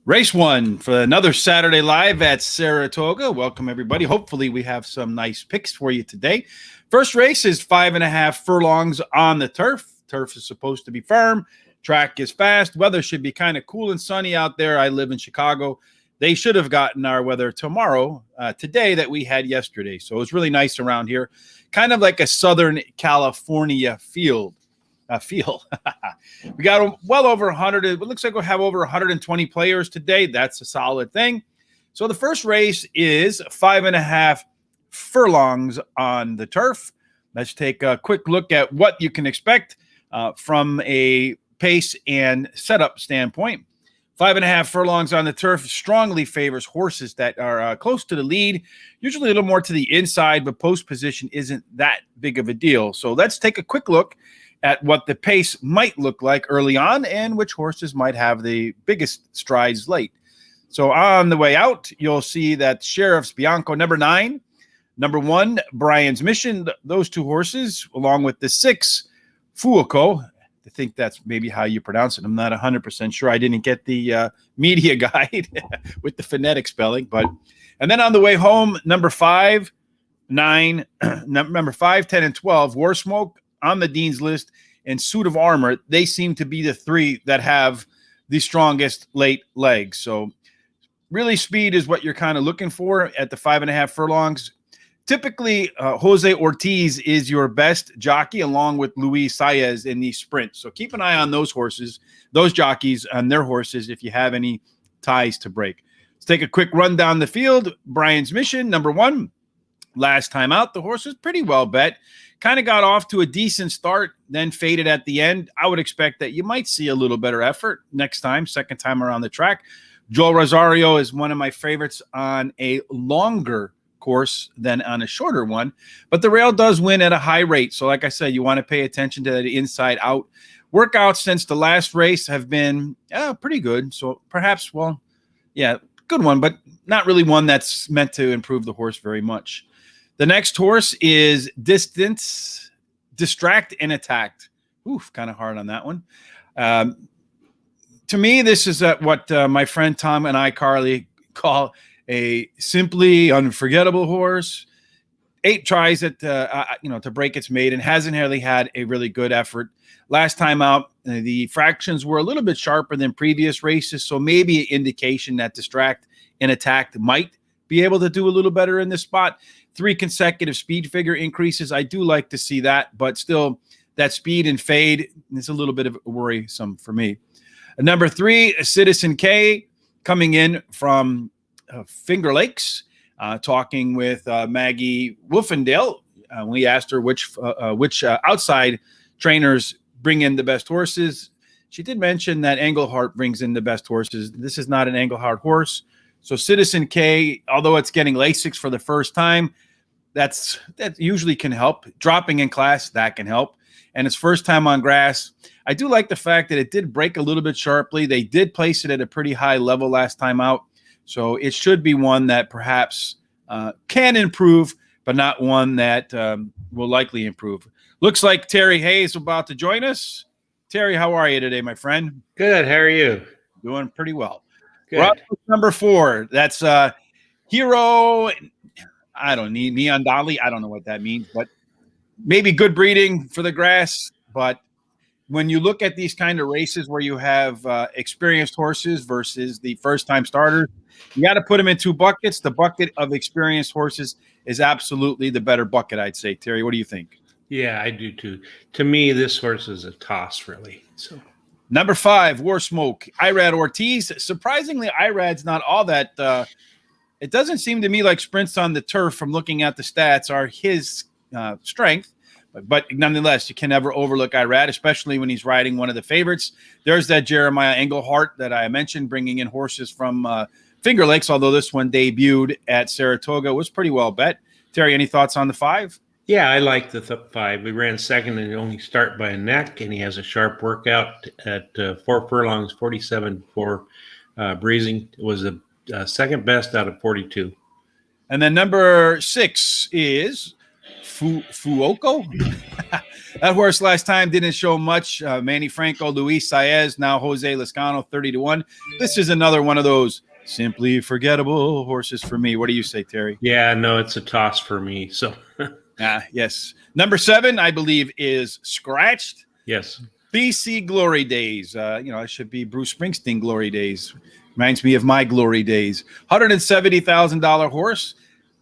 Race one for another Saturday live at Saratoga. Welcome, everybody. Hopefully, we have some nice picks for you today. First race is 5.5 furlongs on the turf. Turf is supposed to be firm. Track is fast. Weather should be kind of cool and sunny out there. I live in Chicago. They should have gotten our weather today that we had yesterday. So it was really nice around here. Kind of like a Southern California feel. We got well over 100. It looks like we'll have over 120 players today. That's a solid thing. So the first race is 5.5 furlongs on the turf. Let's take a quick look at what you can expect from a pace and setup standpoint. 5.5 furlongs on the turf strongly favors horses that are close to the lead, usually a little more to the inside, but post position isn't that big of a deal. So let's take a quick look at what the pace might look like early on and which horses might have the biggest strides late. So on the way out, you'll see that Sheriff's Bianco, number 9, number 1, Brian's Mission, those two horses, along with the 6, Fuoco. I think that's maybe how you pronounce it. I'm not 100% sure. I didn't get the media guide with the phonetic spelling. And then on the way home, number 5, 9, number 5, 10, and 12, War Smoke, On the Dean's List, and Suit of Armor. They seem to be the three that have the strongest late legs. So really speed is what you're kind of looking for at the 5.5 furlongs. Typically, Jose Ortiz is your best jockey along with Luis Saez in the sprint. So keep an eye on those horses, those jockeys and their horses if you have any ties to break. Let's take a quick run down the field. Brian's Mission, number 1. Last time out, the horse was pretty well bet. Kind of got off to a decent start, then faded at the end. I would expect that you might see a little better effort next time, second time around the track. Joel Rosario is one of my favorites on a longer course than on a shorter one, but the rail does win at a high rate. So like I said, you want to pay attention to the inside out. Workouts since the last race have been pretty good. So perhaps, good one, but not really one that's meant to improve the horse very much. The next horse is Distance, Distract, and Attacked. Oof, kind of hard on that one. To me, this is what my friend Tom and I, Carly, call a simply unforgettable horse. 8 tries at to break its maiden. Hasn't really had a really good effort. Last time out, the fractions were a little bit sharper than previous races, so maybe an indication that Distract and Attacked might be able to do a little better in this spot. 3 consecutive speed figure increases. I do like to see that, but still that speed and fade is a little bit of worrisome for me. Number 3, Citizen K, coming in from Finger Lakes, talking with Maggie Wolfendale. We asked her which outside trainers bring in the best horses. She did mention that Engelhart brings in the best horses. This is not an Engelhart horse. So Citizen K, although it's getting Lasix for the first time, that usually can help. Dropping in class, that can help. And its first time on grass. I do like the fact that it did break a little bit sharply. They did place it at a pretty high level last time out. So it should be one that perhaps can improve, but not one that will likely improve. Looks like Terry Hayes is about to join us. Terry, how are you today, my friend? Good. How are you? Doing pretty well. Good. Number 4. That's Hero. I don't need Neon Dolly. I don't know what that means, but maybe good breeding for the grass. But when you look at these kind of races where you have experienced horses versus the first-time starters, you got to put them in 2 buckets. The bucket of experienced horses is absolutely the better bucket, I'd say. Terry, what do you think? Yeah, I do too. To me, this horse is a toss, really. So, number 5, War Smoke, Irad Ortiz. Surprisingly, Irad's not all that. It doesn't seem to me like sprints on the turf, from looking at the stats, are his strength. But nonetheless, you can never overlook Irad, especially when he's riding one of the favorites. There's that Jeremiah Engelhart that I mentioned, bringing in horses from Finger Lakes, although this one debuted at Saratoga, was pretty well bet. Terry, any thoughts on the 5? Yeah, I like the 5. We ran second and only start by a neck, and he has a sharp workout at 4 furlongs, 47 for breezing. It was the second best out of 42. And then number 6 is Fuoco. That horse last time didn't show much. Manny Franco, Luis Saez, now Jose Lezcano, 30-1. This is another one of those simply forgettable horses for me. What do you say, Terry? Yeah, no, it's a toss for me. So, Yes. Number 7, I believe, is Scratched. yes. BC Glory Days. It should be Bruce Springsteen Glory Days. Reminds me of my glory days. $170,000 horse.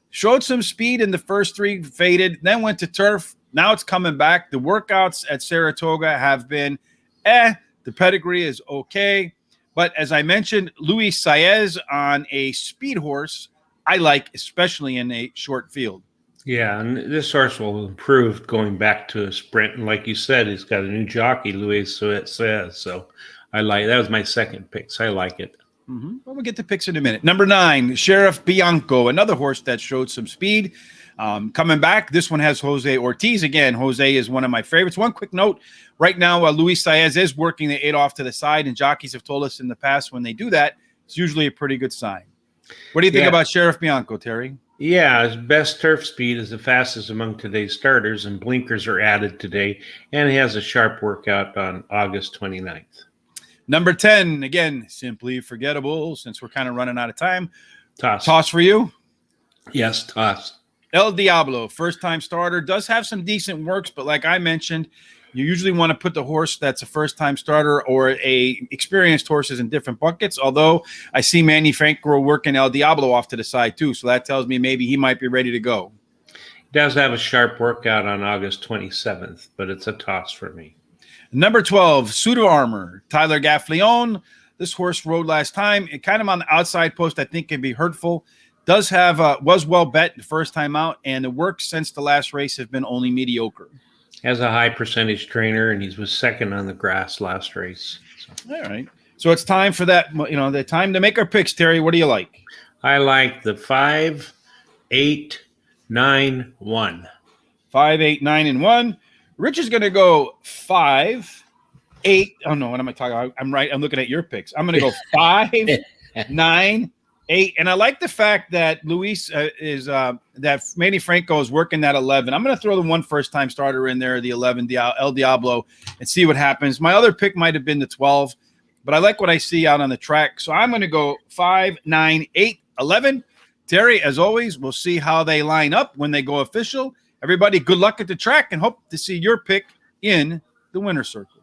Showed some speed in the first 3, faded, then went to turf. Now it's coming back. The workouts at Saratoga have been The pedigree is okay. But as I mentioned, Luis Saez on a speed horse, I like, especially in a short field. Yeah, and this horse will improve going back to a sprint. And like you said, he's got a new jockey, Luis Saez. So I like that was my second pick. So I like it. Mm-hmm. Well, we'll get to picks in a minute. Number 9, Sheriff Bianco, another horse that showed some speed. Coming back, this one has Jose Ortiz. Again, Jose is one of my favorites. One quick note, right now, Luis Saez is working the 8 off to the side, and jockeys have told us in the past when they do that, it's usually a pretty good sign. What do you think about Sheriff Bianco, Terry? Yeah, his best turf speed is the fastest among today's starters, and blinkers are added today, and he has a sharp workout on August 29th. Number 10, again, simply forgettable since we're kind of running out of time. Toss. Toss for you? Yes, toss. El Diablo, first-time starter, does have some decent works, but like I mentioned, you usually want to put the horse that's a first-time starter or a experienced horses in different buckets, although I see Manny Franco working El Diablo off to the side too, so that tells me maybe he might be ready to go. He does have a sharp workout on August 27th, but it's a toss for me. Number 12, Pseudo Armor, Tyler Gaffleon. This horse rode last time. It kind of on the outside post, I think, can be hurtful. Does have was well bet the first time out, and the work since the last race have been only mediocre. Has a high percentage trainer, and he was second on the grass last race. So. All right. So it's time for that, the time to make our picks, Terry. What do you like? I like the 5, 8, 9, 1. 5, 8, 9, and 1. Rich is going to go 5, 8. Oh, no, what am I talking about? I'm right. I'm looking at your picks. I'm going to go 5, 9, 8. And I like the fact that Luis that Manny Franco is working that 11. I'm going to throw the one first-time starter in there, the 11, El Diablo, and see what happens. My other pick might have been the 12, but I like what I see out on the track. So I'm going to go 5, 9, 8, 11. Terry, as always, we'll see how they line up when they go official. Everybody, good luck at the track and hope to see your pick in the winner's circle.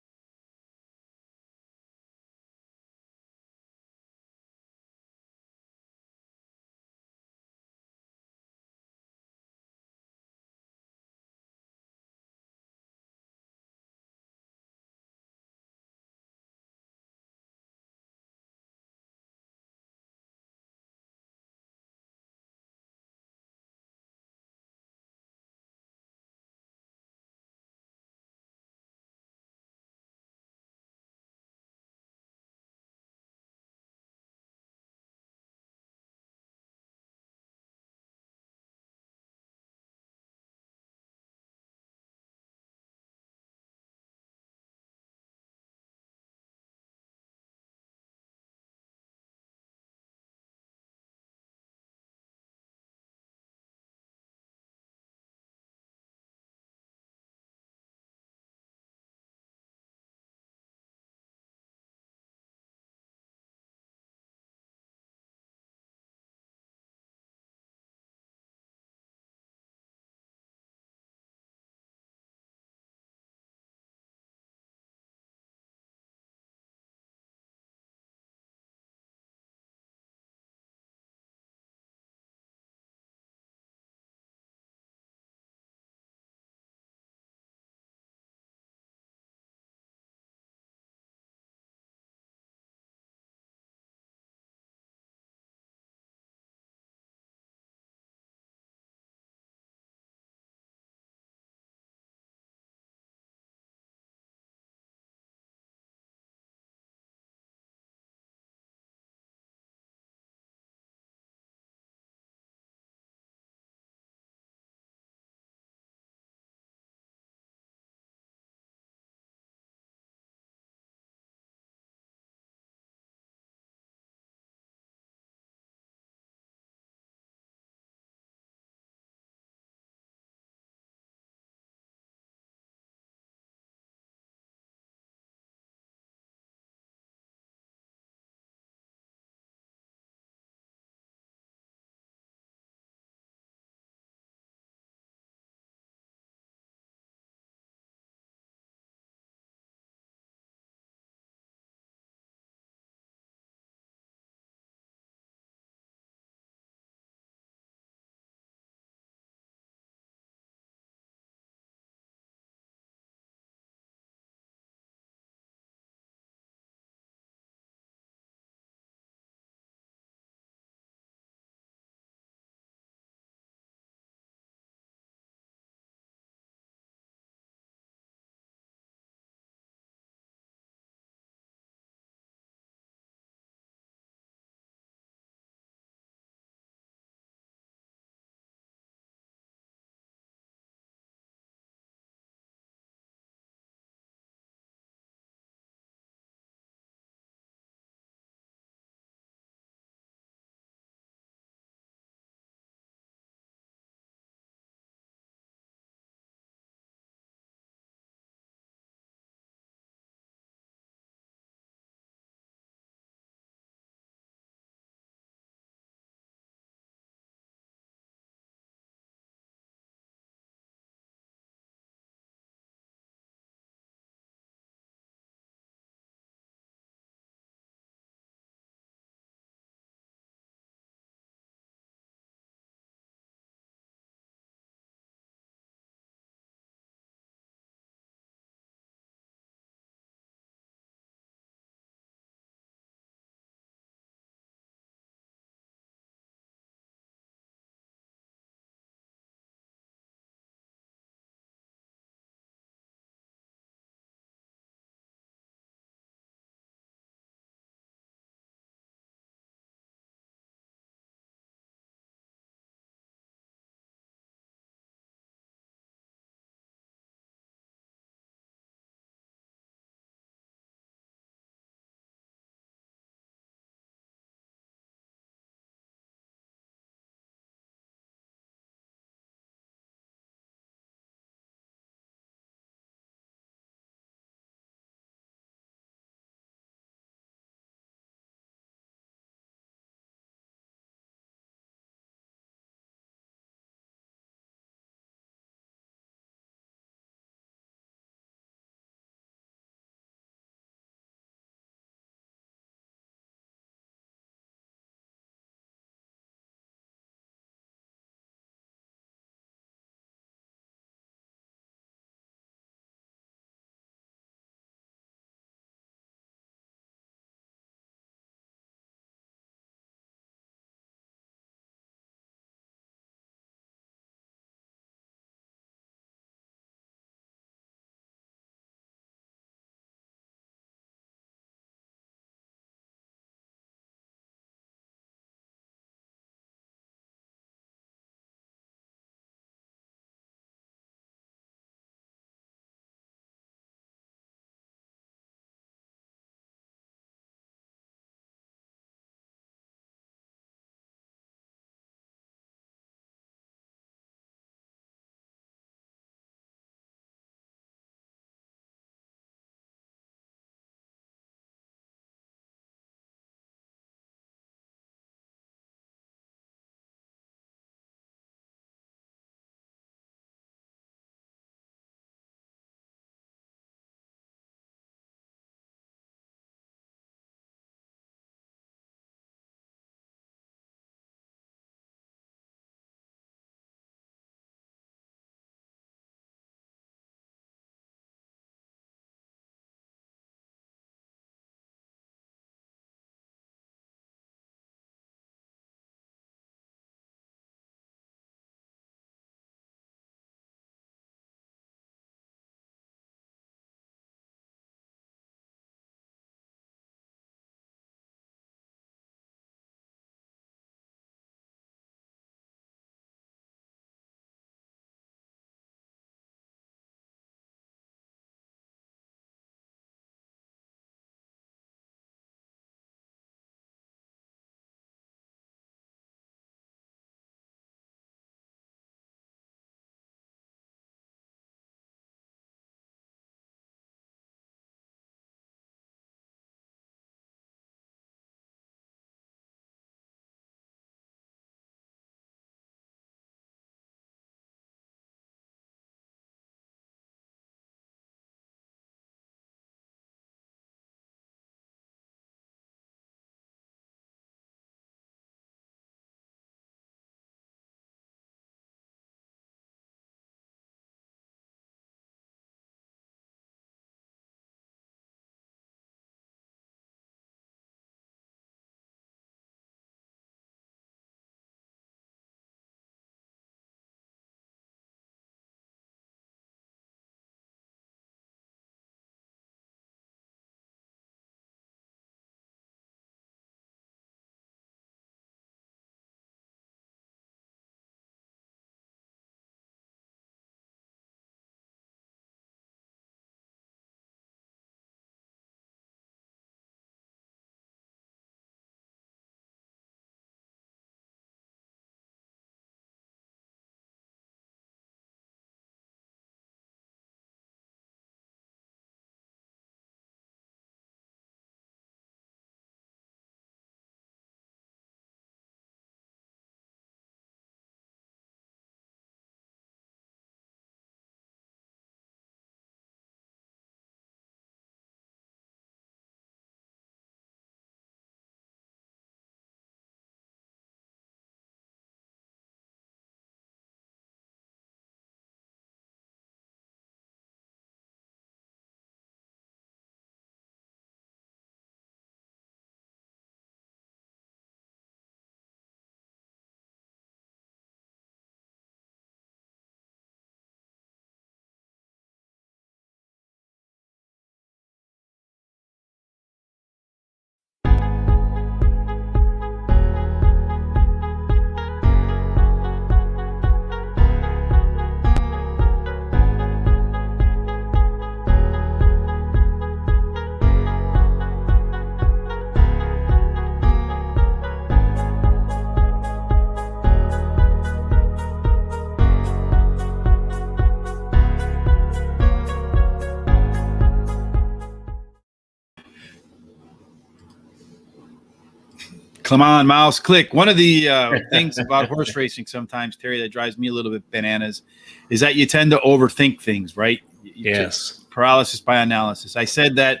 Come on, mouse, click. One of the things about horse racing sometimes, Terry, that drives me a little bit bananas is that you tend to overthink things, right? Yes. Paralysis by analysis. I said that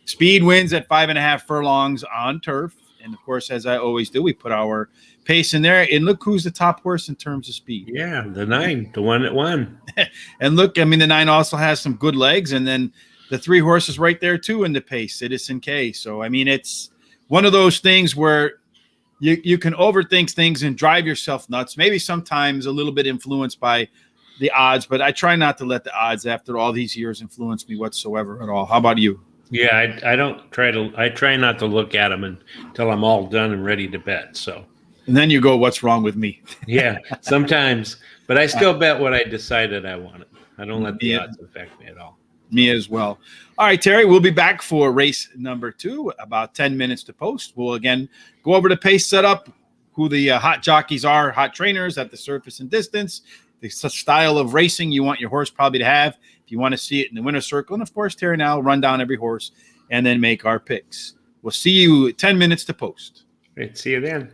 speed wins at 5.5 furlongs on turf. And of course, as I always do, we put our pace in there. And look who's the top horse in terms of speed. Yeah, the 9, the one that won. And look, I mean, the 9 also has some good legs. And then the 3 horses right there, too, in the pace, Citizen K. So, I mean, it's one of those things where you can overthink things and drive yourself nuts. Maybe sometimes a little bit influenced by the odds, but I try not to let the odds after all these years influence me whatsoever at all. How about you? Yeah, I try not to look at them until I'm all done and ready to bet. So, And then you go, what's wrong with me? yeah, sometimes, but I still bet what I decided I wanted. I don't let the Yeah. odds affect me at all. Me as well. All right, Terry, we'll be back for race number 2, about 10 minutes to post. We'll again go over the pace setup, who the hot jockeys are, hot trainers at the surface and distance, the style of racing you want your horse probably to have if you want to see it in the winner's circle. And of course, Terry and I will run down every horse and then make our picks. We'll see you 10 minutes to post. Right, see you then.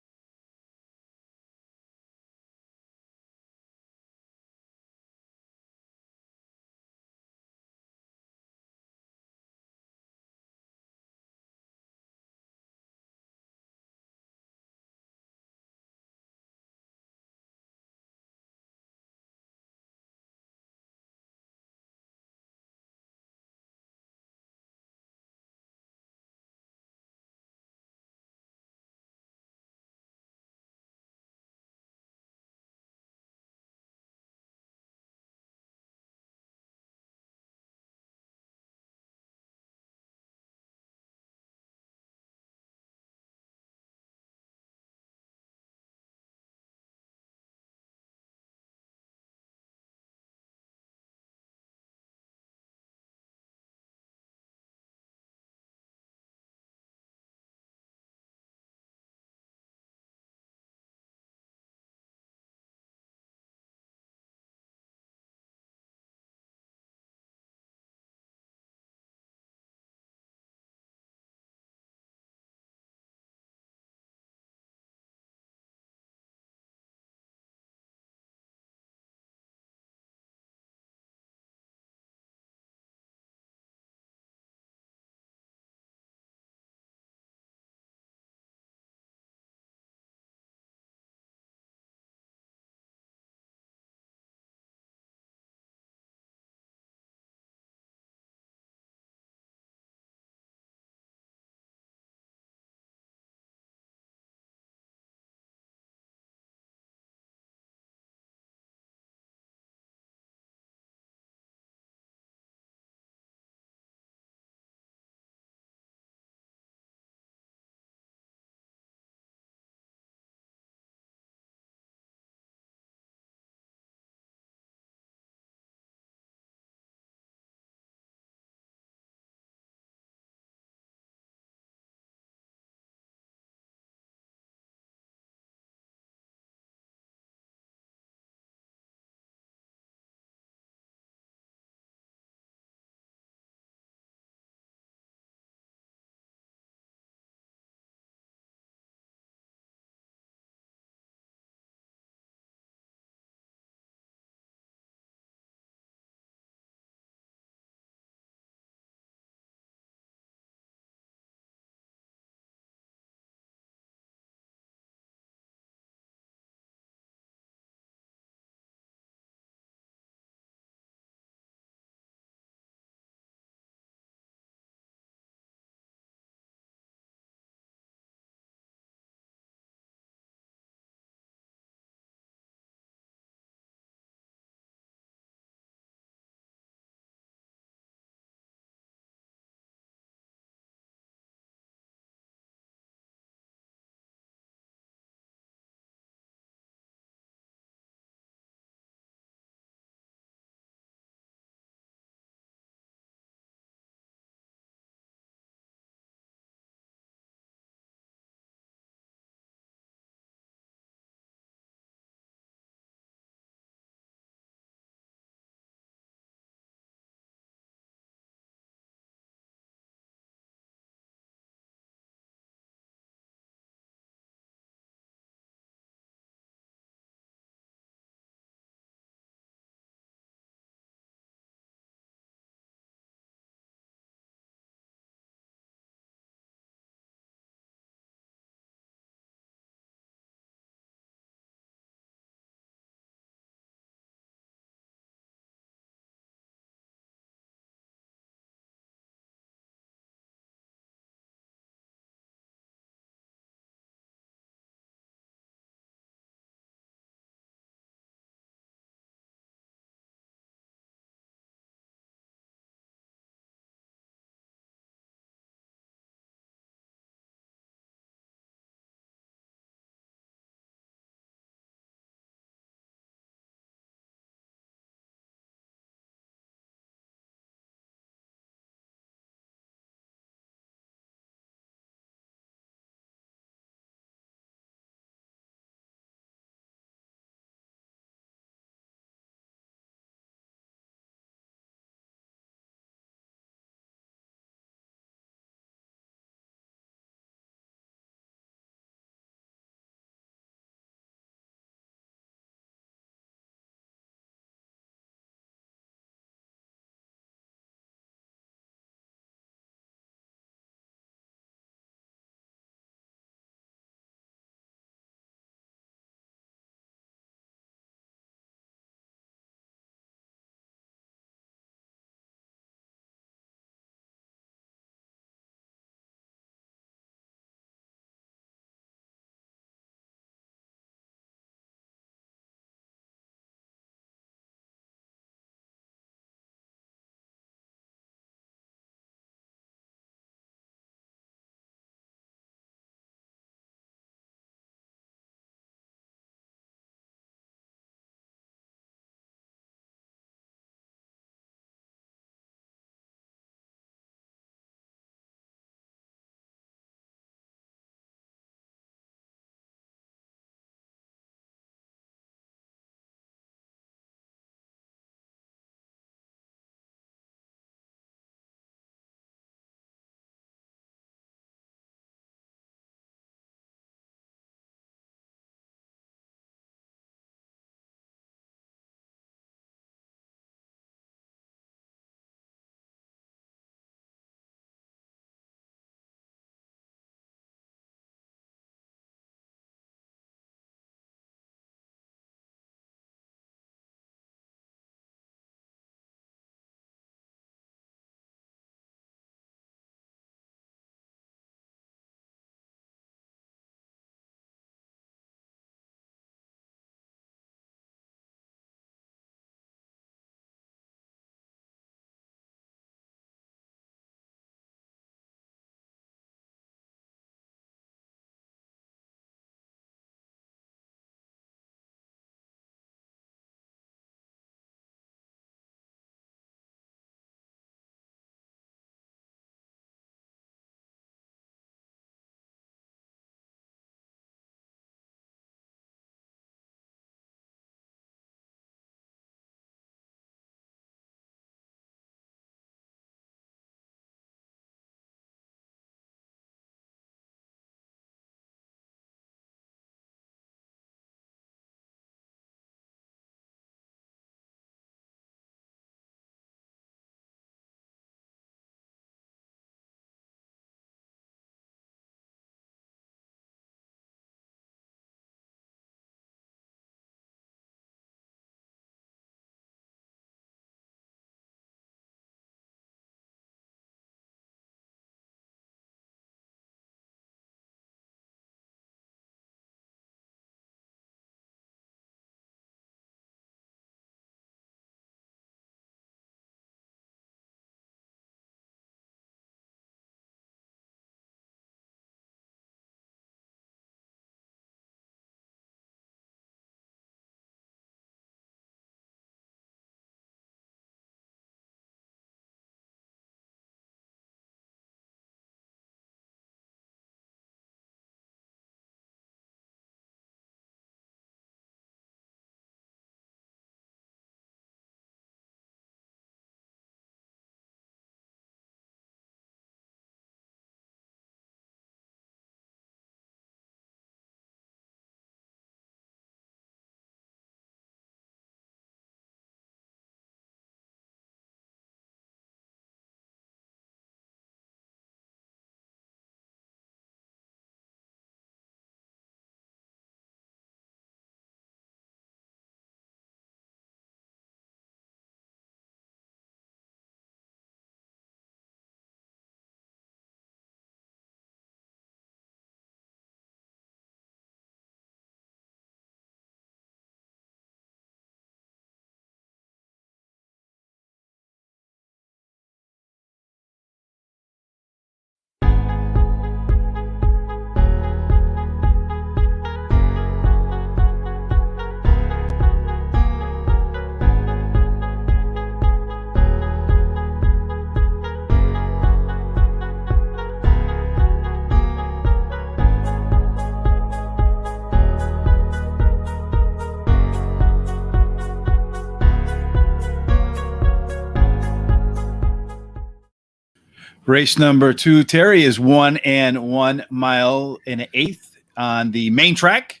Race number 2, Terry, is 1 and 1 mile and an eighth on the main track.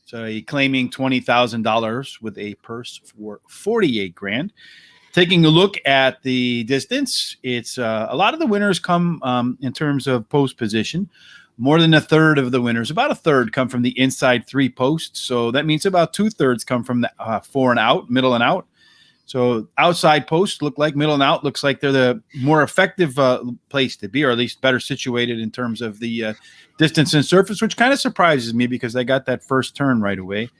So he claiming $20,000 with a purse for 48 grand. Taking a look at the distance, it's a lot of the winners come in terms of post position. More than a third of the winners, about a third, come from the inside 3 posts. So that means about 2/3 come from the 4 and out, middle and out. So outside posts look like middle and out looks like they're the more effective place to be, or at least better situated in terms of the distance and surface, which kind of surprises me because they got that first turn right away.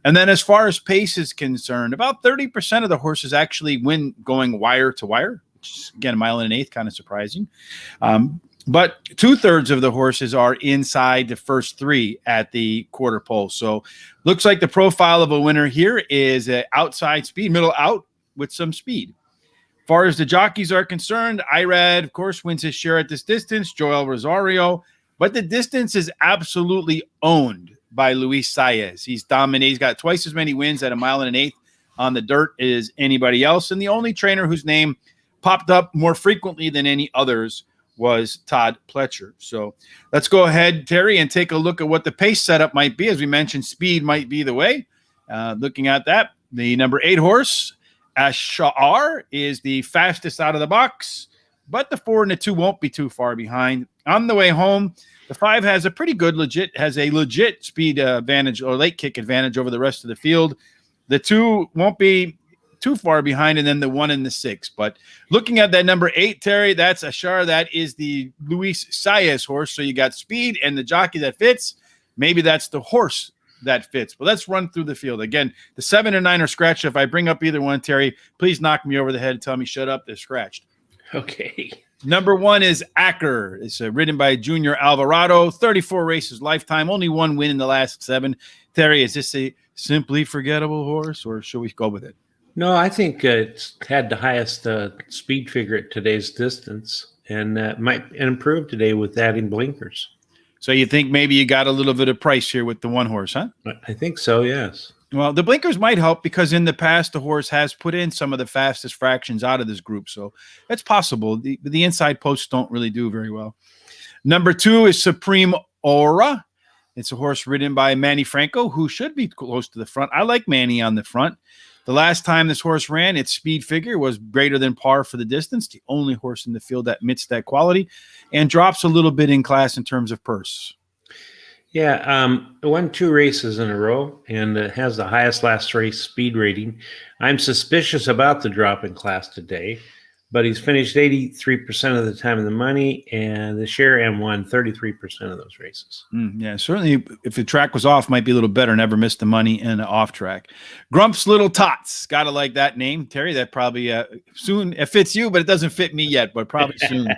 And then as far as pace is concerned, about 30% of the horses actually win going wire to wire, which is, again, a mile and an eighth, kind of surprising. But 2/3 of the horses are inside the first 3 at the quarter pole. So looks like the profile of a winner here is outside speed, middle out with some speed. As far as the jockeys are concerned, Irad, of course, wins his share at this distance, Joel Rosario, but the distance is absolutely owned by Luis Saez. He's dominated. He's got twice as many wins at a mile and an eighth on the dirt as anybody else. And the only trainer whose name popped up more frequently than any others was Todd Pletcher. So let's go ahead, Terry, and take a look at what the pace setup might be. As we mentioned, speed might be the way. Looking at that, the number 8 horse, Ashar, is the fastest out of the box, but the 4 and the 2 won't be too far behind. On the way home, the 5 has a legit speed advantage or late kick advantage over the rest of the field. The 2 won't be too far behind, and then the 1 and the 6. But looking at that number 8, Terry, that's Ashar. That is the Luis Saez horse. So you got speed and the jockey that fits. Maybe that's the horse that fits. But let's run through the field. Again, the 7 and 9 are scratched. If I bring up either one, Terry, please knock me over the head and tell me, shut up, they're scratched. Okay. Number 1 is Acker. It's ridden by Junior Alvarado. 34 races lifetime. Only 1 win in the last 7. Terry, is this a simply forgettable horse, or should we go with it? No, I think it's had the highest speed figure at today's distance, and might improve today with adding blinkers. So you think maybe you got a little bit of price here with the 1 horse, huh? I think so, yes. Well, the blinkers might help because in the past, the horse has put in some of the fastest fractions out of this group. So it's possible. The inside posts don't really do very well. Number 2 is Supreme Aura. It's a horse ridden by Manny Franco, who should be close to the front. I like Manny on the front. The last time this horse ran, its speed figure was greater than par for the distance, the only horse in the field that admits that quality, and drops a little bit in class in terms of purse. Yeah, won 2 races in a row and has the highest last race speed rating. I'm suspicious about the drop in class today, but he's finished 83% of the time in the money, and the share and won 33% of those races. Yeah, certainly if the track was off, might be a little better. Never missed the money in off track. Grump's Little Tots. Got to like that name, Terry. That probably soon it fits you, but it doesn't fit me yet, but probably soon.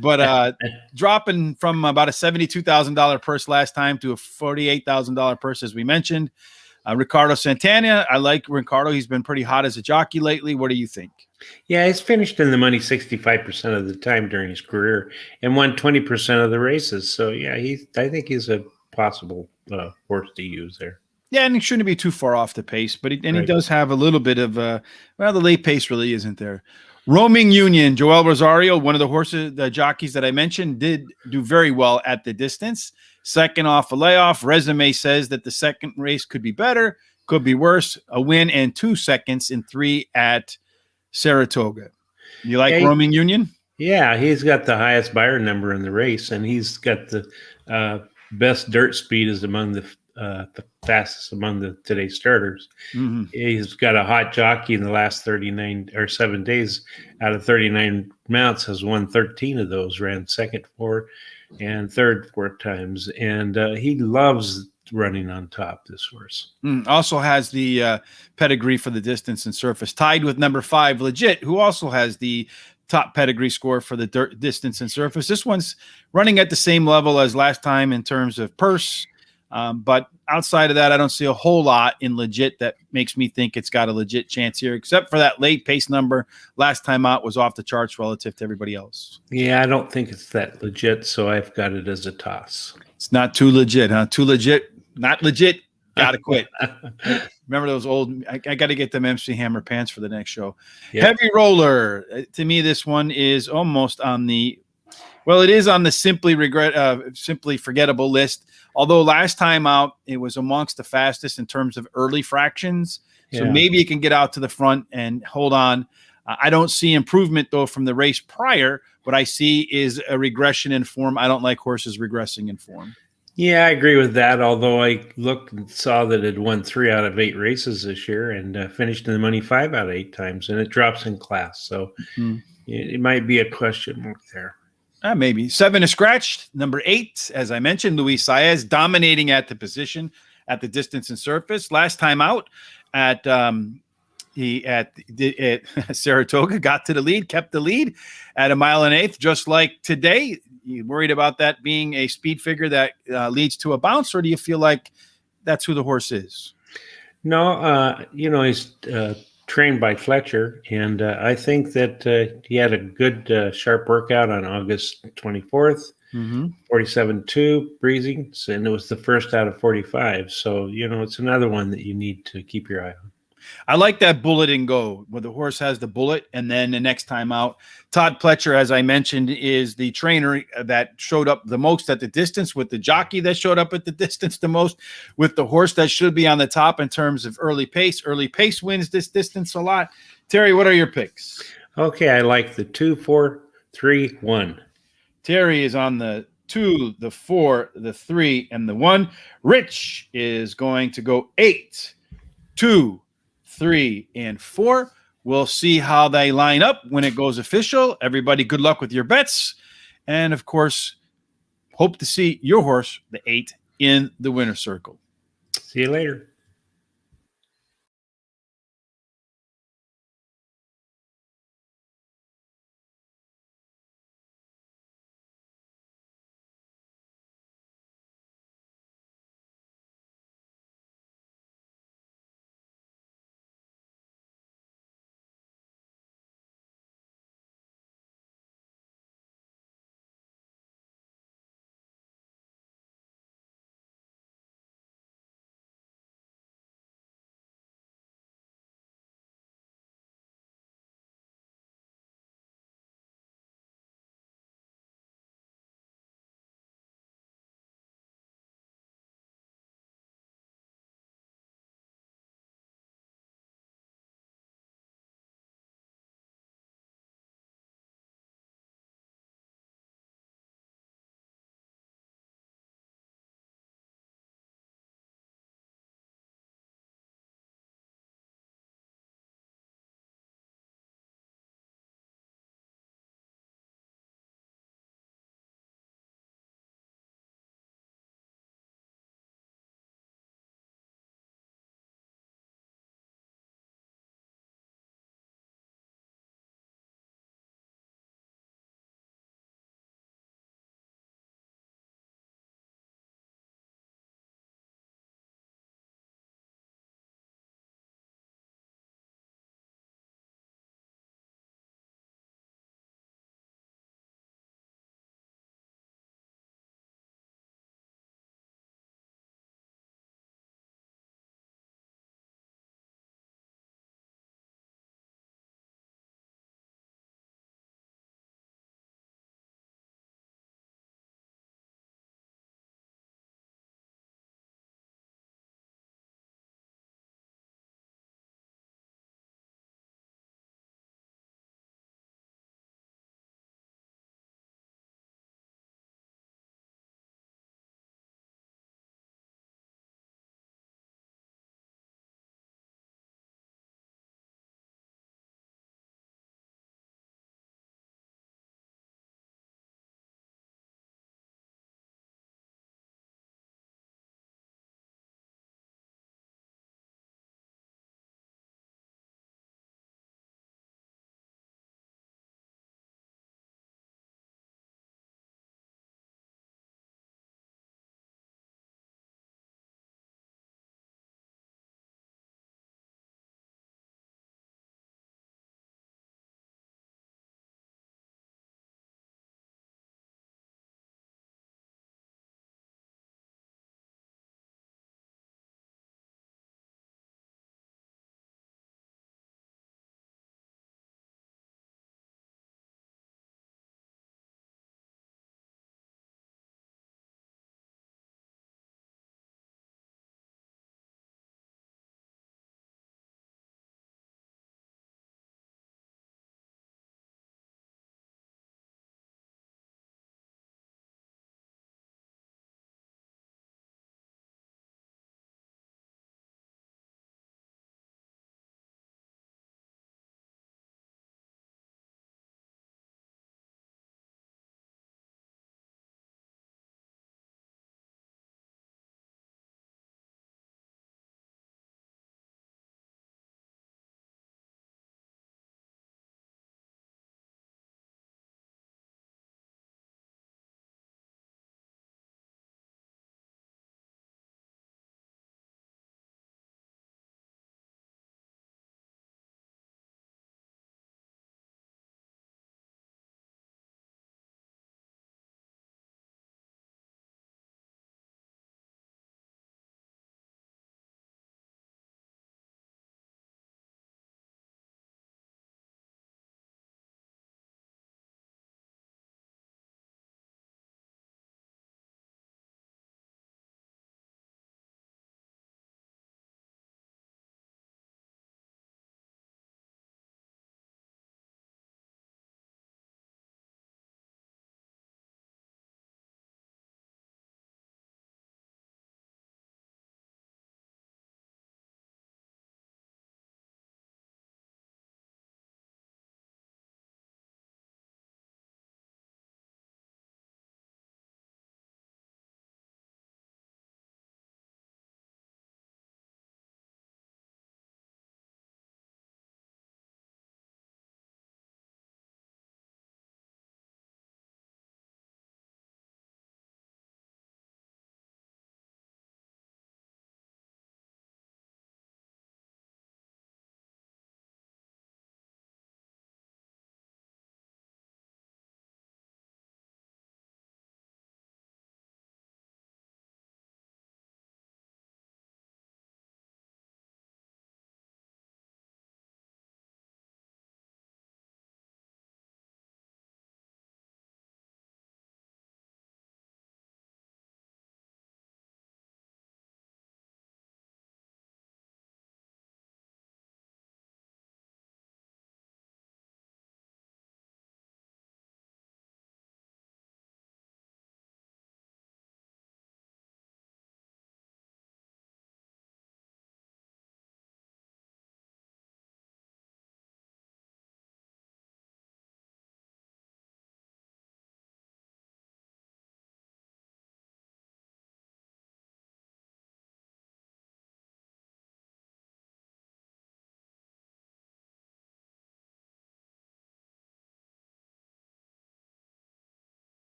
But dropping from about a $72,000 purse last time to a $48,000 purse, as we mentioned. Ricardo Santana, I like Ricardo. He's been pretty hot as a jockey lately. What do you think? Yeah, he's finished in the money 65% of the time during his career and won 20% of the races. So, yeah, I think he's a possible horse to use there. Yeah, and he shouldn't be too far off the pace, but he does have a little bit of, the late pace really isn't there. Roaming Union, Joel Rosario, one of the horses, the jockeys that I mentioned, did do very well at the distance. Second off a layoff. Resume says that the second race could be better, could be worse. A win and 2 seconds in 3 at Saratoga. You like Roaming Union? Yeah, he's got the highest buyer number in the race, and he's got the best dirt speed is among the fastest among today's starters. Mm-hmm. He's got a hot jockey in the last 39 or 7 days. Out of 39 mounts, has won 13 of those. Ran second 4 and third 4 times, and he loves running on top, this horse. Also has the pedigree for the distance and surface, tied with number 5 Legit, who also has the top pedigree score for the distance and surface. This one's running at the same level as last time in terms of purse, but outside of that, I don't see a whole lot in Legit that makes me think it's got a legit chance here, except for that late pace number last time out was off the charts relative to everybody else. Yeah, I don't think it's that legit, so I've got it as a toss. It's not too legit, huh? Too legit, not legit, Gotta quit. Remember those old? I got to get them MC Hammer pants for the next show. Yep. Heavy roller. To me, this one is almost on the. Well, it is on the simply forgettable list. Although last time out, it was amongst the fastest in terms of early fractions. So maybe it can get out to the front and hold on. I don't see improvement, though, from the race prior. What I see is a regression in form. I don't like horses regressing in form. Yeah, I agree with that. Although I looked and saw that it won 3 out of 8 races this year and finished in the money 5 out of 8 times, and it drops in class. So it might be a question mark there. Maybe 7 is scratched. Number 8, as I mentioned, Luis Saez dominating at the position, at the distance and surface. Last time out at Saratoga, got to the lead, kept the lead at 1 1/8 miles, just like today. You worried about that being a speed figure that leads to a bounce, or do you feel like that's who the horse is? No, he's trained by Fletcher, and I think that he had a good sharp workout on August 24th, 47.2 breezy, and it was the first out of 45. So, it's another one that you need to keep your eye on. I like that bullet and go where the horse has the bullet, and then the next time out, Todd Pletcher, as I mentioned, is the trainer that showed up the most at the distance, with the jockey that showed up at the distance the most, with the horse that should be on the top in terms of early pace. Early pace wins this distance a lot. Terry, what are your picks? Okay, I like the 2, 4, 3, 1. Terry is on the 2, the 4, the 3, and the 1. Rich is going to go 8, 2, 3, and 4. We'll see how they line up when it goes official. Everybody, good luck with your bets. And, of course, hope to see your horse, the 8, in the winner's circle. See you later.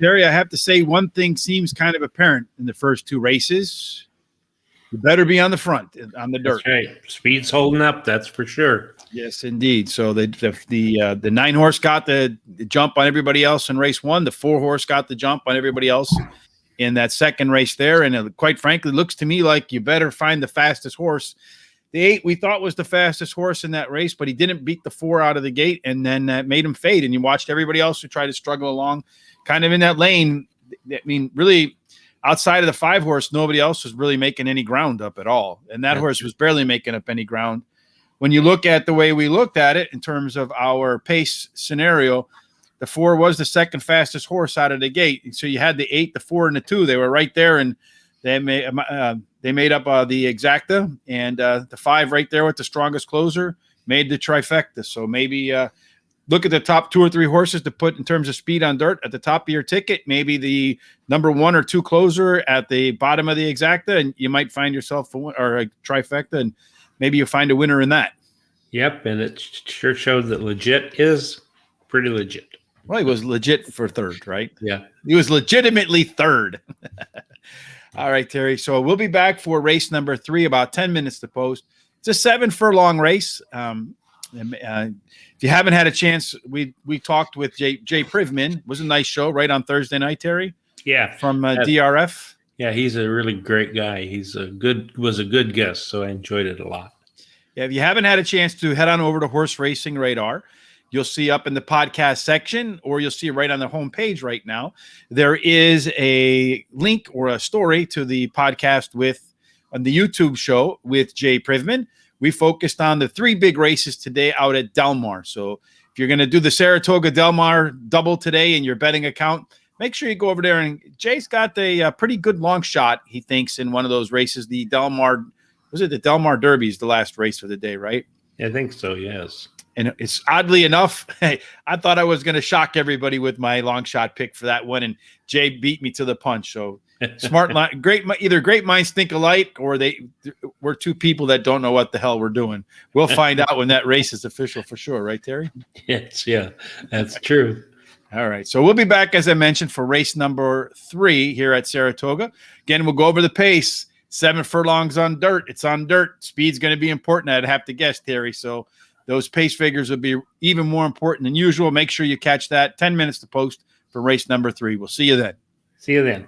Terry, I have to say one thing seems kind of apparent in the first two races. You better be on the front, on the dirt. That's right. Speed's holding up. That's for sure. Yes, indeed. So the 9-horse got the jump on everybody else in race one. The 4-horse got the jump on everybody else in that second race there. And quite frankly, it looks to me like you better find the fastest horse. The 8 we thought was the fastest horse in that race, but he didn't beat the 4 out of the gate, and then made him fade. And you watched everybody else who tried to struggle along kind of in that lane. I mean, really, outside of the 5-horse, nobody else was really making any ground up at all. And that horse was barely making up any ground. When you look at the way we looked at it in terms of our pace scenario, the 4 was the second fastest horse out of the gate. So you had the 8, the 4, and the 2. They were right there, and they made up the exacta, and the 5 right there with the strongest closer made the trifecta. So maybe look at the top 2 or 3 horses to put in terms of speed on dirt at the top of your ticket. Maybe the number 1 or 2 closer at the bottom of the exacta, and you might find yourself a trifecta, and maybe you find a winner in that. Yep, and it sure showed that legit is pretty legit. Well, he was legit for third, right? Yeah. He was legitimately third. All right, Terry. So we'll be back for race number 3, about 10 minutes to post. It's a 7-furlong race. If you haven't had a chance, we talked with Jay Privman. It was a nice show right on Thursday night, Terry. Yeah. From DRF. Yeah, he's a really great guy. Was a good guest, so I enjoyed it a lot. Yeah, if you haven't had a chance to head on over to Horse Racing Radar, you'll see up in the podcast section, or you'll see right on the homepage right now, there is a link or a story to the podcast on the YouTube show with Jay Privman. We focused on the 3 big races today out at Del Mar. So if you're going to do the Saratoga Del Mar double today in your betting account, make sure you go over there. And Jay's got a pretty good long shot, he thinks, in one of those races. The Del Mar, was it the Del Mar Derby is the last race of the day, right? I think so, yes. And it's oddly enough, I thought I was going to shock everybody with my long shot pick for that one, and Jay beat me to the punch. So smart line, either great minds think alike, or we're 2 people that don't know what the hell we're doing. We'll find out when that race is official for sure, right, Terry? Yes, yeah, that's true. All right, so we'll be back, as I mentioned, for race number 3 here at Saratoga. Again, we'll go over the pace. 7 furlongs on dirt. It's on dirt. Speed's going to be important, I'd have to guess, Terry. So those pace figures will be even more important than usual. Make sure you catch that. 10 minutes to post for race number 3. We'll see you then. See you then.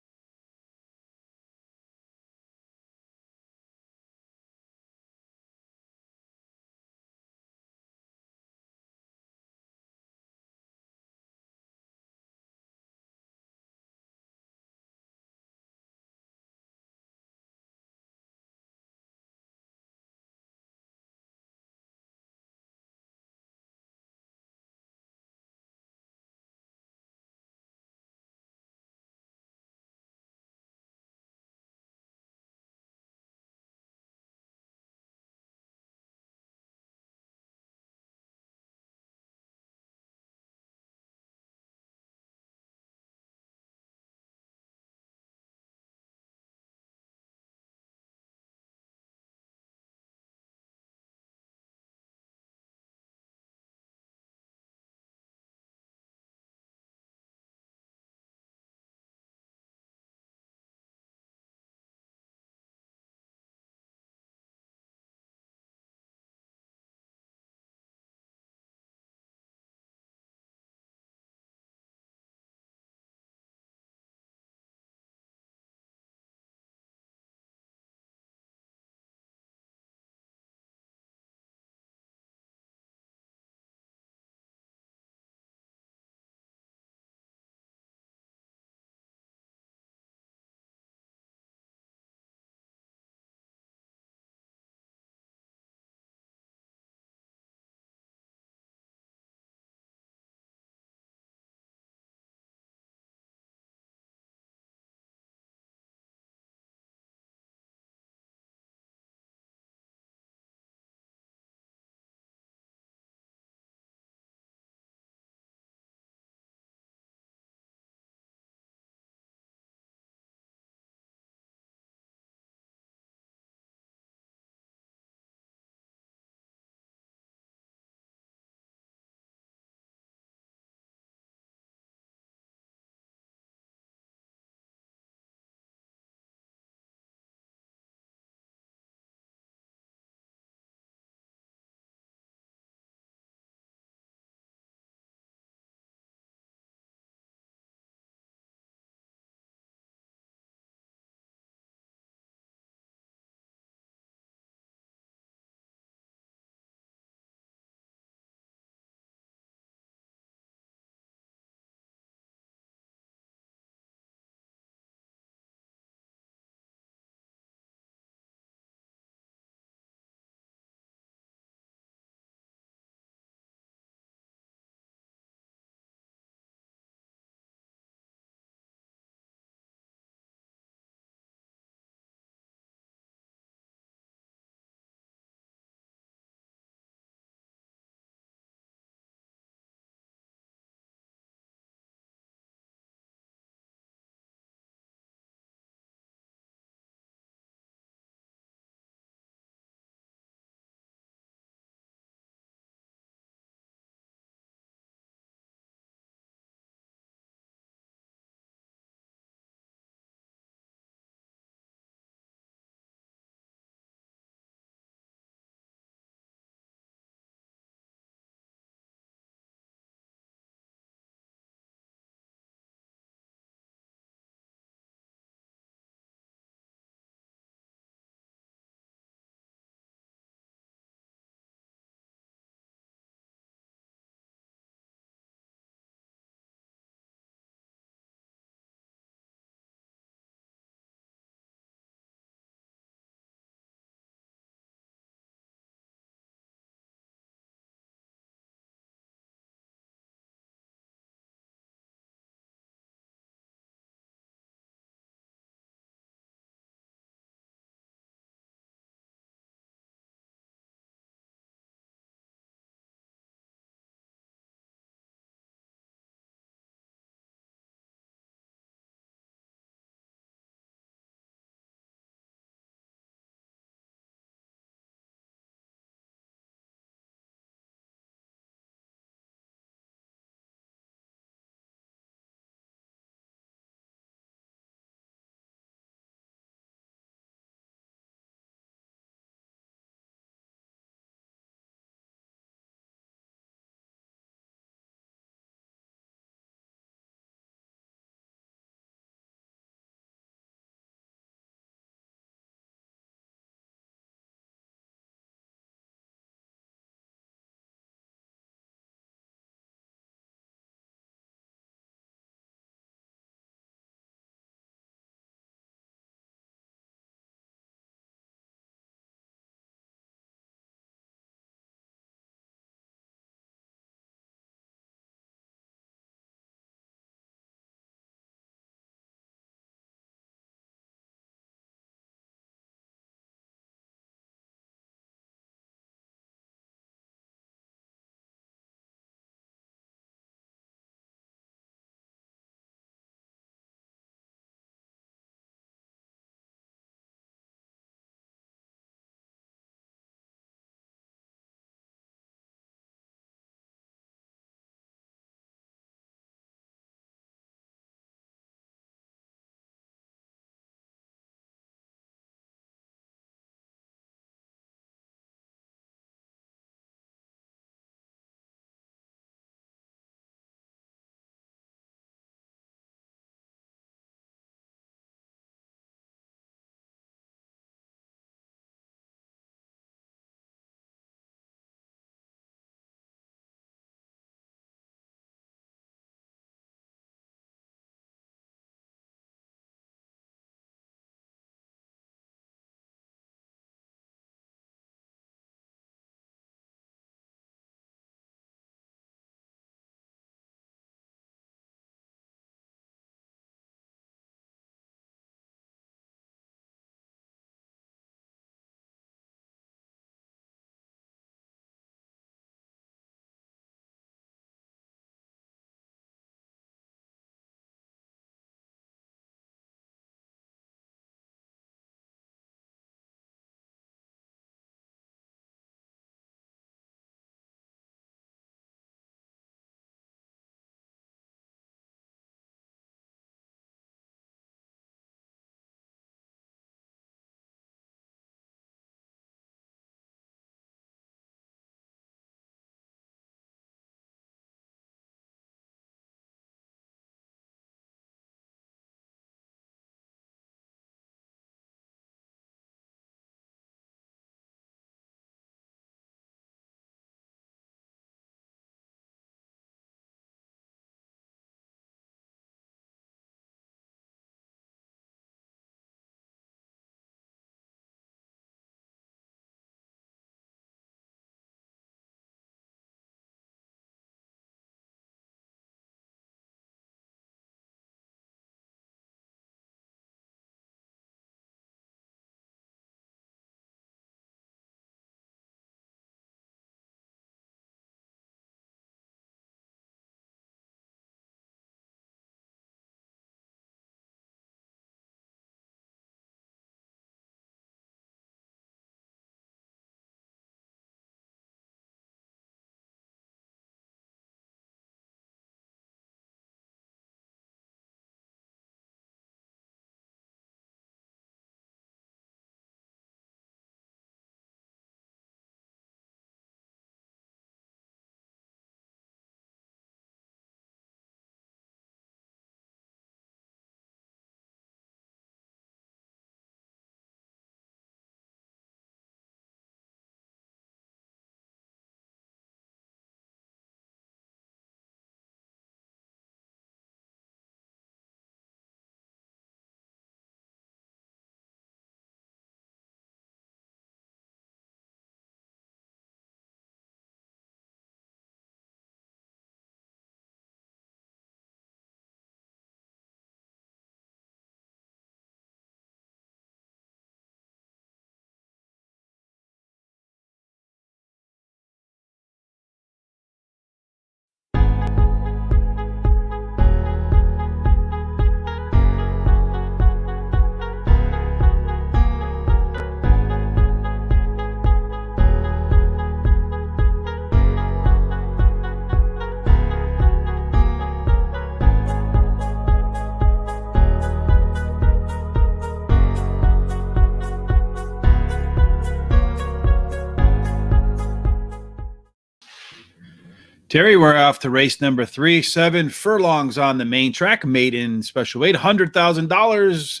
Terry, we're off to race number 3, 7 furlongs on the main track, maiden special weight, $100,000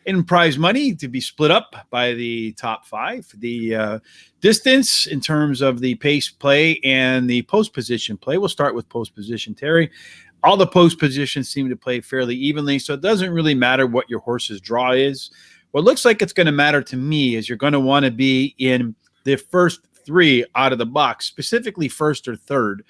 in prize money to be split up by the top 5. The distance in terms of the pace play and the post position play. We'll start with post position, Terry. All the post positions seem to play fairly evenly, so it doesn't really matter what your horse's draw is. What looks like it's going to matter to me is you're going to want to be in the first 3 out of the box, specifically first or third,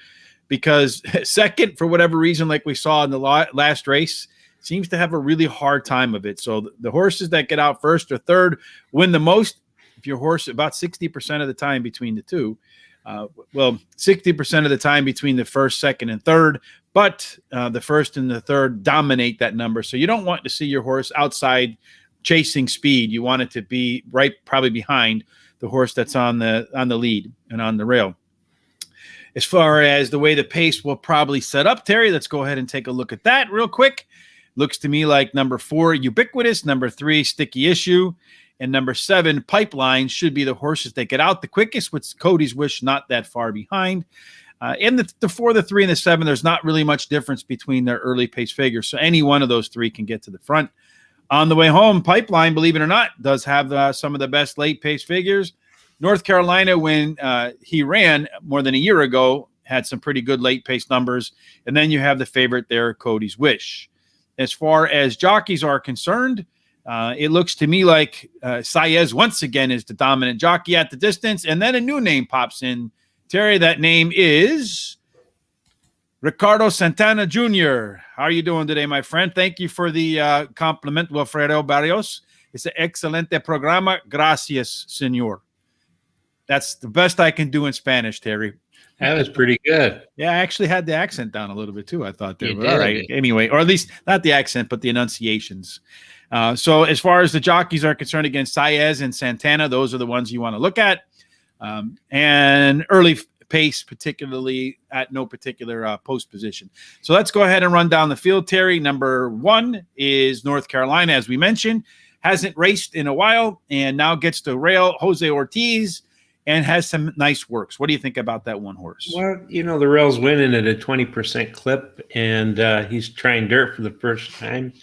because second, for whatever reason, like we saw in the last race, seems to have a really hard time of it. So the horses that get out first or third win the most. If your horse about 60% of the time between the two, 60% of the time between the first, second, and third, but the first and the third dominate that number. So you don't want to see your horse outside chasing speed. You want it to be right, probably behind the horse that's on the lead and on the rail. As far as the way the pace will probably set up, Terry, let's go ahead and take a look at that real quick. Looks to me like number 4, Ubiquitous, number 3, Sticky Issue, and number 7, Pipeline should be the horses that get out the quickest, with Cody's Wish not that far behind. In the 4, the 3, and the 7, there's not really much difference between their early pace figures, so any one of those 3 can get to the front. On the way home, Pipeline, believe it or not, does have some of the best late pace figures. North Carolina, when he ran more than a year ago, had some pretty good late pace numbers. And then you have the favorite there, Cody's Wish. As far as jockeys are concerned, it looks to me like Saez once again is the dominant jockey at the distance. And then a new name pops in. Terry, that name is Ricardo Santana Jr. How are you doing today, my friend? Thank you for the compliment, Wilfredo Barrios. It's an excelente programa. Gracias, señor. That's the best I can do in Spanish, Terry. That was pretty good. Yeah, I actually had the accent down a little bit too, I thought there. But all right. Anyway, or at least not the accent, but the enunciations. So as far as the jockeys are concerned, again, Saez and Santana, those are the ones you want to look at. And early pace, particularly at no particular post position. So let's go ahead and run down the field, Terry. Number 1 is North Carolina, as we mentioned. Hasn't raced in a while and now gets to rail Jose Ortiz and has some nice works. What do you think about that one horse? Well, the rail's winning at a 20% clip, and he's trying dirt for the first time.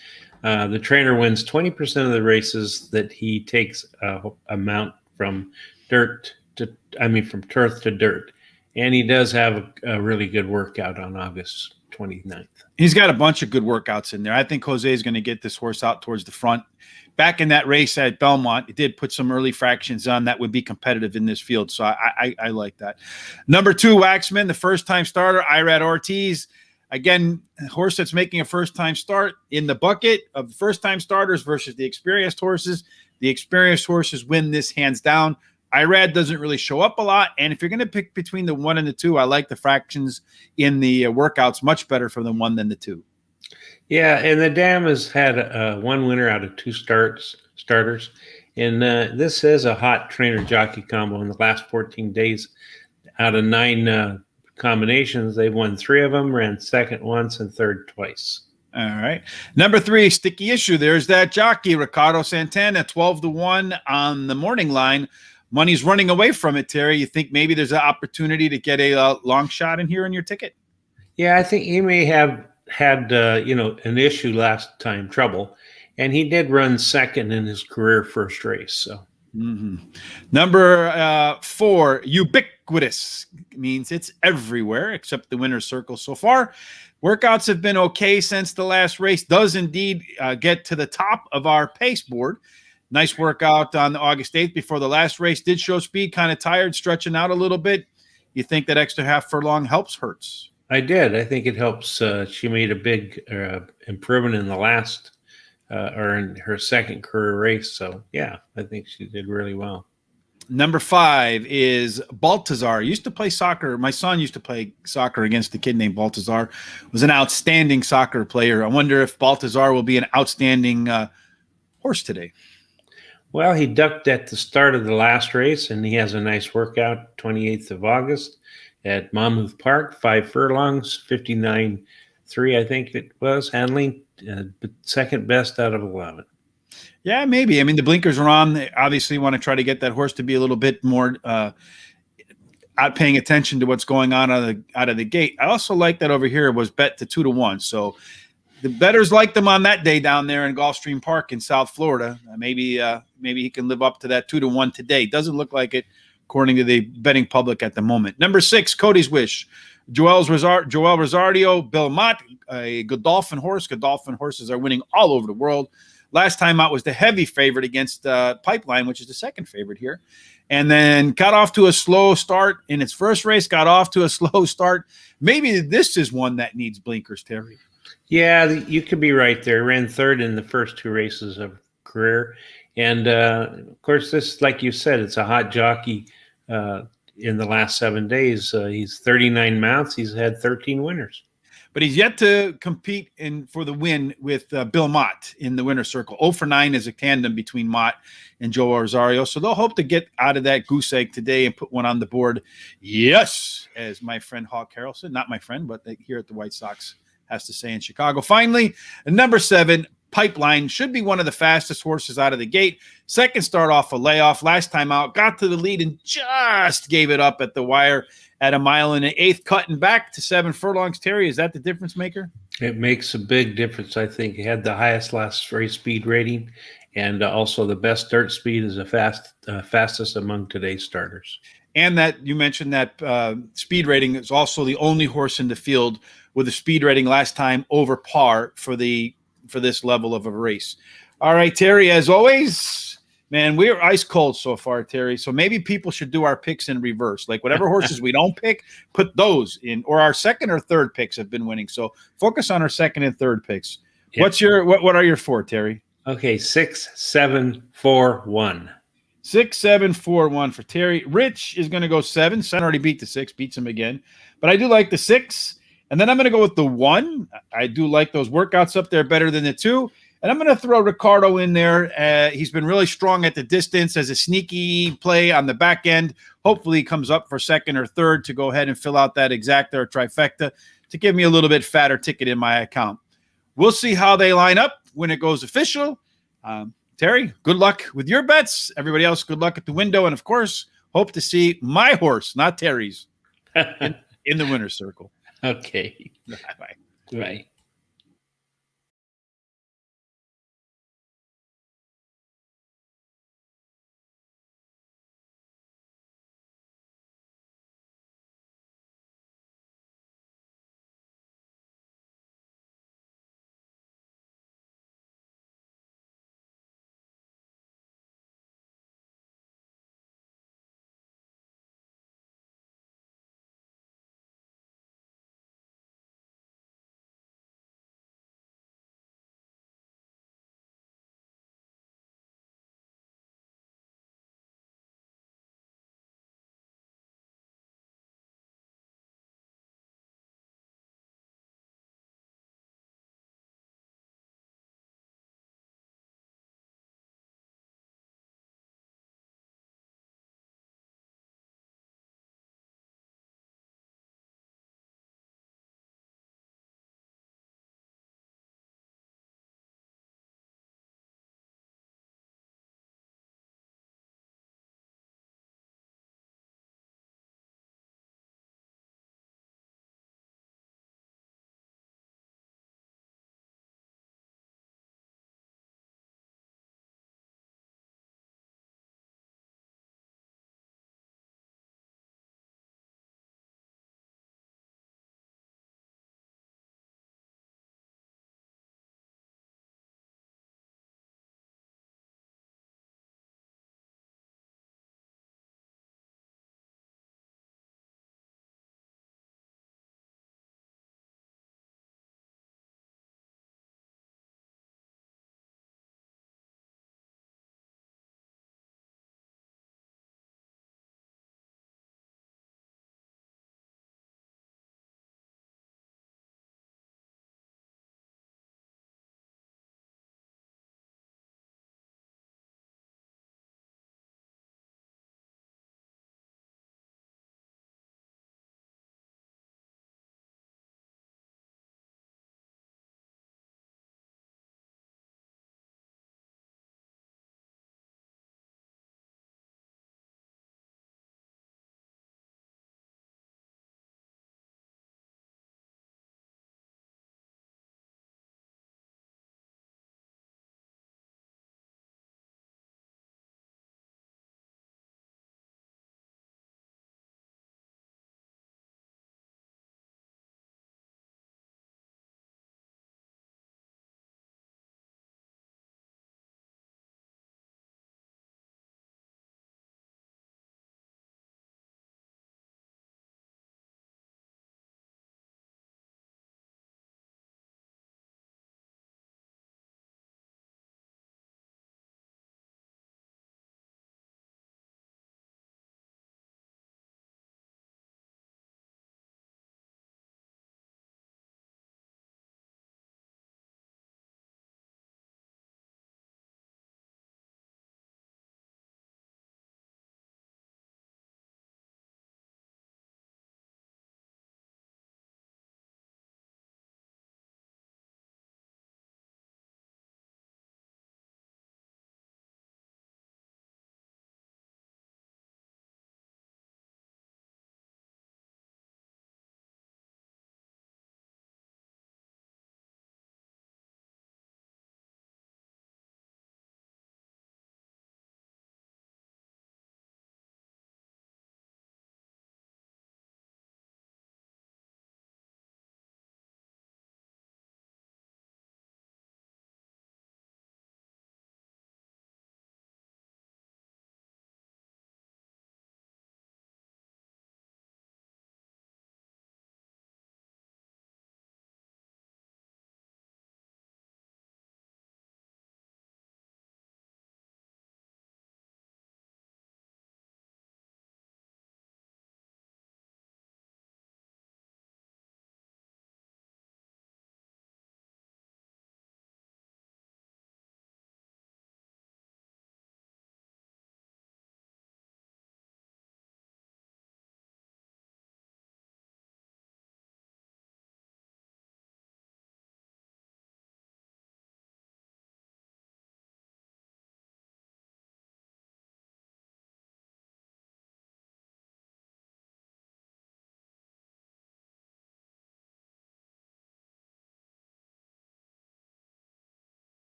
The trainer wins 20% of the races that he takes a mount from turf to dirt. And he does have a really good workout on August 29th. He's got a bunch of good workouts in there. I think Jose is going to get this horse out towards the front. Back in that race at Belmont, it did put some early fractions on that would be competitive in this field. So I like that. Number 2, Waxman, the first-time starter, Irad Ortiz. Again, a horse that's making a first-time start in the bucket of first-time starters versus the experienced horses. The experienced horses win this hands down. Irad doesn't really show up a lot, and if you're going to pick between the 1 and the 2, I like the fractions in the workouts much better for the 1 than the 2. Yeah, and the Dam has had 1 winner out of 2 starters, and this is a hot trainer-jockey combo in the last 14 days. Out of 9 combinations, they've won 3 of them, ran second once and third twice. All right. Number 3, Sticky Issue. There's that jockey, Ricardo Santana, 12-1 on the morning line. Money's running away from it, Terry. You think maybe there's an opportunity to get a long shot in here in your ticket? Yeah, I think he may have had, an issue last time, trouble. And he did run second in his career first race. So Number 4, Ubiquitous, means it's everywhere except the winner's circle so far. Workouts have been okay since the last race. Does indeed get to the top of our pace board. Nice workout on August 8th before the last race. Did show speed, kind of tired, stretching out a little bit. You think that extra half furlong helps Hertz? I did. I think it helps. She made a big improvement in the last or in her second career race. So, yeah, I think she did really well. Number 5 is Baltazar. Used to play soccer. My son used to play soccer against a kid named Baltazar. Was an outstanding soccer player. I wonder if Baltazar will be an outstanding horse today. Well, he ducked at the start of the last race, and he has a nice workout, 28th of August at Monmouth Park, 5 furlongs, 59.3, I think it was, handling second best out of 11. Yeah, maybe. I mean, the blinkers are on. They obviously want to try to get that horse to be a little bit more out paying attention to what's going on out of the gate. I also like that over here was bet to 2-1. So the bettors liked them on that day down there in Gulfstream Park in South Florida. Maybe he can live up to that 2-1 today. Doesn't look like it, according to the betting public at the moment. Number 6, Cody's Wish. Joel Rosario, Bill Mott, a Godolphin horse. Godolphin horses are winning all over the world. Last time out was the heavy favorite against Pipeline, which is the second favorite here. And then got off to a slow start in its first race, got off to a slow start. Maybe this is one that needs blinkers, Terry. Yeah, you could be right there. Ran third in the first 2 races of career. And, of course, this, like you said, it's a hot jockey in the last 7 days. He's 39 mounts. He's had 13 winners. But he's yet to compete for the win with Bill Mott in the winner's circle. 0 for 9 is a tandem between Mott and Joel Rosario. So they'll hope to get out of that goose egg today and put one on the board. Yes, as my friend Hawk Harrelson, not my friend, but here at the White Sox has to say in Chicago. Finally, number 7, Pipeline, should be one of the fastest horses out of the gate. Second start off a layoff. Last time out, got to the lead and just gave it up at the wire at 1 1/8, cutting back to 7 furlongs. Terry, is that the difference maker? It makes a big difference. I think he had the highest last race speed rating, and also the best dirt speed is the fastest among today's starters. And that you mentioned that speed rating is also the only horse in the field with a speed rating last time over par for this level of a race. All right, Terry, as always, man, we're ice cold so far, Terry. So maybe people should do our picks in reverse. Like whatever horses we don't pick, put those in. Or our second or third picks have been winning. So focus on our second and third picks. Yep. What are your 4, Terry? Okay, 6, 7, 4, 1. 6, 7, 4, 1 for Terry. Rich is going to go 7. Son already beat the 6, beats him again. But I do like the 6. And then I'm going to go with the 1. I do like those workouts up there better than the 2. And I'm going to throw Ricardo in there. He's been really strong at the distance as a sneaky play on the back end. Hopefully he comes up for second or third to go ahead and fill out that exacta or trifecta to give me a little bit fatter ticket in my account. We'll see how they line up when it goes official. Terry, good luck with your bets. Everybody else, good luck at the window. And, of course, hope to see my horse, not Terry's, in the winner's circle. Okay. Bye-bye. Bye.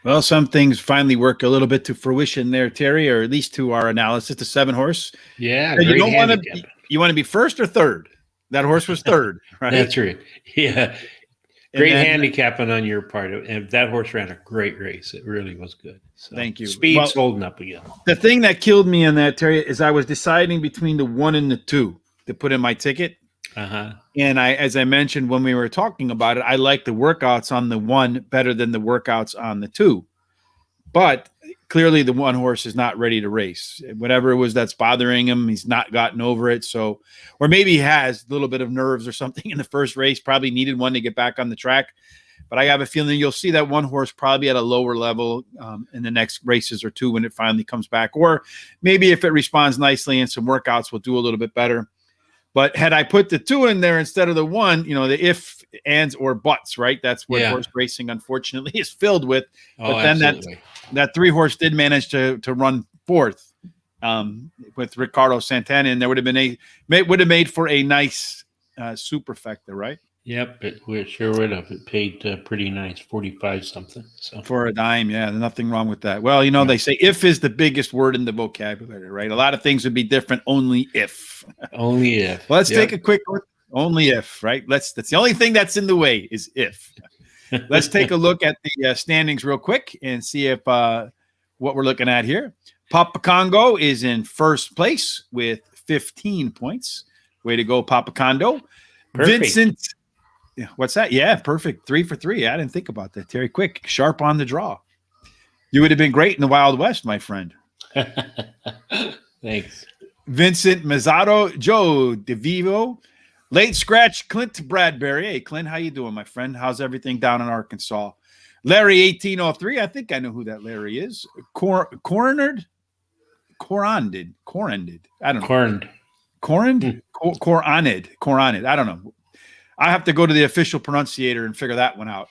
Well, some things finally work a little bit to fruition there, Terry, or at least to our analysis. The 7 horse. Yeah, And you great don't want handicap. to. You want to be first or third. That horse was third, right? That's right. Yeah, And great then, handicapping on your part. And that horse ran a great race. It really was good. So thank you. speed's Well, holding up again. the thing that killed me in that, Terry, is I was deciding between the 1 and the 2 to put in my ticket. Uh-huh. And as I mentioned when we were talking about it, I like the workouts on the 1 better than the workouts on the 2. But clearly, the 1 horse is not ready to race. Whatever it was that's bothering him, he's not gotten over it. So, or maybe he has a little bit of nerves or something in the first race. Probably needed one to get back on the track. But I have a feeling you'll see that 1 horse probably at a lower level in the next races or 2 when it finally comes back. Or maybe if it responds nicely and some workouts will do a little bit better. But had I put the 2 in there instead of the 1, the if, ands, or buts, right? That's what horse racing, unfortunately, is filled with. Oh, But then absolutely. that 3 horse did manage to run fourth with Ricardo Santana, and there would have made for a nice superfecta, right? Yep, it sure would have. It paid pretty nice, 45 something. So For a dime, yeah, nothing wrong with that. Well, they say if is the biggest word in the vocabulary, right? A lot of things would be different only if. only if. Let's take a quick look. Only if, right? That's the only thing that's in the way is if. Let's take a look at the standings real quick and see if what we're looking at here. Papa Congo is in first place with 15 points. Way to go, Papa Congo. Perfect. Vincent, what's that? Yeah, perfect. 3 for 3. I didn't think about that. Terry, quick, sharp on the draw. You would have been great in the Wild West, my friend. Thanks. Vincent Mazzato, Joe DeVivo, late scratch, Clint Bradbury. Hey, Clint, how you doing, my friend? How's everything down in Arkansas? Larry 1803. I think I know who that Larry is. Coronded. I don't know. Coroned? Coroned. I don't know. I have to go to the official pronunciator and figure that one out.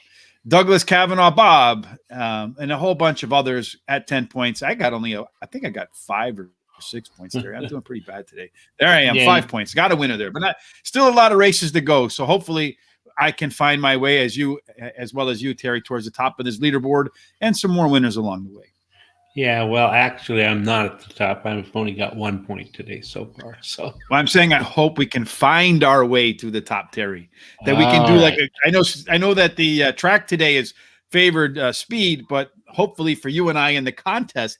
Douglas Kavanaugh, Bob, and a whole bunch of others at 10 points. I think I got 5 or 6 points there. I'm doing pretty bad today. There I am, 5 points. Got a winner there, but still a lot of races to go. So hopefully I can find my way as well as you, Terry, towards the top of this leaderboard and some more winners along the way. Yeah, well, actually, I'm not at the top. I've only got 1 point today so far. So, well, I'm saying I hope we can find our way to the top, Terry. That we can do I know that the track today is favored speed, but hopefully for you and I in the contest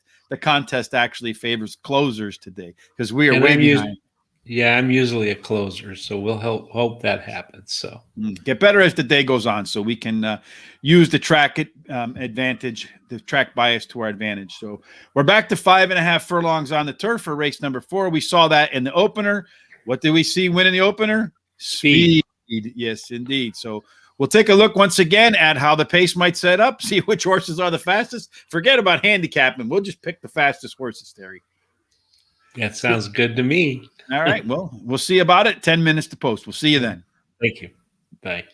actually favors closers today because we are way behind. I'm usually a closer, so we'll hope that happens. So get better as the day goes on, so we can use the track advantage, the track bias to our advantage. So we're back to 5.5 furlongs on the turf for race number 4. We saw that in the opener. What did we see winning the opener? Speed. Yes, indeed. So we'll take a look once again at how the pace might set up, see which horses are the fastest. Forget about handicapping. We'll just pick the fastest horses, Terry. That sounds good to me. All right. Well, we'll see about it. 10 minutes to post. We'll see you then. Thank you. Bye.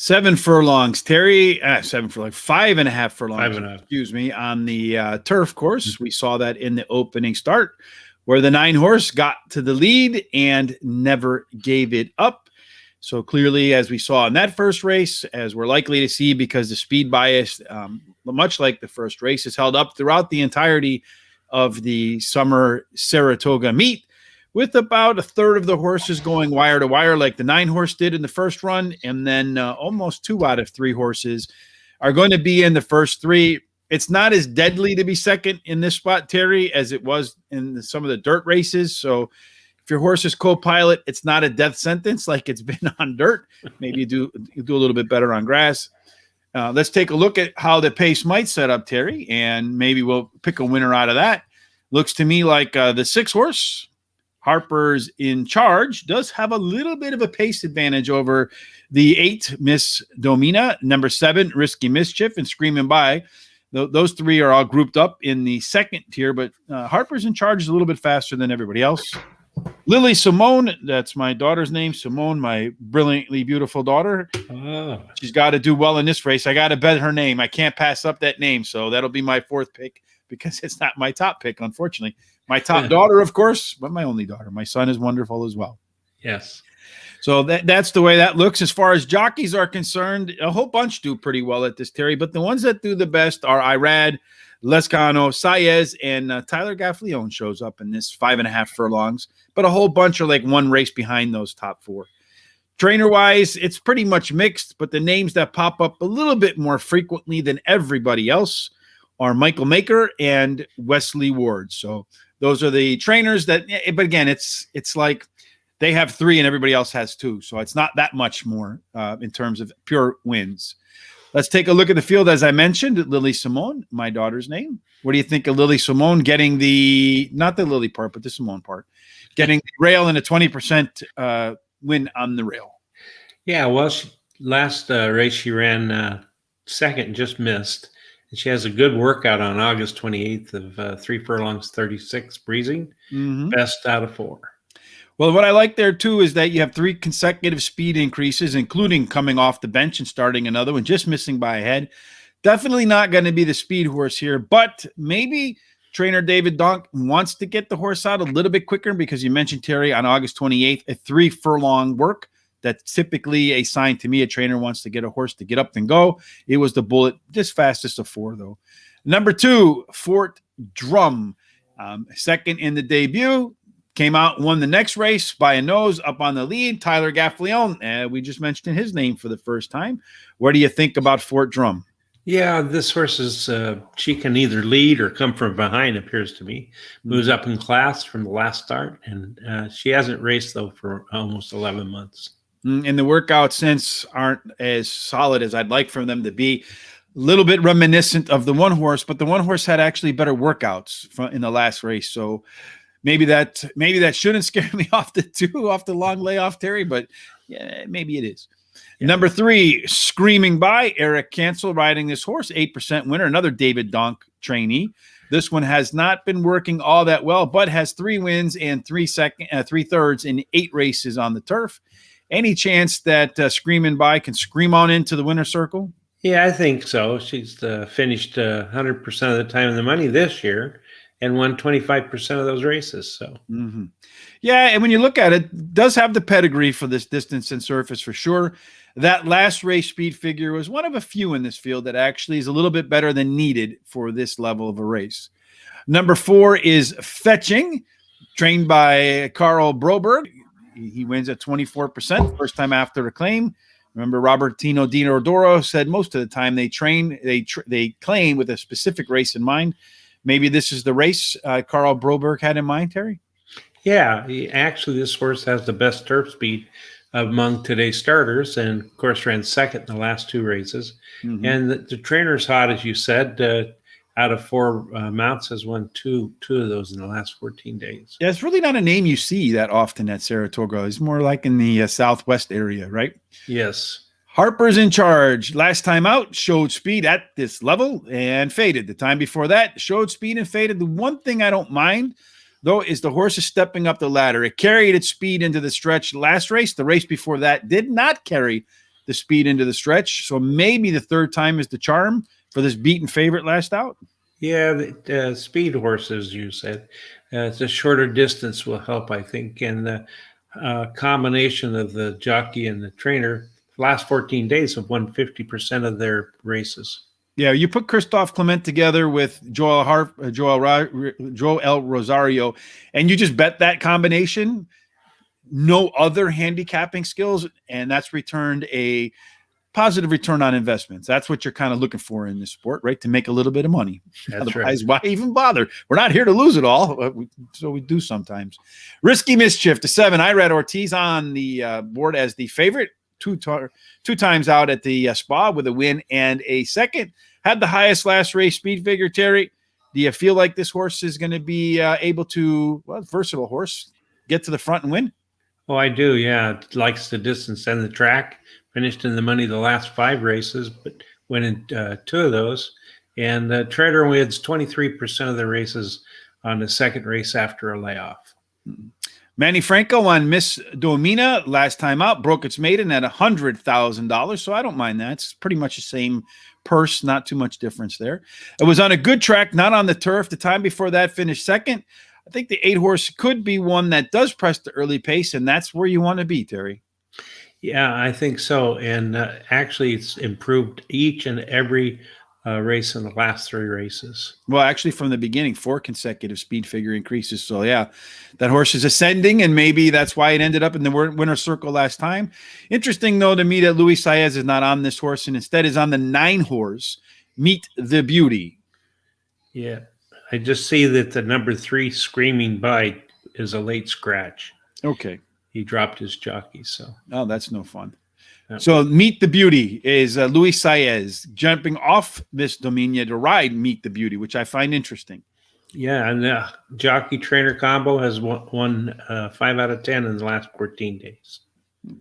7 furlongs, Terry. 7 furlongs, 5.5 furlongs. 5.5. Excuse me, on the turf course. We saw that in the opening start, where the 9 horse got to the lead and never gave it up. So clearly, as we saw in that first race, as we're likely to see, because the speed bias, much like the first race, is held up throughout the entirety of the summer Saratoga meet, with about a third of the horses going wire to wire like the 9 horse did in the first run. And then almost 2 out of 3 horses are going to be in the first 3. It's not as deadly to be second in this spot, Terry, as it was in some of the dirt races. So if your horse is co-pilot, it's not a death sentence like it's been on dirt. Maybe you do a little bit better on grass. Let's take a look at how the pace might set up, Terry, and maybe we'll pick a winner out of that. Looks to me like the 6 horse, Harper's in Charge, does have a little bit of a pace advantage over the 8, Miss Domina, number 7, Risky Mischief, and Screaming By. Those 3 are all grouped up in the second tier, but Harper's in Charge is a little bit faster than everybody else. Lily Simone, that's my daughter's name, Simone, my brilliantly beautiful daughter. Oh. She's got to do well in this race. I got to bet her name. I can't pass up that name, so that'll be my 4th pick, because it's not my top pick, unfortunately. My top daughter, of course, but my only daughter. My son is wonderful as well. Yes. So that's the way that looks. As far as jockeys are concerned, a whole bunch do pretty well at this, Terry, but the ones that do the best are Irad, Lescano, Saez, and Tyler Gaffleone shows up in this 5.5 furlongs, but a whole bunch are like one race behind those top 4. Trainer-wise, it's pretty much mixed, but the names that pop up a little bit more frequently than everybody else are Michael Maker and Wesley Ward. So those are the trainers that, but again, it's like they have 3 and everybody else has 2. So it's not that much more in terms of pure wins. Let's take a look at the field. As I mentioned, Lily Simone, my daughter's name. What do you think of Lily Simone getting not the Lily part, but the Simone part, getting the rail and a 20% win on the rail? Yeah, well, last race she ran second and just missed. And she has a good workout on August 28th of 3 furlongs, 36 breezing, best out of 4. Well, what I like there, too, is that you have 3 consecutive speed increases, including coming off the bench and starting another one, just missing by a head. Definitely not going to be the speed horse here, but maybe trainer David Donk wants to get the horse out a little bit quicker, because you mentioned, Terry, on August 28th, a 3 furlong work. That's typically a sign to me a trainer wants to get a horse to get up and go. It was the Bullet, just fastest of 4, though. Number 2, Fort Drum. Second in the debut. Came out, won the next race by a nose, up on the lead. Tyler Gaffleone. We just mentioned his name for the first time. What do you think about Fort Drum? Yeah, this horse is, she can either lead or come from behind, appears to me. Moves up in class from the last start. And she hasn't raced, though, for almost 11 months. And the workouts since aren't as solid as I'd like for them to be. A little bit reminiscent of the 1 horse, but the 1 horse had actually better workouts in the last race. So maybe that shouldn't scare me off the long layoff, Terry, but yeah, maybe it is. Yeah. Number 3, Screaming By, Eric Cancel riding this horse, 8% winner, another David Donk trainee. This one has not been working all that well, but has 3 wins and 3 thirds in 8 races on the turf. Any chance that Screaming By can scream on into the winner's circle? Yeah, I think so. She's finished 100% of the time in the money this year and won 25% of those races. So, yeah, and when you look at it, does have the pedigree for this distance and surface for sure. That last race speed figure was one of a few in this field that actually is a little bit better than needed for this level of a race. Number 4 is Fetching, trained by Carl Broberg. He wins at 24%, first time after a claim. Remember, Robertino Dinodoro said most of the time they claim with a specific race in mind. Maybe this is the race Carl Broberg had in mind, Terry? Yeah, this horse has the best turf speed among today's starters, and of course ran second in the last 2 races. And the trainer's hot, as you said. Out of 4 mounts has won two of those in the last 14 days. Yeah, it's really not a name you see that often at Saratoga. It's more like in the southwest area, right? Yes. Harper's in Charge. Last time out, showed speed at this level and faded. The time before that, showed speed and faded. The one thing I don't mind, though, is the horse is stepping up the ladder. It carried its speed into the stretch last race. The race before that did not carry the speed into the stretch. So maybe the third time is the charm for this beaten favorite last out. Yeah, the speed horses, you said. It's a shorter distance will help, I think. And the combination of the jockey and the trainer, last 14 days have won 50% of their races. Yeah, you put Christoph Clement together with Joel Rosario, and you just bet that combination. No other handicapping skills, and that's returned a positive return on investments. That's what you're kind of looking for in this sport, right? To make a little bit of money. That's Otherwise, right. why even bother? We're not here to lose it all, so we do sometimes. Risky Mischief to 7. I read Ortiz on the board as the favorite, two times out at the spa with a win and a second. Had the highest last race speed figure, Terry. Do you feel like this horse is going to be able to, well, versatile horse, get to the front and win? Oh, I do. Yeah. It likes the distance and the track. Finished in the money the last 5 races, but went in 2 of those. And Trader wins 23% of the races on the second race after a layoff. Manny Franco on Miss Domina last time out broke its maiden at $100,000. So I don't mind that. It's pretty much the same purse, not too much difference there. It was on a good track, not on the turf. The time before that finished second. I think the 8 horse could be one that does press the early pace, and that's where you want to be, Terry. Yeah, I think so. And actually, it's improved each and every race in the last 3 races. Well, actually, from the beginning, 4 consecutive speed figure increases. So, yeah, that horse is ascending, and maybe that's why it ended up in the winner's circle last time. Interesting, though, to me that Luis Saez is not on this horse and instead is on the 9 horse, Meet the Beauty. Yeah, I just see that the number 3 Screaming Bite is a late scratch. Okay. He dropped his jockey, so. Oh, that's no fun. Yeah. So Meet the Beauty is Luis Saez jumping off Miss Domina to ride Meet the Beauty, which I find interesting. Yeah, and the jockey trainer combo has won 5 out of 10 in the last 14 days.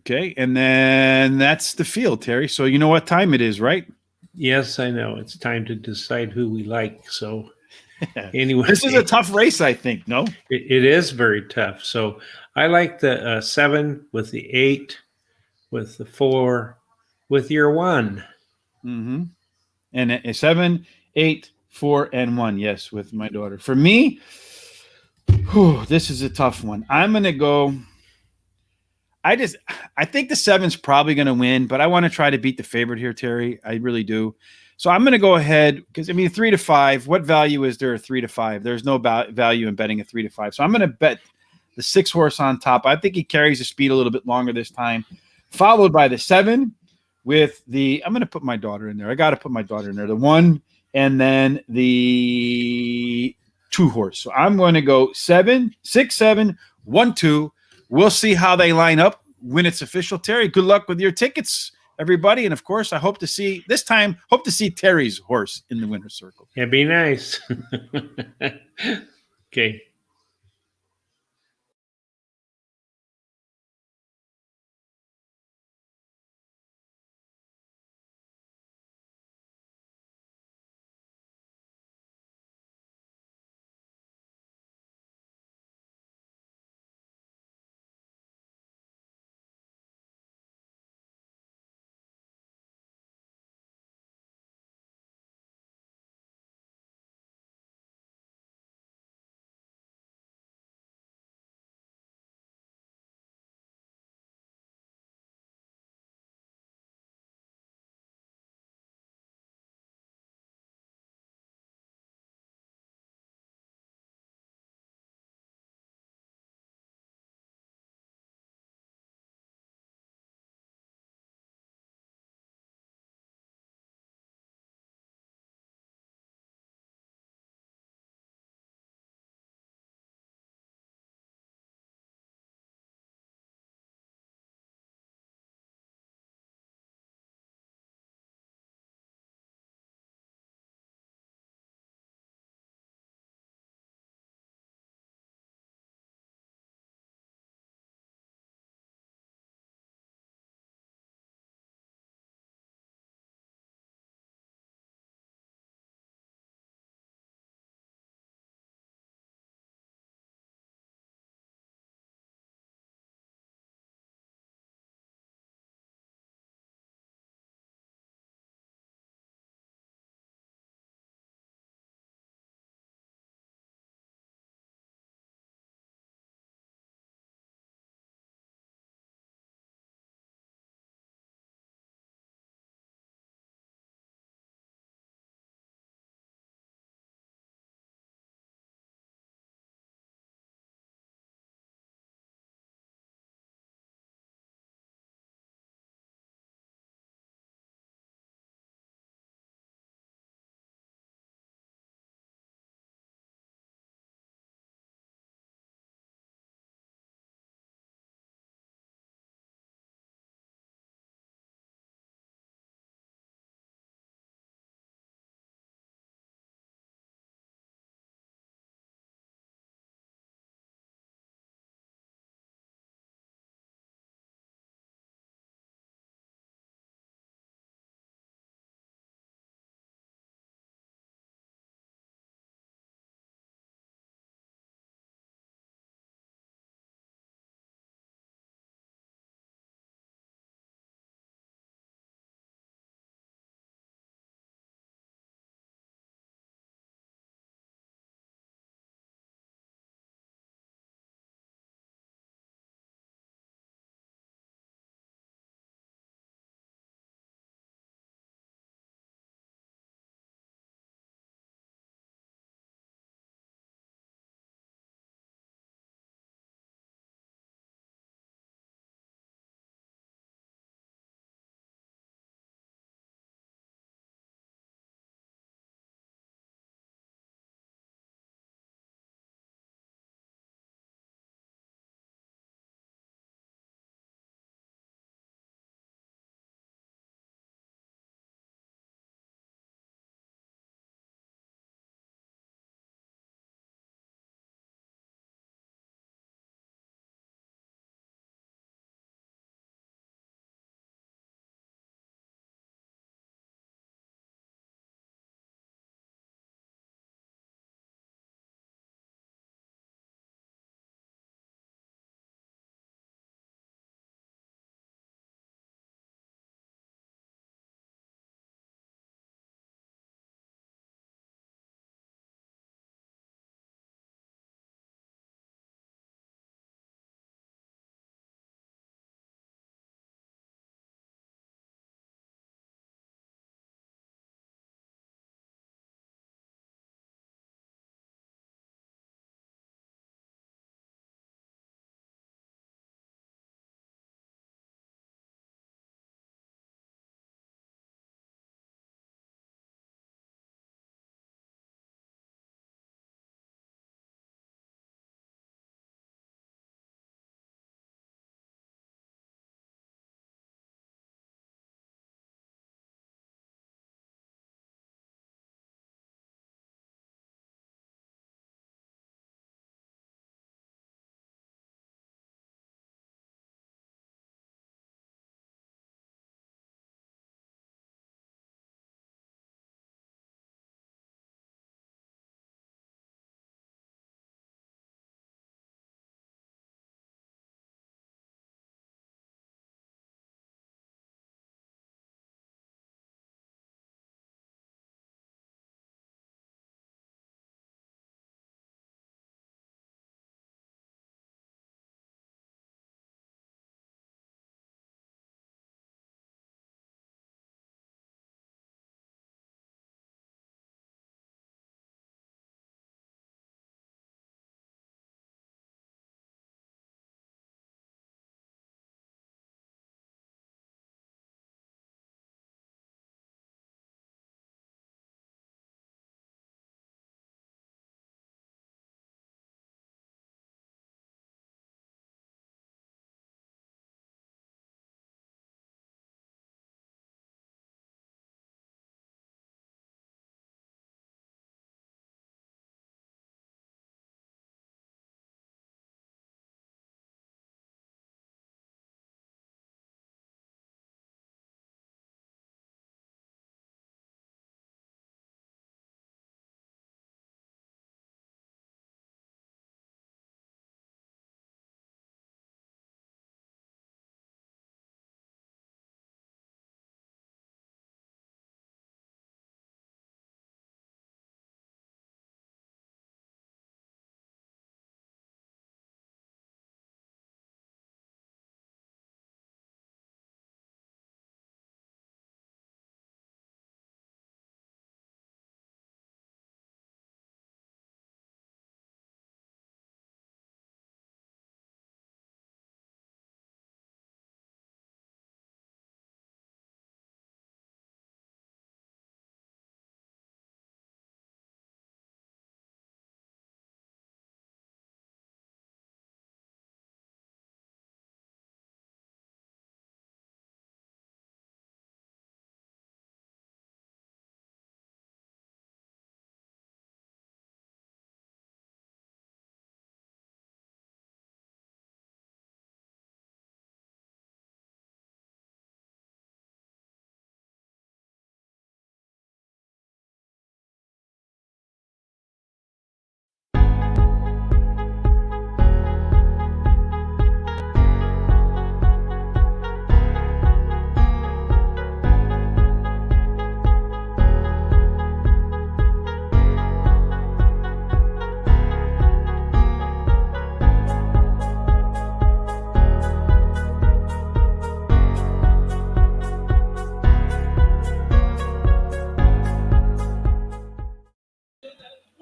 Okay, and then that's the field, Terry. So you know what time it is, right? Yes, I know. It's time to decide who we like. So anyway, This is a tough race, I think, no? it is very tough. So I like the 7 with the 8, with the 4, with your 1. Mm-hmm. And a 7, 8, 4, and 1. Yes, with my daughter. For me, this is a tough one. I'm going to go. I think the 7's probably going to win, but I want to try to beat the favorite here, Terry. I really do. So I'm going to go ahead because, I mean, 3 to 5, what value is there 3 to 5? There's no value in betting a 3 to 5. So I'm going to bet the 6 horse on top. I think he carries the speed a little bit longer this time, followed by the 7 with the, I'm going to put my daughter in there. I got to put my daughter in there. The 1 and then the 2 horse. So I'm going to go 7, 6, 7, 1, 2. We'll see how they line up when it's official. Terry, good luck with your tickets, everybody. And of course, I hope to see Terry's horse in the winner's circle. It'd be nice. Okay.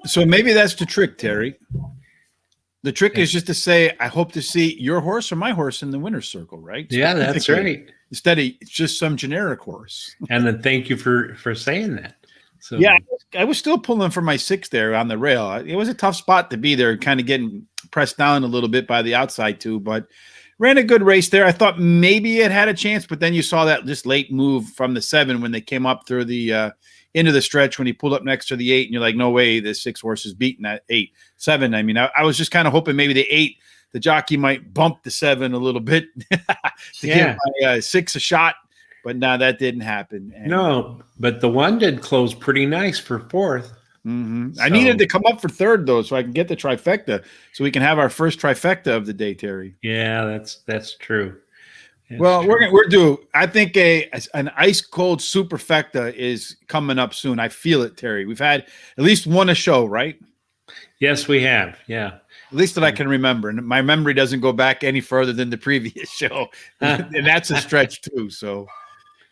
So maybe that's the trick, Terry. The trick is just to say, I hope to see your horse or my horse in the winner's circle, right? Yeah, that's right. Instead of just some generic horse. And then thank you for saying that. So yeah, I was still pulling for my 6 there on the rail. It was a tough spot to be there, kind of getting pressed down a little bit by the outside too, but ran a good race there. I thought maybe it had a chance, but then you saw that just late move from the 7 when they came up through the into the stretch when he pulled up next to the 8, and you're like, no way, the 6 horse is beating that 8. 7. I mean, I was just kind of hoping maybe the 8, the jockey might bump the 7 a little bit to give my 6 a shot, but no, that didn't happen. And, no, but the 1 did close pretty nice for 4th. Mm-hmm. So, I needed to come up for 3rd though, so I can get the trifecta, so we can have our first trifecta of the day, Terry. Yeah, that's true. Well, we're due. I think an ice cold superfecta is coming up soon. I feel it, Terry. We've had at least one a show, right? Yes, we have. Yeah, at least that I can remember, and my memory doesn't go back any further than the previous show, and that's a stretch too. So,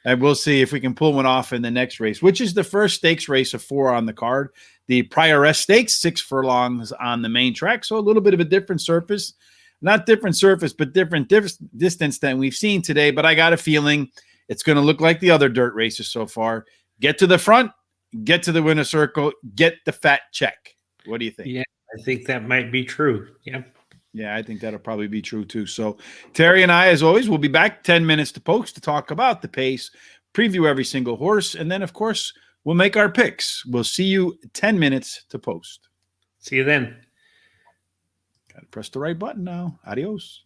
and we'll see if we can pull one off in the next race, which is the first stakes race of 4 on the card. The Prioress Stakes, 6 furlongs on the main track, so a little bit of a different surface. Not different surface, but different distance than we've seen today. But I got a feeling it's going to look like the other dirt races so far. Get to the front, get to the winner's circle, get the fat check. What do you think? Yeah, I think that might be true. Yeah. Yeah, I think that'll probably be true too. So Terry and I, as always, will be back 10 minutes to post to talk about the pace, preview every single horse, and then, of course, we'll make our picks. We'll see you 10 minutes to post. See you then. Got to press the right button now. Adios.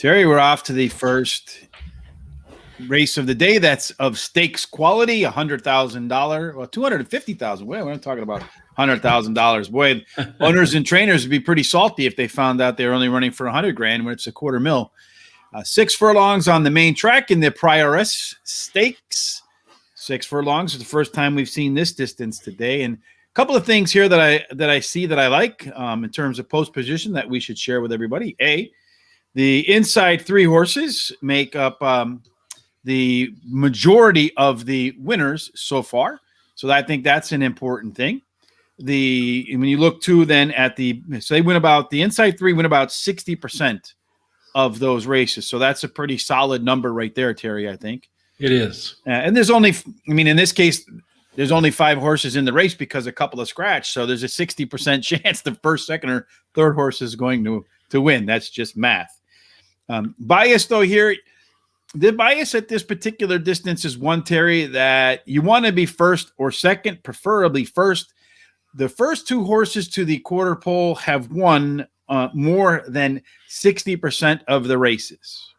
Terry, we're off to the first race of the day. That's of stakes quality, $100,000, well, $250,000. We're not talking about $100,000. Boy, owners and trainers would be pretty salty if they found out they're only running for $100,000 when it's a $250,000. 6 furlongs on the main track in the Prioress Stakes. 6 furlongs is the first time we've seen this distance today, and a couple of things here that I see that I like in terms of post position that we should share with everybody. The inside 3 horses make up the majority of the winners so far. So I think that's an important thing. When you look to then at the inside 3 win about 60% of those races. So that's a pretty solid number right there, Terry, I think. It is. And there's only, in this case, there's only 5 horses in the race because a couple of scratch. So there's a 60% chance the first, second, or third horse is going to win. That's just math. Bias, though, here, the bias at this particular distance is one, Terry, that you want to be first or second, preferably first. The first 2 horses to the quarter pole have won more than 60% of the races.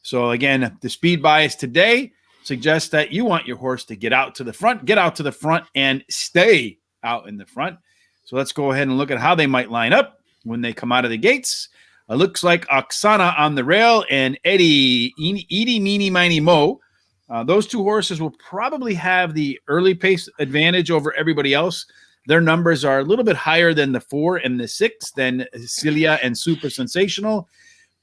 So, again, the speed bias today suggests that you want your horse to get out to the front, and stay out in the front. So let's go ahead and look at how they might line up when they come out of the gates. It looks like Oksana on the rail and Eddie Meeny Miny Mo. Those 2 horses will probably have the early pace advantage over everybody else. Their numbers are a little bit higher than the 4 and the 6 than Celia and Super Sensational.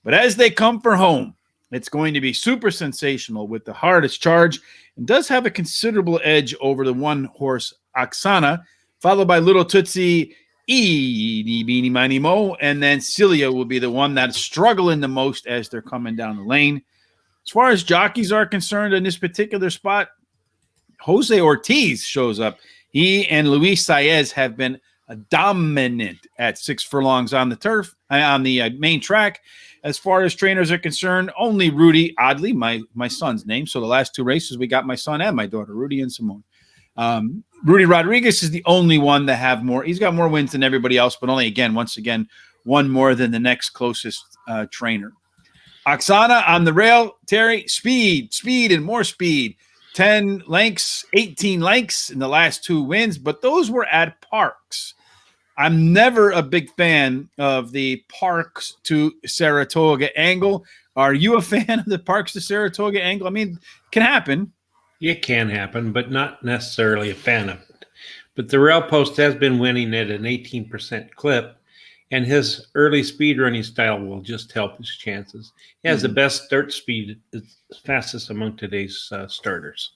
But as they come for home, it's going to be Super Sensational with the hardest charge and does have a considerable edge over the 1 horse Oksana, followed by Little Tootsie, Eeny, Meeny, Miny, Mo, and then Celia will be the one that's struggling the most as they're coming down the lane. As far as jockeys are concerned in this particular spot, Jose Ortiz shows up. He and Luis Saez have been dominant at 6 furlongs on the turf, on the main track. As far as trainers are concerned, only Rudy, oddly, my son's name. So the last 2 races, we got my son and my daughter, Rudy and Simone. Rudy Rodriguez is the only one that have more. He's got more wins than everybody else, but only, once again, 1 more than the next closest trainer. Oksana on the rail, Terry, speed, and more speed. 10 lengths, 18 lengths in the last 2 wins, but those were at Parks. I'm never a big fan of the Parks to Saratoga angle. Are you a fan of the Parks to Saratoga angle? It can happen. It can happen, but not necessarily a fan of it. But the rail post has been winning at an 18% clip, and his early speed running style will just help his chances. He has the best dirt speed, fastest among today's starters.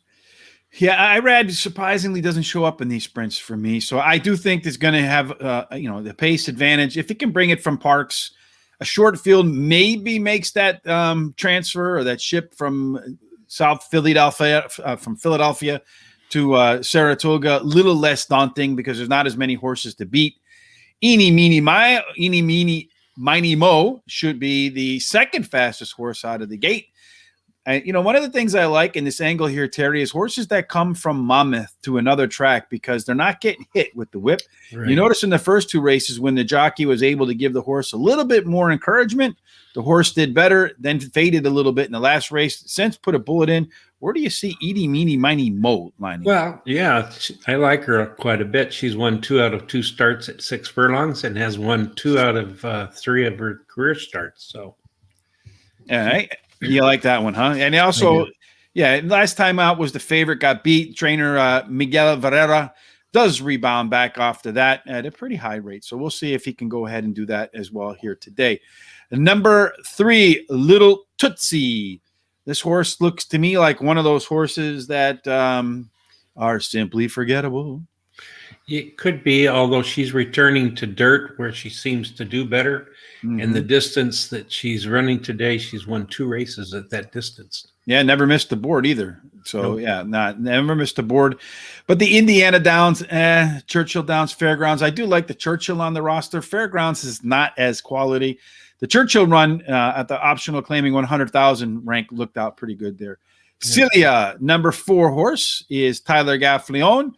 Yeah, Irad surprisingly doesn't show up in these sprints for me. So I do think it's going to have, the pace advantage. If it can bring it from Parks, a short field maybe makes that transfer or that ship from Philadelphia to Saratoga a little less daunting because there's not as many horses to beat. Eeny, Meeny, Miny, Mo should be the second fastest horse out of the gate. One of the things I like in this angle here, Terry, is horses that come from Monmouth to another track because they're not getting hit with the whip. Right. You notice in the first 2 races when the jockey was able to give the horse a little bit more encouragement, the horse did better, then faded a little bit in the last race. Since put a bullet in. Where do you see Eeny, Meeny, Miny, Mo lining? Well, yeah, I like her quite a bit. She's won 2 out of 2 starts at 6 furlongs and has won 2 out of 3 of her career starts. So, all right. You like that one, huh? And also, last time out was the favorite, got beat. Trainer Miguel Varela does rebound back after that at a pretty high rate. So we'll see if he can go ahead and do that as well here today. Number 3, Little Tootsie. This horse looks to me like one of those horses that are simply forgettable. It could be, although she's returning to dirt where she seems to do better. Mm-hmm. And the distance that she's running today, she's won 2 races at that distance. Yeah, never missed the board either. So, never missed the board. But the Indiana Downs, Churchill Downs Fairgrounds, I do like the Churchill on the roster. Fairgrounds is not as quality. The Churchill run at the optional claiming 100,000 rank looked out pretty good there. Yeah. Celia, number 4 horse, is Tyler Gaffleon.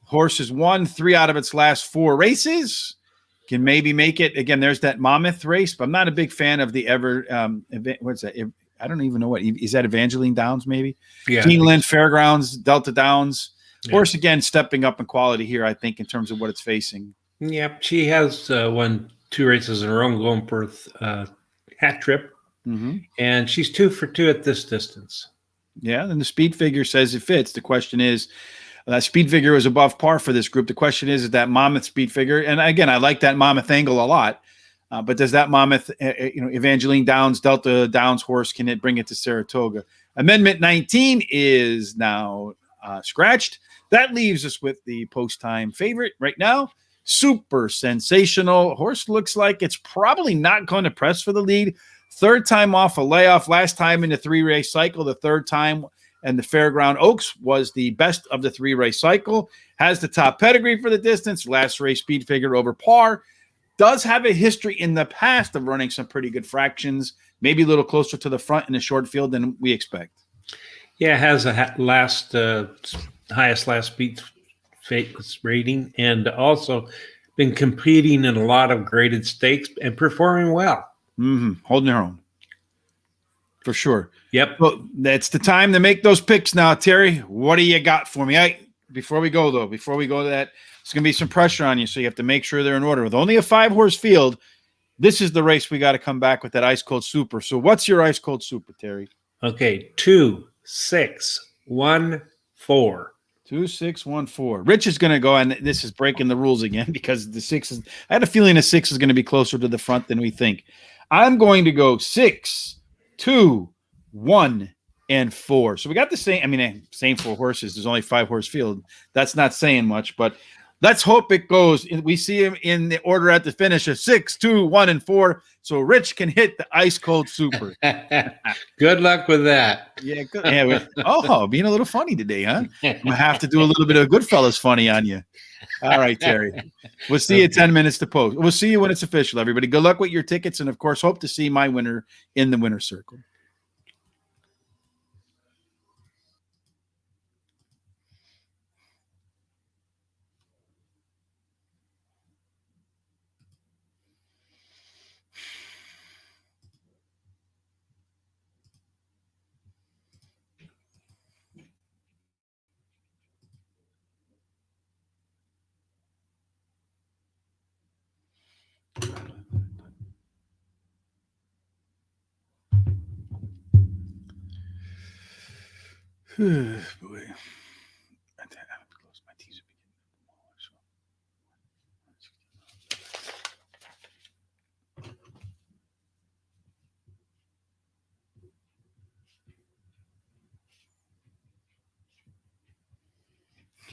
Horse has won 3 out of its last 4 races. can maybe make it again. There's that Monmouth race, but I'm not a big fan of the what's that? I don't even know what is that. Evangeline Downs, maybe. Yeah. Keeneland Fairgrounds, Delta Downs. Yeah. Horse again stepping up in quality here, I think, in terms of what it's facing. Yep, she has won 2 races in a row, going for hat trip, and she's 2 for 2 at this distance. Yeah, and the speed figure says it fits. The question is, that speed figure is above par for this group. The question is that Monmouth speed figure, and again, I like that Monmouth angle a lot, but does that Monmouth, Evangeline Downs, Delta Downs horse, can it bring it to Saratoga? Amendment 19 is now scratched. That leaves us with the post-time favorite right now. Super Sensational. Horse looks like it's probably not going to press for the lead. Third time off a layoff. Last time in the 3-race cycle, the third time, and the Fairground Oaks was the best of the 3-race cycle. Has the top pedigree for the distance. Last race speed figure over par. Does have a history in the past of running some pretty good fractions. Maybe a little closer to the front in the short field than we expect. Yeah, it has a highest last speed rating, and also been competing in a lot of graded stakes and performing well. Holding her own. For sure. Yep. Well, that's the time to make those picks now, Terry. What do you got for me? Before we go to that, it's going to be some pressure on you, so you have to make sure they're in order. With only a 5-horse field, this is the race we got to come back with that ice cold super. So what's your ice cold super, Terry? Okay, 2, 6, 1, 4. 2, 6, 1, 4. Rich is going to go, and this is breaking the rules again because the 6 is. I had a feeling the 6 is going to be closer to the front than we think. I'm going to go 6, 2, 1, and 4. So we got the same. I mean, same 4 horses. There's only 5-horse field. That's not saying much, but let's hope it goes. We see him in the order at the finish of 6, 2, 1, and 4. So Rich can hit the ice cold super. Good luck with that. Yeah, good. Yeah, being a little funny today, huh? I'm gonna have to do a little bit of Goodfellas funny on you. All right, Terry. We'll see you 10 minutes to post. We'll see you when it's official, everybody. Good luck with your tickets, and of course, hope to see my winner in the winner's circle. Boy. I have to close my teeth.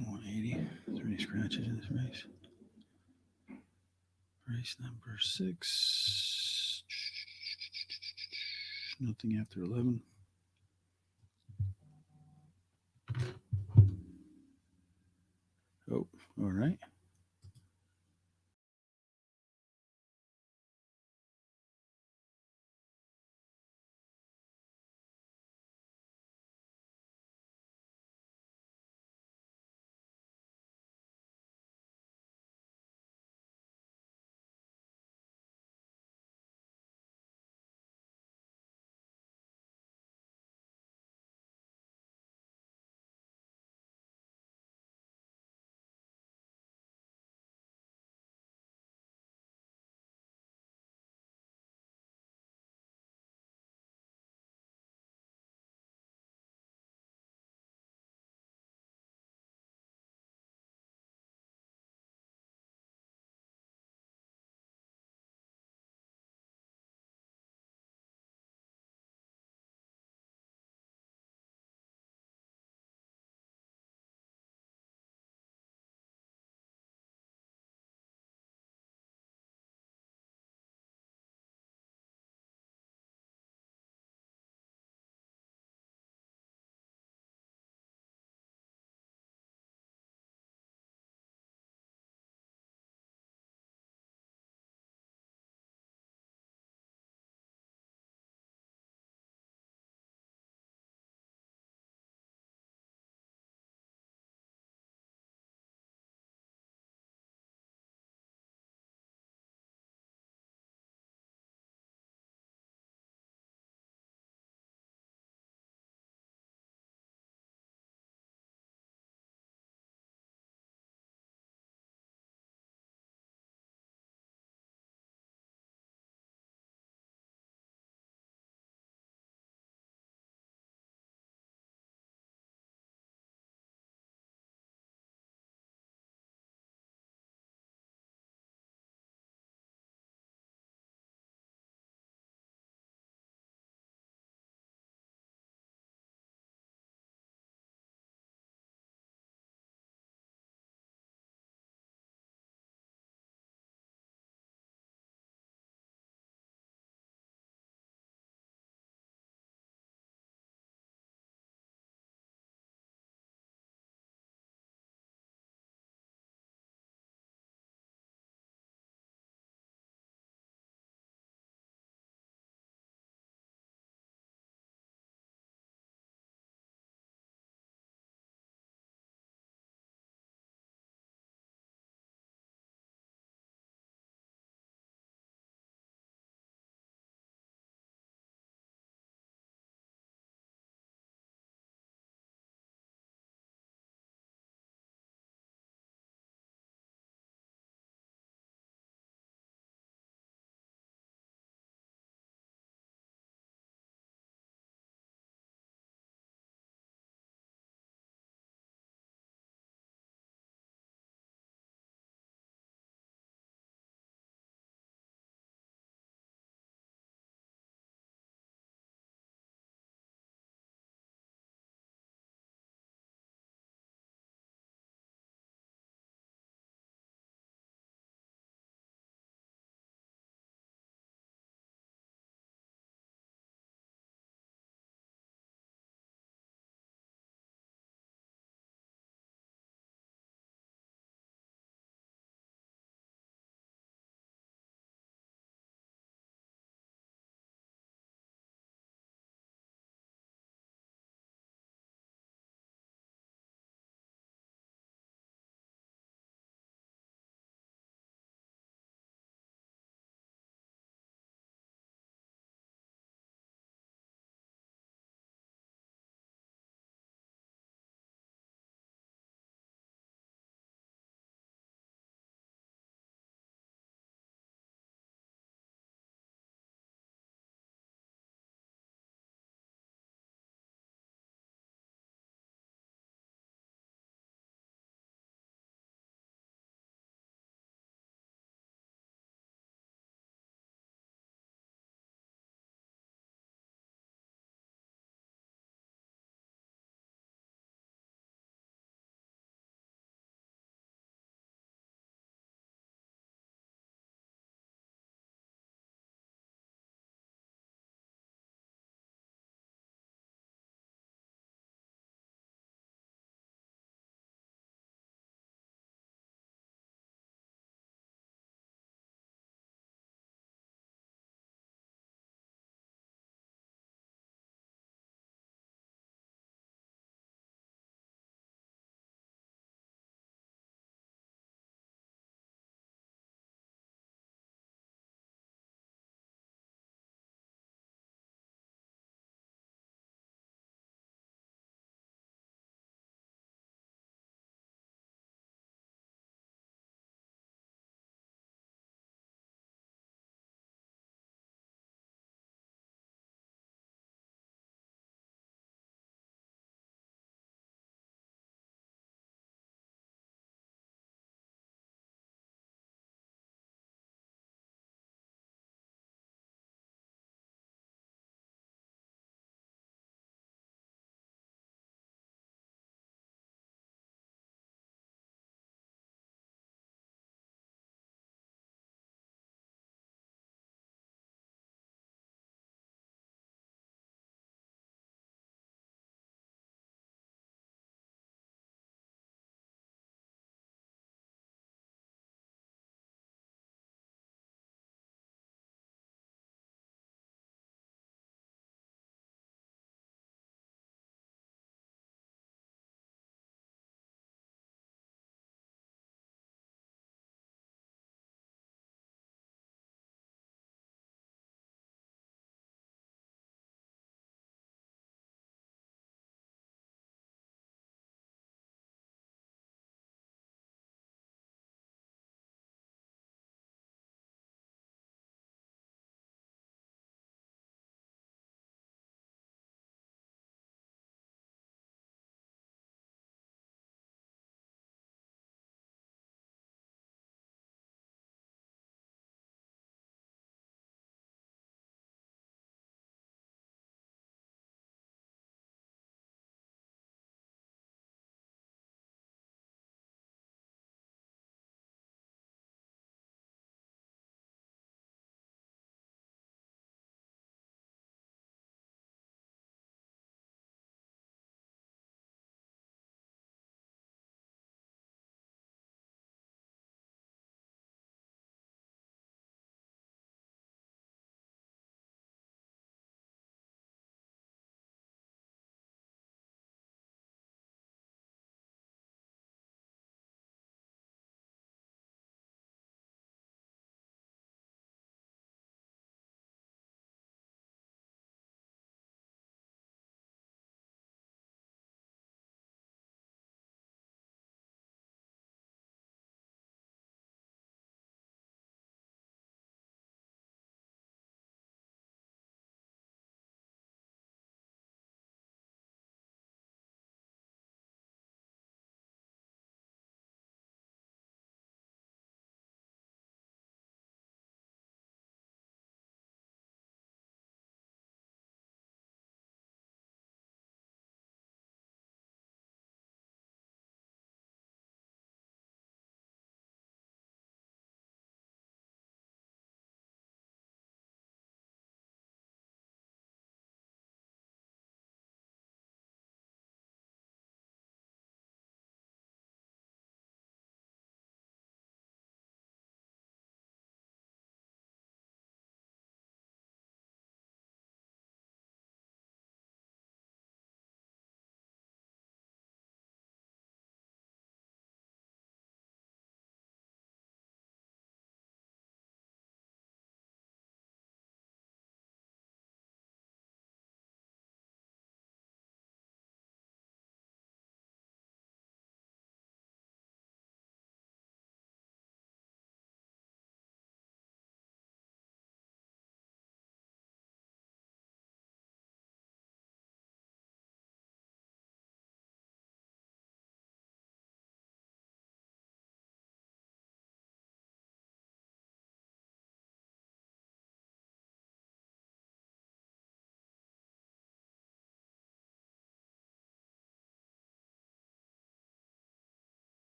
180. 3 scratches in this race. Race number 6. Nothing after 11. Oh, all right.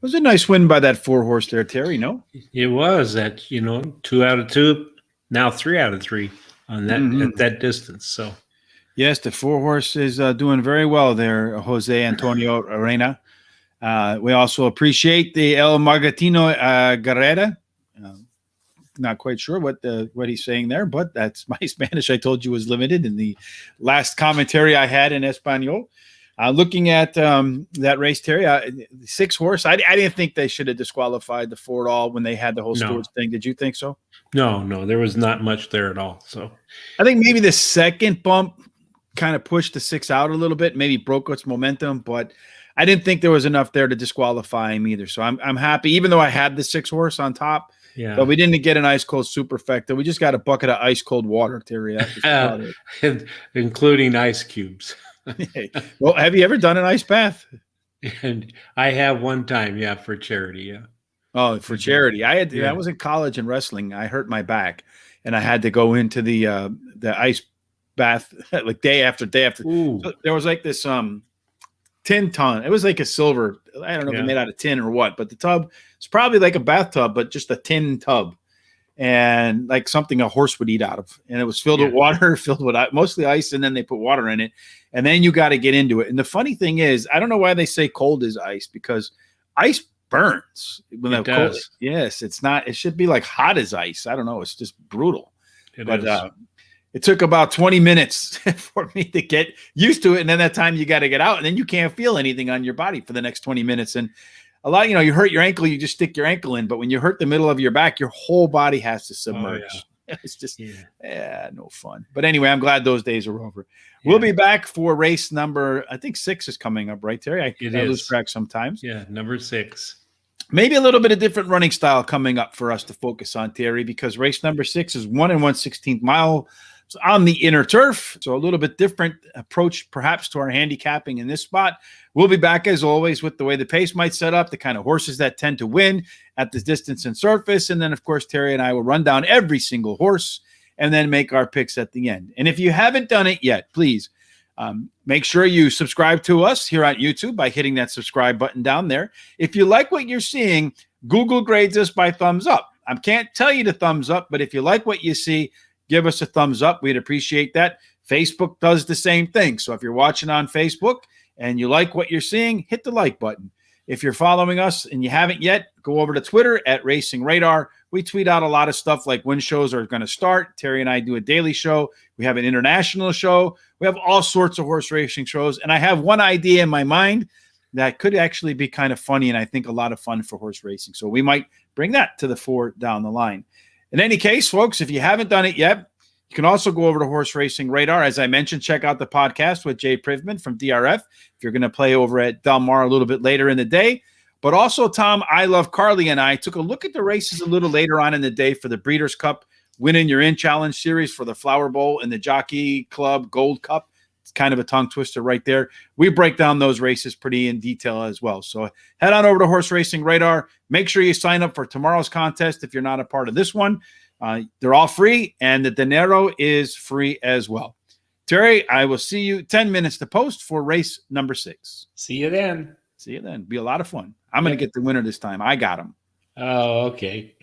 It was a nice win by that 4-horse there, Terry. No. It was that 2 out of 2, now 3 out of 3 on that at Mm-hmm. that distance. So Yes, the 4-horse is doing very well there, Jose Antonio Arena. We also appreciate the El Margatino Guerrera. Uh, Not quite sure what he's saying there, but that's my Spanish. I told you was limited in the last commentary I had in Espanol. Looking at that race, Terry, 6-horse. I didn't think they should have disqualified the 4 at all when they had the whole no, Stewards thing. Did you think so? no, there was not much there at all. So I think maybe the second bump kind of pushed the 6 out a little bit, maybe broke its momentum, but I didn't think there was enough there to disqualify him either. So I'm happy, even though I had the 6-horse on top. yeah, But we didn't get an ice cold superfecta. We just got a bucket of ice cold water, Terry. That was about it. including ice cubes. Well, have you ever done an ice bath? And I have one time, yeah, for charity, yeah. Oh, for charity. I Yeah. was in college in wrestling. I hurt my back, and I had to go into the ice bath like day after day after. Ooh, So there was like this tin ton. It was like a silver. I don't know if Yeah. it's made out of tin or what, but the tub is probably like a bathtub, but just a tin tub, and like something a horse would eat out of. And it was filled with Yeah. water, filled with mostly ice, and then they put water in it, and then you got to get into it. And the funny thing is, I don't know why they say cold is ice, because ice burns when It they're cold. does. Yes, it's not. It should be like hot as ice. I don't know. It's just brutal. It But is. it took about 20 minutes for me to get used to it. And then that time you got to get out, and then you can't feel anything on your body for the next 20 minutes. And a lot, you hurt your ankle, you just stick your ankle in. But when you hurt the middle of your back, your whole body has to submerge. It's just, no fun. But anyway, I'm glad those days are over. Yeah. We'll be back for race number, I think 6 is coming up, right, Terry? I lose track sometimes. Yeah, number 6. Maybe a little bit of different running style coming up for us to focus on, Terry, because race number 6 is 1 1/16 mile on the inner turf. So a little bit different approach perhaps to our handicapping in this spot. We'll be back as always with the way the pace might set up, the kind of horses that tend to win at this distance and surface. And then, of course, Terry and I will run down every single horse and then make our picks at the end. And if you haven't done it yet, please make sure you subscribe to us here on YouTube by hitting that subscribe button down there. If you like what you're seeing, Google grades us by thumbs up. I can't tell you to thumbs up, but if you like what you see, give us a thumbs up. We'd appreciate that. Facebook does the same thing. So if you're watching on Facebook and you like what you're seeing, hit the like button. If you're following us and you haven't yet, go over to Twitter at Racing Radar. We tweet out a lot of stuff like when shows are going to start. Terry and I do a daily show. We have an international show. We have all sorts of horse racing shows. And I have one idea in my mind that could actually be kind of funny and I think a lot of fun for horse racing. So we might bring that to the fore down the line. In any case, folks, if you haven't done it yet, you can also go over to Horse Racing Radar. As I mentioned, check out the podcast with Jay Privman from DRF if you're going to play over at Del Mar a little bit later in the day. But also, Tom, I Love Carly and I took a look at the races a little later on in the day for the Breeders' Cup Winning Your In Challenge Series for the Flower Bowl and the Jockey Club Gold Cup. It's kind of a tongue twister right there. We break down those races pretty in detail as well. So head on over to Horse Racing Radar. Make sure you sign up for tomorrow's contest if you're not a part of this one. They're all free, and the dinero is free as well. Terry, I will see you 10 minutes to post for race number 6. See you then. See you then. Be a lot of fun. I'm going to get the winner this time. I got him. Oh, okay.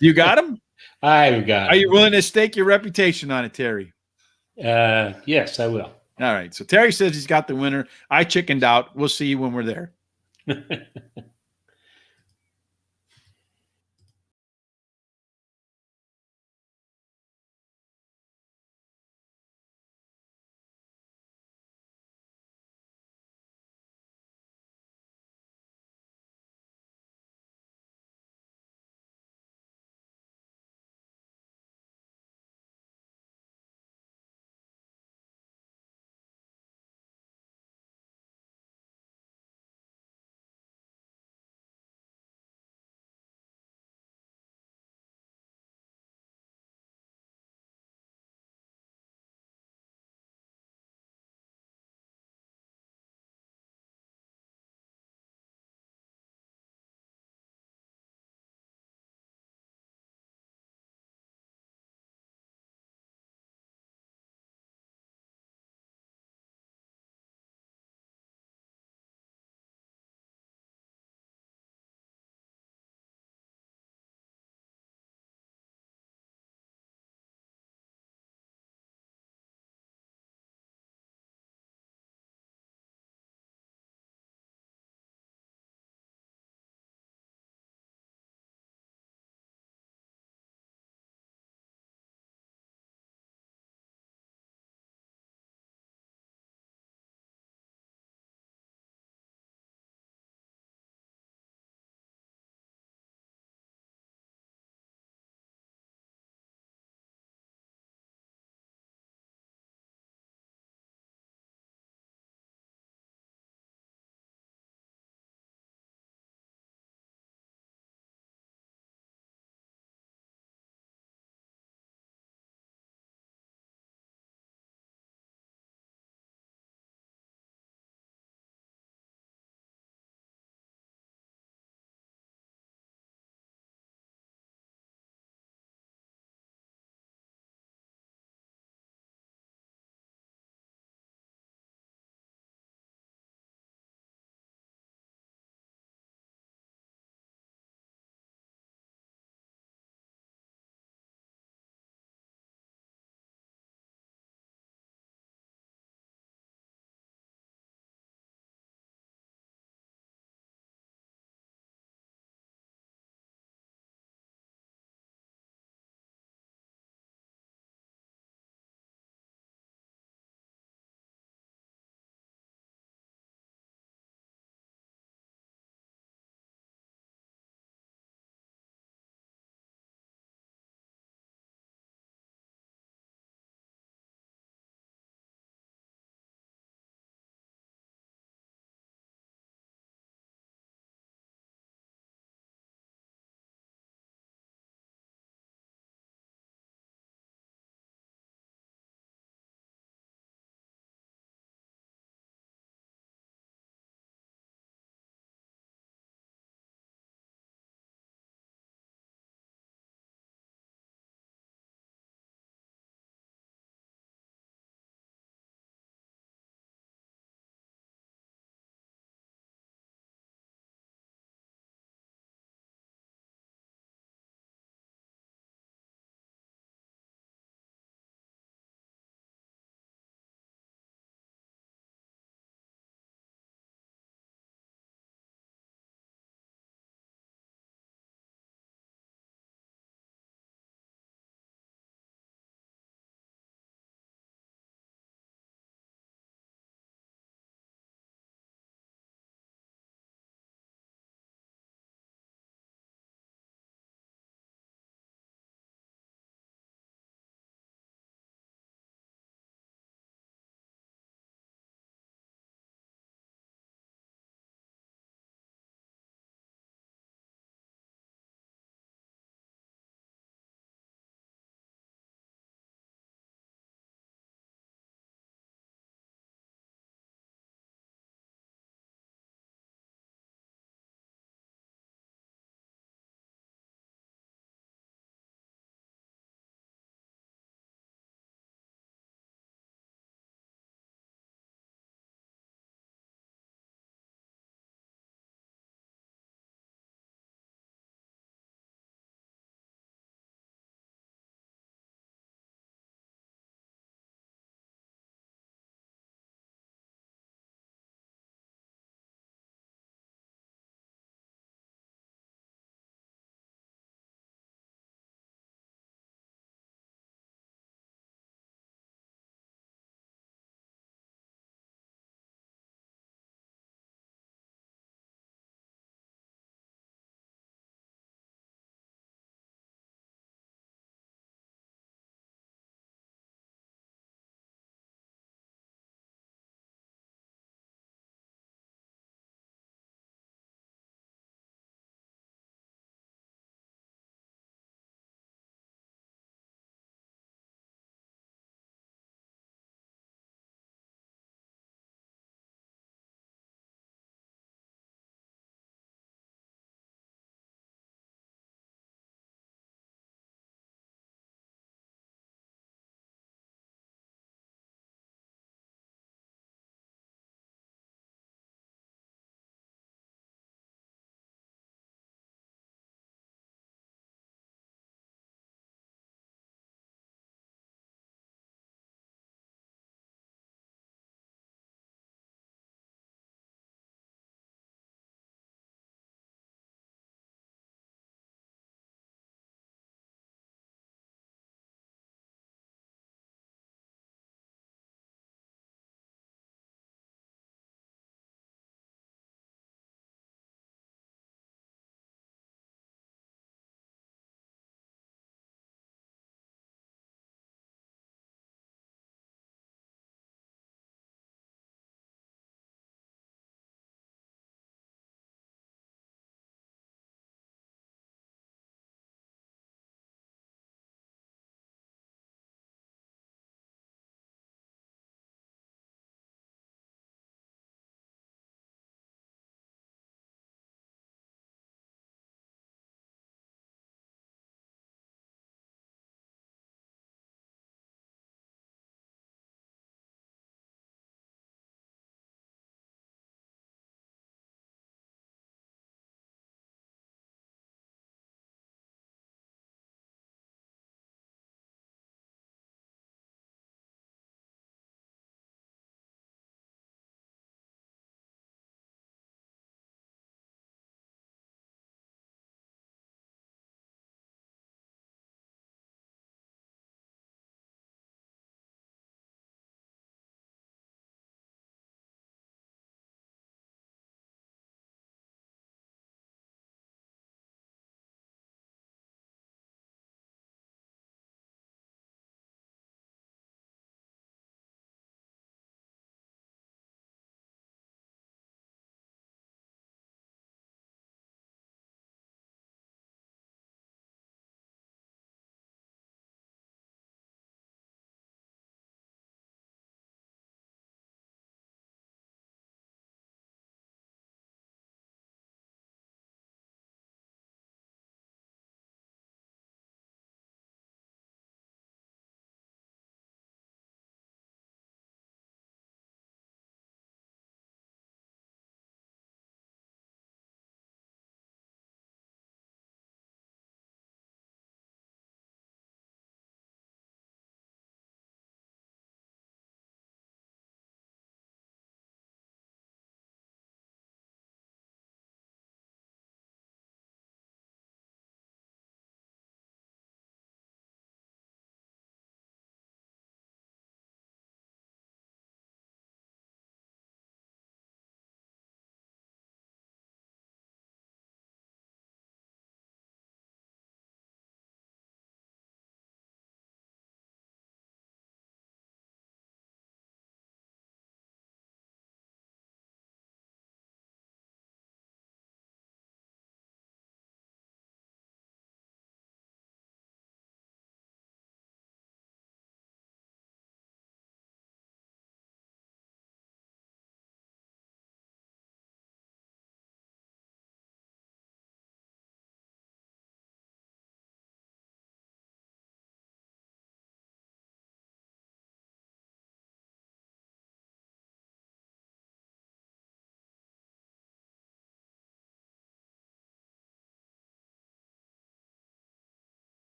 You got him? I've got Are you willing to stake your reputation on it, Terry? Yes, I will. All right. So Terry says he's got the winner. I chickened out. We'll see you when we're there.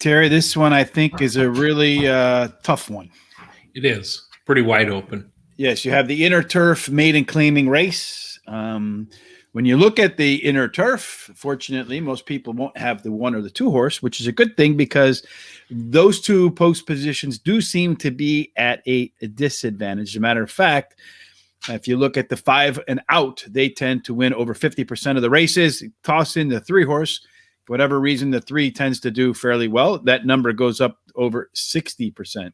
Terry, this one I think is a really tough one. It is pretty wide open. Yes, you have the inner turf maiden claiming race. When you look at the inner turf, fortunately, most people won't have the 1 or the 2 horse, which is a good thing because those 2 post positions do seem to be at a disadvantage. As a matter of fact, if you look at the 5 and out, they tend to win over 50% of the races. Toss in the 3 horse. For whatever reason, the 3 tends to do fairly well. That number goes up over 60%.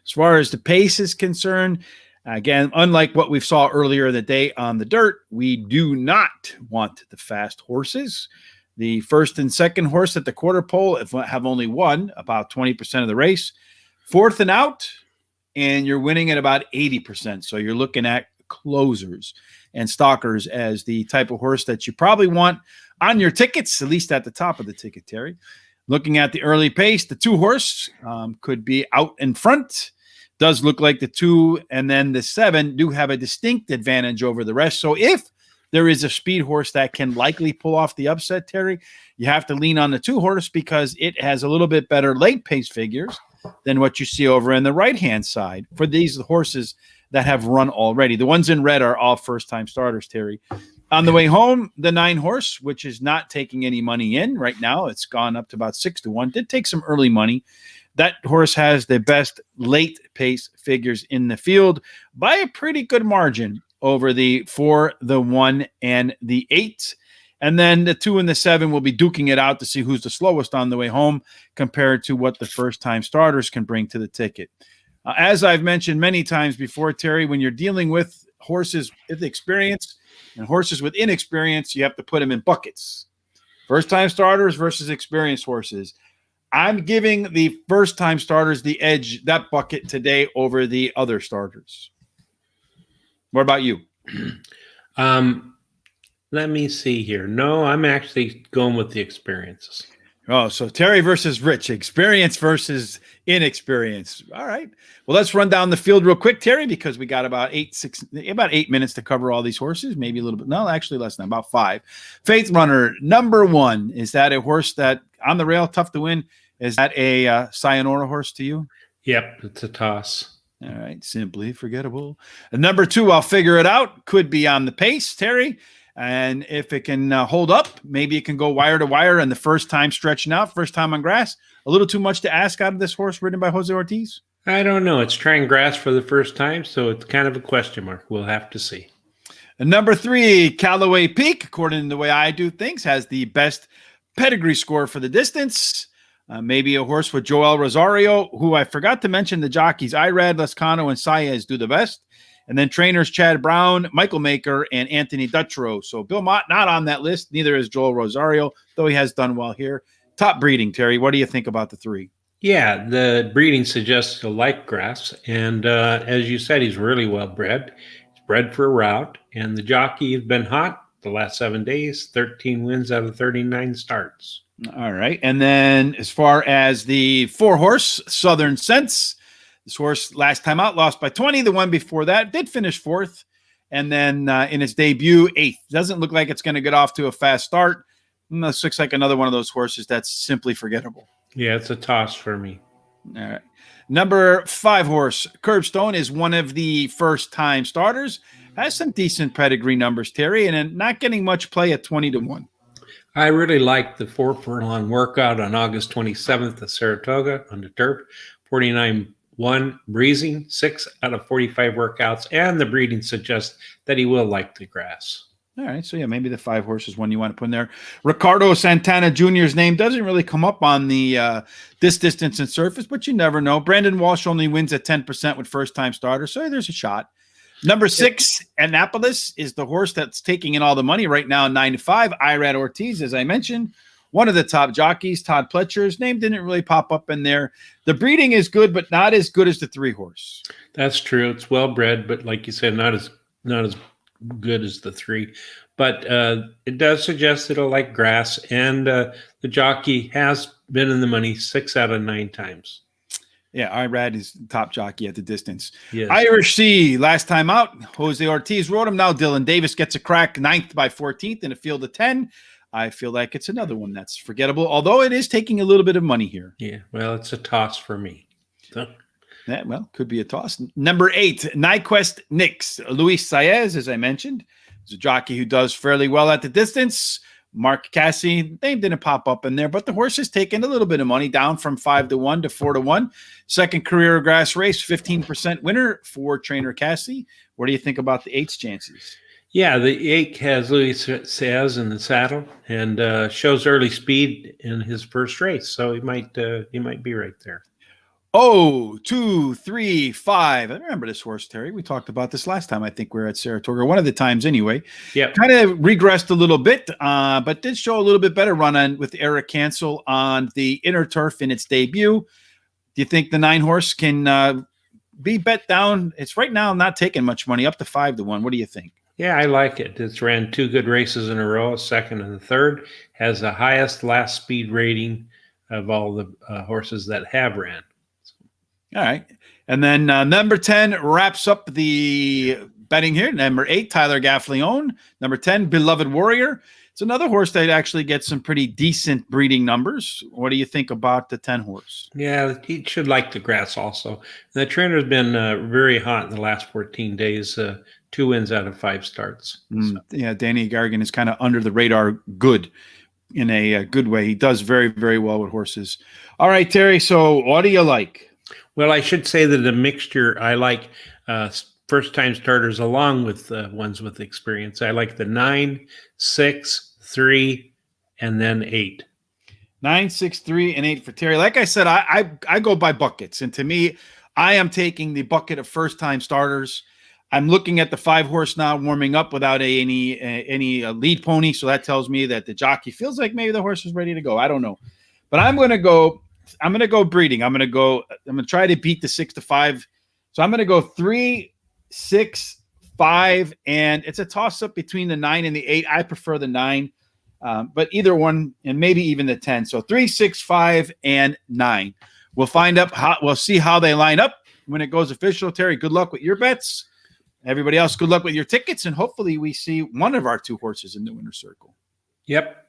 As far as the pace is concerned, again, unlike what we saw earlier in the day on the dirt, we do not want the fast horses. The first and second horse at the quarter pole have only won about 20% of the race. 4th and out, and you're winning at about 80%. So you're looking at closers and stalkers as the type of horse that you probably want on your tickets, at least at the top of the ticket, Terry. Looking at the early pace, the 2 horse could be out in front. Does look like the 2 and then the 7 do have a distinct advantage over the rest. So if there is a speed horse that can likely pull off the upset, Terry, you have to lean on the 2 horse because it has a little bit better late pace figures than what you see over in the right-hand side for these horses that have run already. The ones in red are all first-time starters, Terry. On the way home, the 9 horse, which is not taking any money in right now, it's gone up to about 6-1, did take some early money. That horse has the best late pace figures in the field by a pretty good margin over the 4, the 1, and the 8. And then the 2 and the 7 will be duking it out to see who's the slowest on the way home compared to what the first-time starters can bring to the ticket. As I've mentioned many times before, Terry, when you're dealing with horses with experience and horses with inexperience, you have to put them in buckets. First-time starters versus experienced horses. I'm giving the first-time starters the edge, that bucket today over the other starters. What about you? Let me see here. No, I'm actually going with the experiences. Oh, so Terry versus Rich, experience versus inexperience. All right. Well, let's run down the field real quick, Terry, because we got about 8 minutes to cover all these horses, maybe a little bit. No, actually less than about 5. Faith Runner, number 1. Is that a horse that on the rail, tough to win? Is that a Sayonara horse to you? Yep, it's a toss. All right, simply forgettable. And number 2, I'll figure it out. Could be on the pace, Terry. And if it can hold up, maybe it can go wire to wire. And the first time stretching out, first time on grass, a little too much to ask out of this horse ridden by Jose Ortiz? I don't know. It's trying grass for the first time, so it's kind of a question mark. We'll have to see. And number 3, Callaway Peak, according to the way I do things, has the best pedigree score for the distance. Maybe a horse with Joel Rosario, who I forgot to mention the jockeys. Irad, Lascano, and Saez do the best. And then trainers Chad Brown, Michael Maker, and Anthony Dutrow. So Bill Mott not on that list. Neither is Joel Rosario, though he has done well here. Top breeding, Terry. What do you think about the 3? Yeah, the breeding suggests he'll like grass. And as you said, he's really well bred. He's bred for a route. And the jockey has been hot the last 7 days, 13 wins out of 39 starts. All right. And then as far as the 4 horse, Southern Sense, this horse last time out lost by 20. The one before that did finish 4th. And then in its debut, 8th. Doesn't look like it's going to get off to a fast start. This looks like another one of those horses that's simply forgettable. Yeah, it's a toss for me. All right. Number 5 horse, Curbstone, is one of the first-time starters. Has some decent pedigree numbers, Terry, and not getting much play at 20-1. I really liked the 4 furlong workout on August 27th at Saratoga on the turf. 49-1 breezing, 6 out of 45 workouts, and the breeding suggests that he will like the grass. All right, so yeah, maybe the 5 horse is one you want to put in there. Ricardo Santana Jr.'s name doesn't really come up on the this distance and surface, but you never know. Brandon Walsh only wins at 10% with first-time starters, so there's a shot. Number 6, Annapolis, is the horse that's taking in all the money right now, 9-5. Irad Ortiz, as I mentioned, one of the top jockeys. Todd Pletcher's name didn't really pop up in there. The breeding is good, but not as good as the 3 horse. That's true. It's well bred, but like you said, not as good as the 3. But it does suggest it'll like grass, and the jockey has been in the money 6 out of 9 times. Yeah, Irad is top jockey at the distance. Yes. Irish Sea, last time out, Jose Ortiz rode him. Now Dylan Davis gets a crack, 9th by 14th in a field of 10. I feel like it's another one that's forgettable, although it is taking a little bit of money here. Yeah, well, it's a toss for me. So. Yeah, well, could be a toss. Number 8, Nyquist Nix. Luis Saez, as I mentioned, is a jockey who does fairly well at the distance. Mark Cassie, name didn't pop up in there, but the horse has taken a little bit of money, down from 5-1 to 4-1. Second career grass race, 15% winner for trainer Cassie. What do you think about the 8's chances? Yeah, the 8 has Luis Saez in the saddle and shows early speed in his first race, so he might be right there. Oh, 2, 3, 5. I remember this horse, Terry. We talked about this last time. I think we were at Saratoga, one of the times anyway. Yeah, kind of regressed a little bit, but did show a little bit better run on with Eric Cancel on the inner turf in its debut. Do you think the 9 horse can be bet down? It's right now not taking much money, up to 5-1. What do you think? yeah, I like it. It's ran 2 good races in a row, second and the third. Has the highest last speed rating of all the horses that have ran. All right. And then number 10 wraps up the betting here. Number 8, Tyler Gaffleone. Number 10, Beloved Warrior. It's another horse that actually gets some pretty decent breeding numbers. What do you think about the 10 horse? Yeah, he should like the grass also. The trainer's been very hot in the last 14 days, 2 wins out of 5 starts. So. Yeah, Danny Gargan is kind of under the radar good in a good way. He does very, very well with horses. All right, Terry, so what do you like? Well, I should say that a mixture. I like first-time starters along with ones with experience. I like the 9, 6, 3, and then 8. 9, 6, 3, and 8 for Terry. Like I said, I go by buckets, and to me, I am taking the bucket of first-time starters. I'm looking at the 5 horse now warming up without any lead pony, so that tells me that the jockey feels like maybe the horse is ready to go. I don't know, but I'm going to go breeding. I'm going to try to beat the 6-5. So I'm going to go 3, 6, 5, and it's a toss up between the 9 and the 8. I prefer the 9, but either one, and maybe even the 10. So 3, 6, 5, and 9. We'll find out we'll see how they line up when it goes official. Terry, good luck with your bets. Everybody else, good luck with your tickets, and hopefully we see one of our 2 horses in the winner's circle. Yep.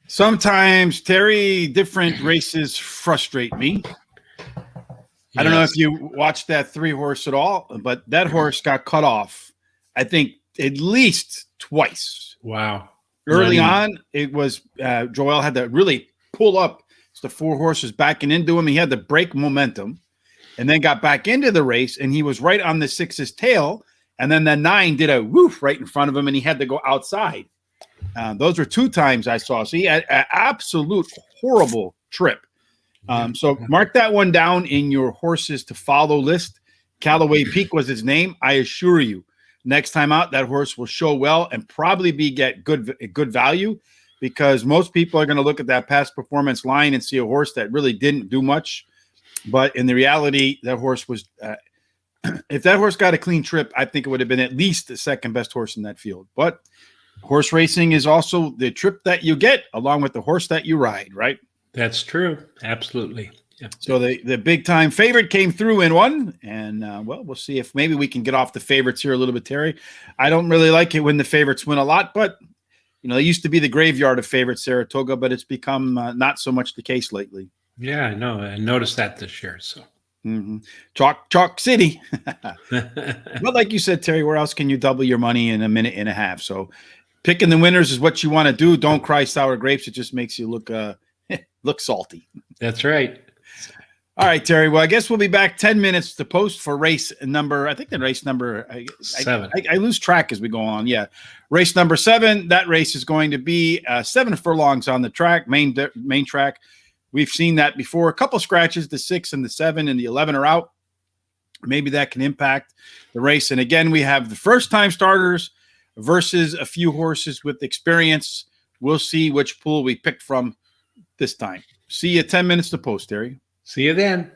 Sometimes, Terry, different races frustrate me. I don't know if Yes. you watched that 3-horse at all, but that horse got cut off, I think, at least twice. Wow. Not Early even. on, it was Joel had to really pull up. So the 4 horses backing into him. He had to break momentum and then got back into the race, and he was right on the 6's tail. And then the 9 did a woof right in front of him, and he had to go outside. Those were 2 times I saw. So he had an absolute horrible trip. So mark that one down in your horses to follow list. Callaway Peak was his name. I assure you, next time out, that horse will show well and probably get good value, because most people are going to look at that past performance line and see a horse that really didn't do much. But in the reality, that horse was, if that horse got a clean trip, I think it would have been at least the second best horse in that field. But horse racing is also the trip that you get along with the horse that you ride, right? That's true. Absolutely. Yeah. So the big time favorite came through in one, and well, we'll see if maybe we can get off the favorites here a little bit, Terry. I don't really like it when the favorites win a lot, but they used to be the graveyard of favorites, Saratoga, but it's become not so much the case lately. Yeah, I know. I noticed that this year. So, Chalk City. But like you said, Terry, where else can you double your money in a minute and a half? So picking the winners is what you want to do. Don't cry sour grapes. It just makes you look salty. that's right. All right, Terry. Well, I guess we'll be back 10 minutes to post for race number. I think the race number 7. I lose track as we go on. Yeah, race number 7. That race is going to be 7 furlongs on the track, main track. We've seen that before. A couple scratches. The 6 and the 7 and the 11 are out. Maybe that can impact the race. And again, we have the first-time starters versus a few horses with experience. We'll see which pool we pick from this time. See you 10 minutes to post, Terry. See you then.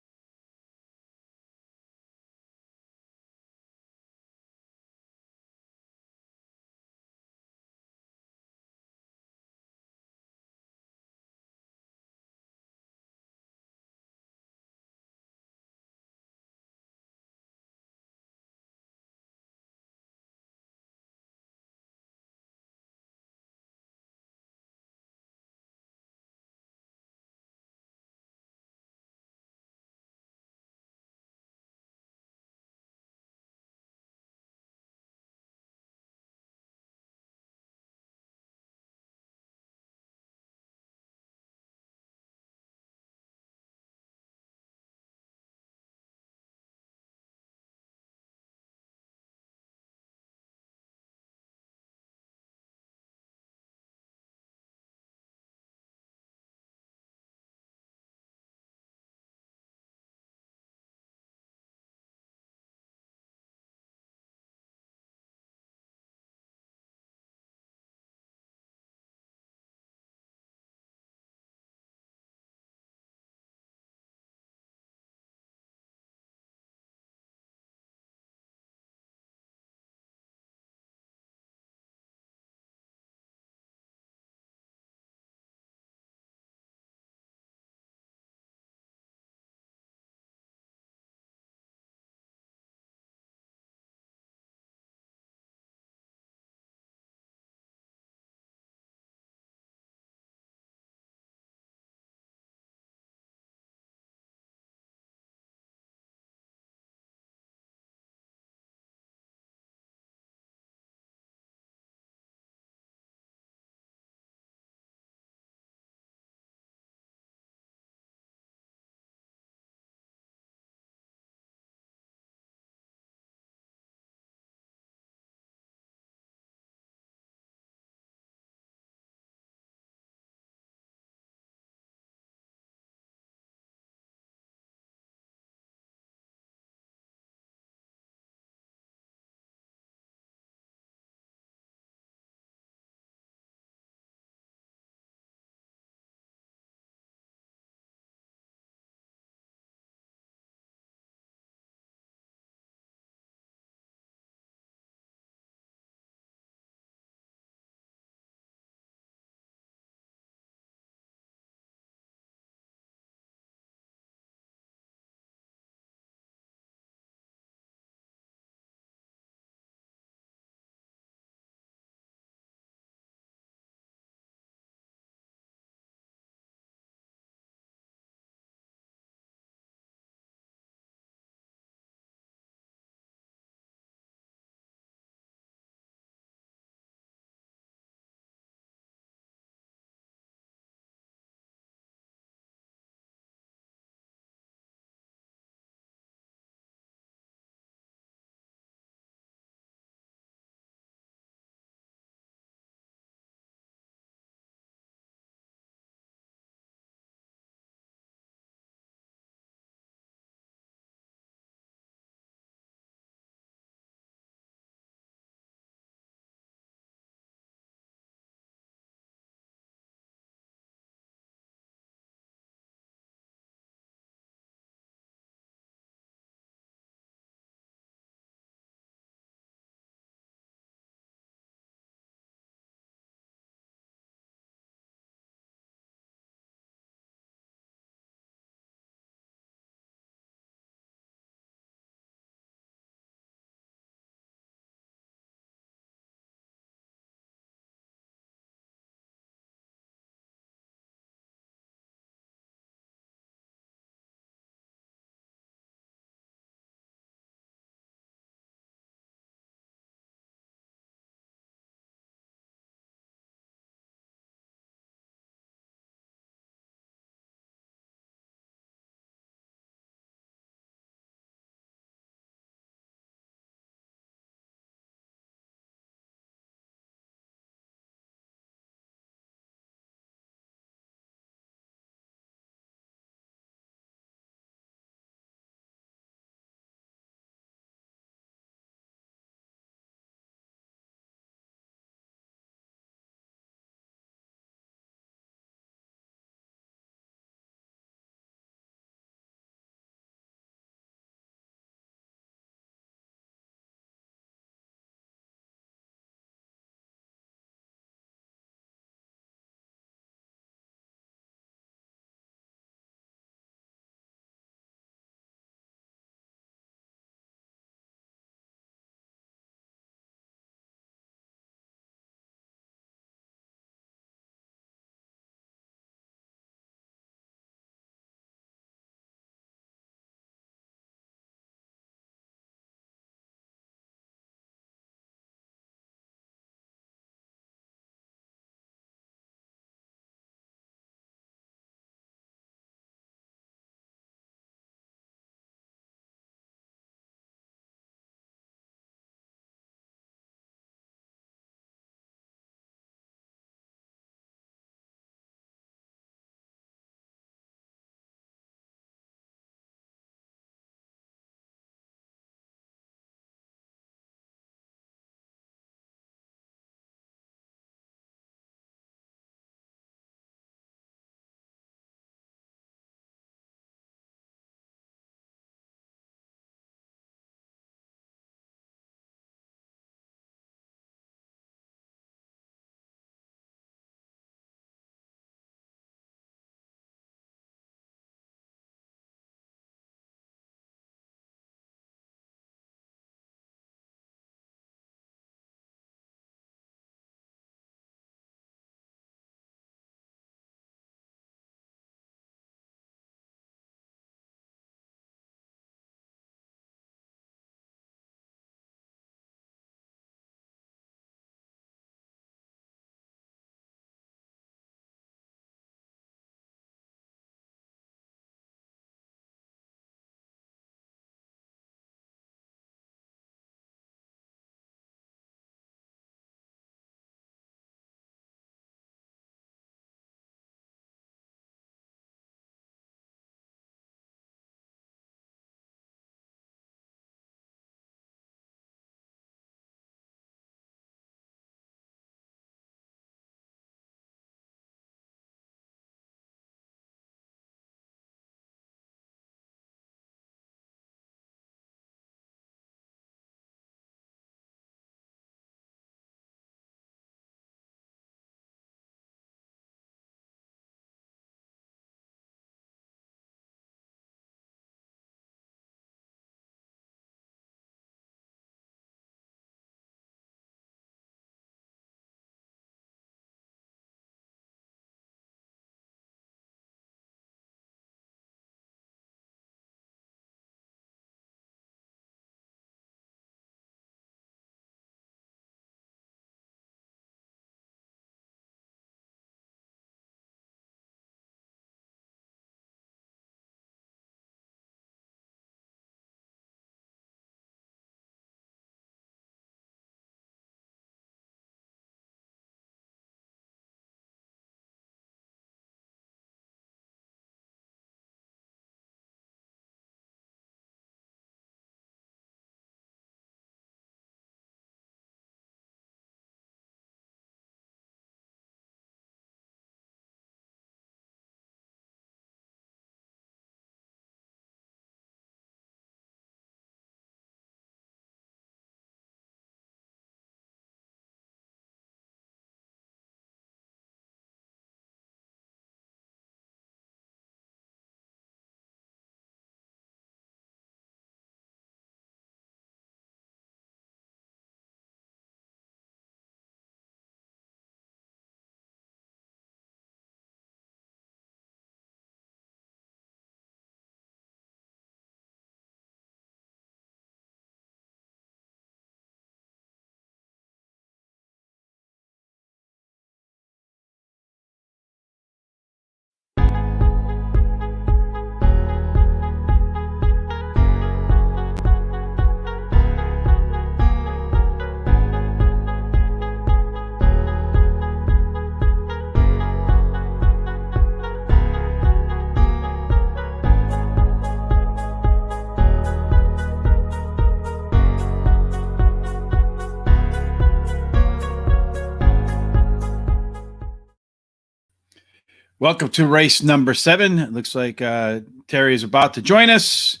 Welcome to race number 7. It looks like Terry is about to join us.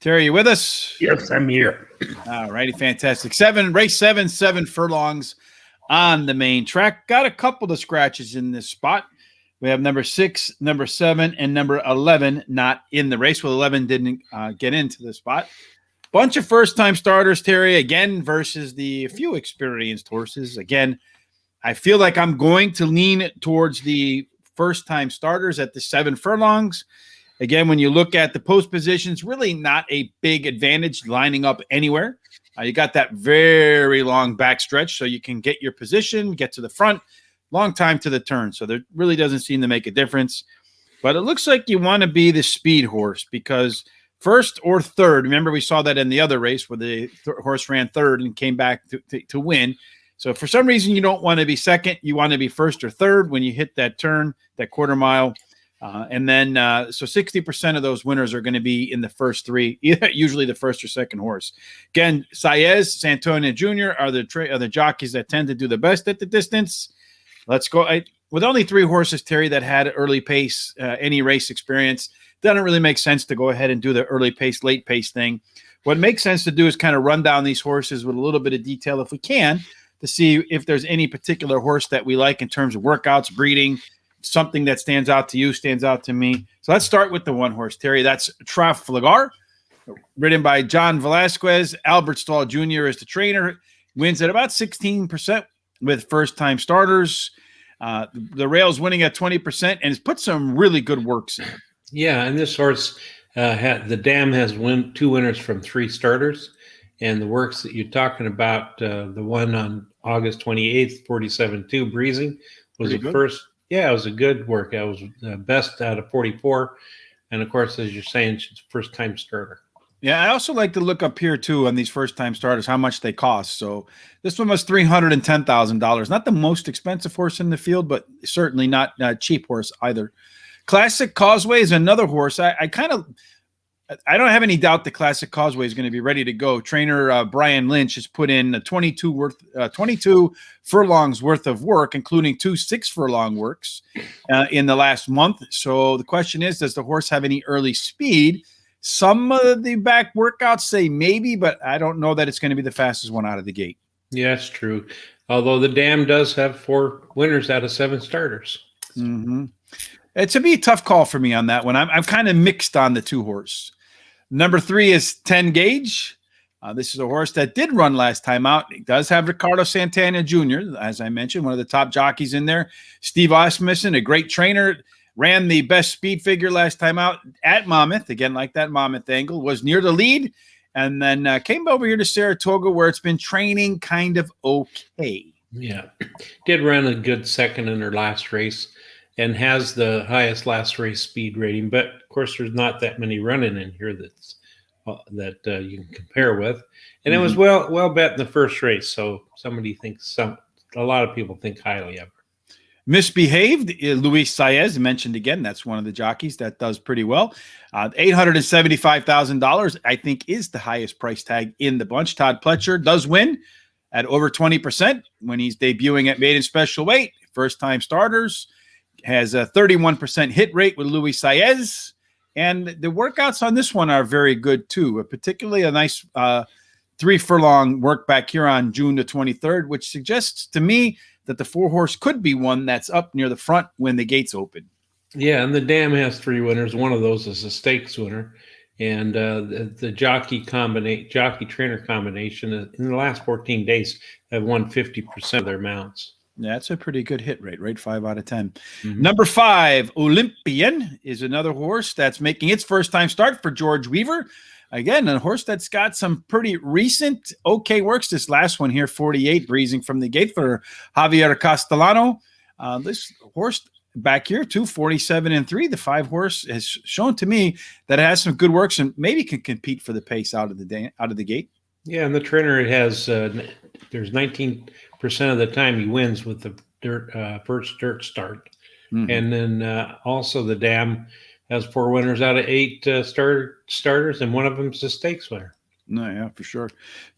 Terry, you with us? Yes, I'm here. All righty, fantastic. Race 7, 7 furlongs on the main track. Got a couple of scratches in this spot. We have number 6, number 7, and number 11 not in the race. Well, 11 didn't get into the spot. Bunch of first-time starters, Terry, again, versus the few experienced horses. Again, I feel like I'm going to lean towards the first-time starters at the 7 furlongs. Again, when you look at the post positions, really not a big advantage lining up anywhere. You got that very long back stretch, so you can get your position, get to the front, long time to the turn. So there really doesn't seem to make a difference. But it looks like you want to be the speed horse because first or third, remember we saw that in the other race where the horse ran third and came back to win. So for some reason, you don't want to be second. You want to be first or third when you hit that turn, that quarter mile. And then, so 60% of those winners are going to be in the first 3, usually the first or second horse. Again, Saez, Santana Jr. are the jockeys that tend to do the best at the distance. Let's go. With only 3 horses, Terry, that had early pace, any race experience, doesn't really make sense to go ahead and do the early pace, late pace thing. What makes sense to do is kind of run down these horses with a little bit of detail if we can to see if there's any particular horse that we like in terms of workouts, breeding, something that stands out to you, stands out to me. So let's start with the 1 horse, Terry. That's Trafalgar, ridden by John Velasquez. Albert Stall Jr. is the trainer. Wins at about 16% with first-time starters. The rail's winning at 20% and has put some really good works in. Yeah, and this horse, the dam has 2 winners from 3 starters. And the works that you're talking about, the one on August 28th, 47-2 breezing, was the first. Yeah, it was a good work. It was the best out of 44. And, of course, as you're saying, she's a first-time starter. Yeah, I also like to look up here, too, on these first-time starters, how much they cost. So this one was $310,000. Not the most expensive horse in the field, but certainly not a cheap horse either. Classic Causeway is another horse. I don't have any doubt the Classic Causeway is going to be ready to go. Trainer Brian Lynch has put in 22 furlongs worth of work, including 2 6-furlong works in the last month. So the question is, does the horse have any early speed? Some of the back workouts say maybe, but I don't know that it's going to be the fastest one out of the gate. Yeah, that's true. Although the dam does have 4 winners out of 7 starters. Mm-hmm. It's a tough call for me on that one. I'm kind of mixed on the 2 horse. Number 3 is 10 Gauge. This is a horse that did run last time out. It does have Ricardo Santana Jr., as I mentioned, one of the top jockeys in there. Steve Osmussen, a great trainer, ran the best speed figure last time out at Monmouth. Again, like that Monmouth angle, was near the lead, and then came over here to Saratoga where it's been training kind of okay. Yeah, did run a good second in her last race and has the highest last race speed rating. But, of course, there's not that many running in here that you can compare with. And it was well bet in the first race, so a lot of people think highly of her. Misbehaved, Luis Saez, mentioned again. That's one of the jockeys that does pretty well. $875,000, I think, is the highest price tag in the bunch. Todd Pletcher does win at over 20% when he's debuting at maiden special weight. First-time starters. Has a 31% hit rate with Luis Saez. And the workouts on this one are very good, too. Particularly a nice 3-furlong work back here on June the 23rd, which suggests to me that the 4-horse could be one that's up near the front when the gates open. Yeah, and the dam has 3 winners. One of those is a stakes winner. And the jockey-trainer combination in the last 14 days have won 50% of their mounts. Yeah, that's a pretty good hit rate, right? 5 out of 10. Mm-hmm. Number 5, Olympian, is another horse that's making its first-time start for George Weaver. Again, a horse that's got some pretty recent okay works. This last one here, 48, breezing from the gate for Javier Castellano. This horse back here, 47-3. The 5-horse has shown to me that it has some good works and maybe can compete for the pace out of the gate. Yeah, and the trainer has there's 19% of the time he wins with the first dirt start. Mm-hmm. And then also the dam has 4 winners out of 8 starters, and one of them is a stakes winner. No, yeah, for sure.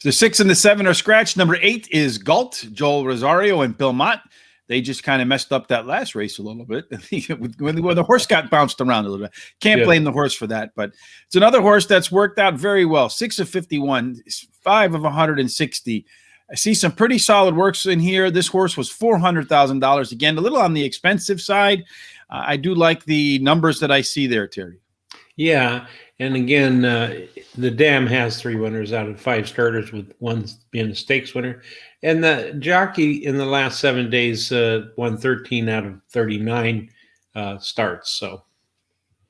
The 6 and the 7 are scratched. Number 8 is Galt, Joel Rosario and Bill Mott. They just kind of messed up that last race a little bit when the horse got bounced around a little bit. Can't blame the horse for that, but it's another horse that's worked out very well. 6 of 51, 5 of 160. I see some pretty solid works in here. This horse was $400,000. Again, a little on the expensive side. I do like the numbers that I see there, Terry. Yeah, and again, the Dam has 3 winners out of 5 starters, with one being a stakes winner. And the Jockey in the last 7 days won 13 out of 39 starts. So,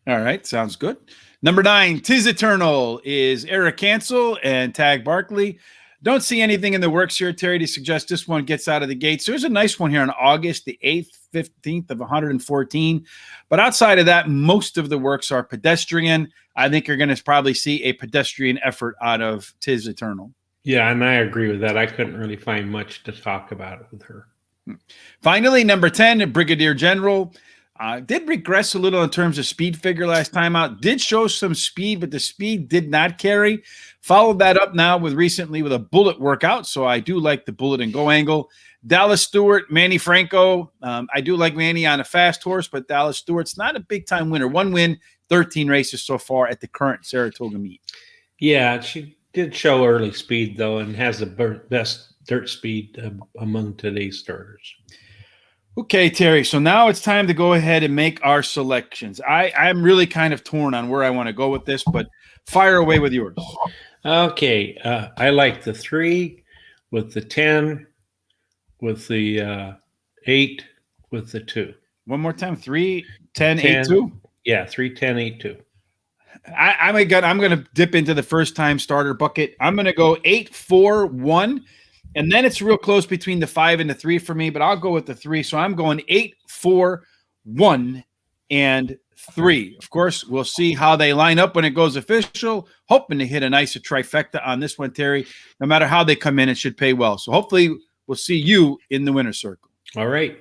all right, sounds good. Number 9, Tis Eternal, is Eric Cancel and Tag Barkley. Don't see anything in the works here, Terry, to suggest this one gets out of the gates. There's a nice one here on August the 8th, 15th of 114. But outside of that, most of the works are pedestrian. I think you're going to probably see a pedestrian effort out of Tis Eternal. Yeah, and I agree with that. I couldn't really find much to talk about with her. Finally, number 10, Brigadier General. Did regress a little in terms of speed figure last time out. Did show some speed, but the speed did not carry. Followed that up now recently with a bullet workout, so I do like the bullet and go angle. Dallas Stewart, Manny Franco. I do like Manny on a fast horse, but Dallas Stewart's not a big-time winner. 1 win, 13 races so far at the current Saratoga meet. Yeah, she did show early speed, though, and has the best dirt speed among today's starters. Okay, Terry, so now it's time to go ahead and make our selections. I'm really kind of torn on where I want to go with this, but fire away with yours. Okay, I like the 3 with the 10, with the 8, with the 2. One more time, 3, 10, 8, 2? Yeah, 3, 10, 8, 2. I'm going to dip into the first-time starter bucket. I'm going to go 8, 4, 1. And then it's real close between the 5 and the 3 for me, but I'll go with the 3. So I'm going 8, 4, 1, and 3. Of course, we'll see how they line up when it goes official. Hoping to hit a nice trifecta on this one, Terry. No matter how they come in, it should pay well. So hopefully we'll see you in the winner's circle. All right.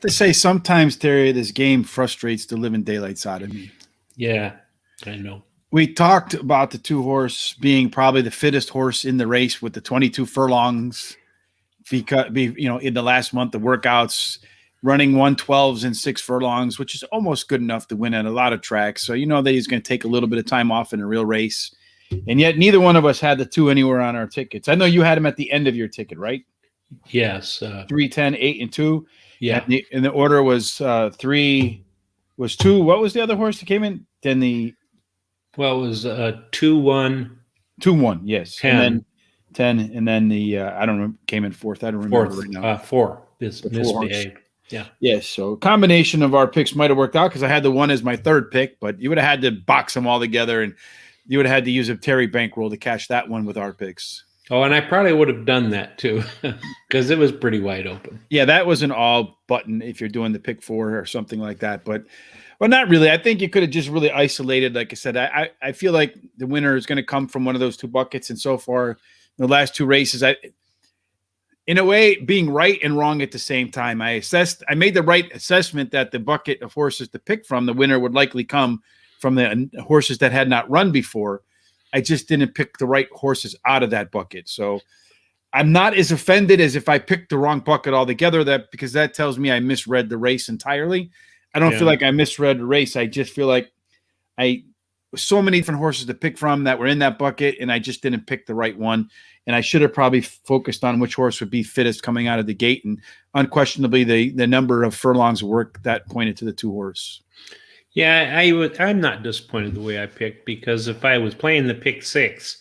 to say sometimes, Terry, this game frustrates the living daylights out of me. Yeah, I know. We talked about the 2-horse being probably the fittest horse in the race with the 22 furlongs. Because in the last month, the workouts running 112s and 6 furlongs, which is almost good enough to win at a lot of tracks. So you know that he's going to take a little bit of time off in a real race. And yet neither one of us had the 2 anywhere on our tickets. I know you had him at the end of your ticket, right? Yes. 3, 10, 8, and 2. Yeah. And the order was 3 was 2. What was the other horse that came in? Then the Well, it was 2, 1, 2, 1, yes. 10. And then 10, and then the I don't remember, came in fourth. I don't remember Fourth, right now. 4 is The 4 horse. misbehaved. Yeah. Yes, so a combination of our picks might have worked out because I had the 1 as my third pick, but you would have had to box them all together, and you would have had to use a Terry bankroll to cash that one with our picks. Oh, and I probably would have done that too because it was pretty wide open. Yeah, that was an all button if you're doing the pick 4 or something like that, but not really. I think you could have just really isolated. Like I said, I feel like the winner is going to come from one of those 2 buckets, and so far the last 2 races, in a way, being right and wrong at the same time. I made the right assessment that the bucket of horses to pick from, the winner would likely come from the horses that had not run before. I just didn't pick the right horses out of that bucket. So I'm not as offended as if I picked the wrong bucket altogether, because that tells me I misread the race entirely. I don't feel like I misread the race. I just feel like so many different horses to pick from that were in that bucket, and I just didn't pick the right one. And I should have probably focused on which horse would be fittest coming out of the gate. And unquestionably, the number of furlongs of work that pointed to the 2 horse. Yeah, I'm not disappointed the way I picked, because if I was playing the pick 6,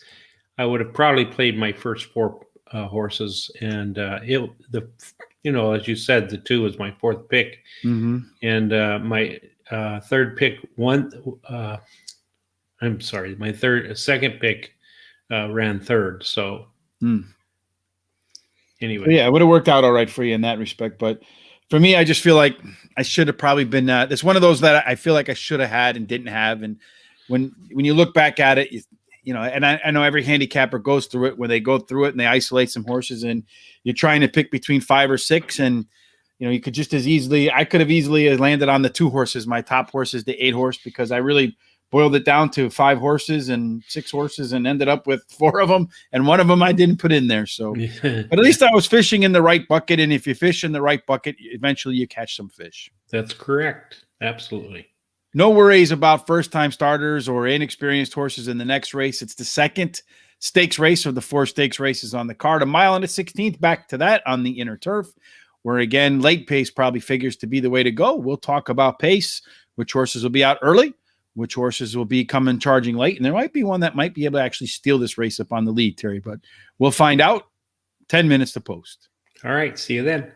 I would have probably played my first 4 horses, and as you said, the 2 was my 4th pick, and my third pick my second pick ran 3rd. So anyway, yeah, it would have worked out all right for you in that respect. But for me, I just feel like I should have probably been. It's one of those that I feel like I should have had and didn't have. And when you look back at it, and I know every handicapper goes through it when they go through it and they isolate some horses, and you're trying to pick between 5 or 6, and you could just I could have easily landed on the 2 horses, my top horses, the 8 horse, because I really boiled it down to 5 horses and 6 horses and ended up with 4 of them. And one of them I didn't put in there. So, but at least I was fishing in the right bucket. And if you fish in the right bucket, eventually you catch some fish. That's correct. Absolutely. No worries about first-time starters or inexperienced horses in the next race. It's the second stakes race of the 4 stakes races on the card. 1 mile and a 16th, back to that on the inner turf, where again, late pace probably figures to be the way to go. We'll talk about pace, which horses will be out early, which horses will be coming charging late. And there might be one that might be able to actually steal this race up on the lead, Terry, but we'll find out. 10 minutes to post. All right. See you then.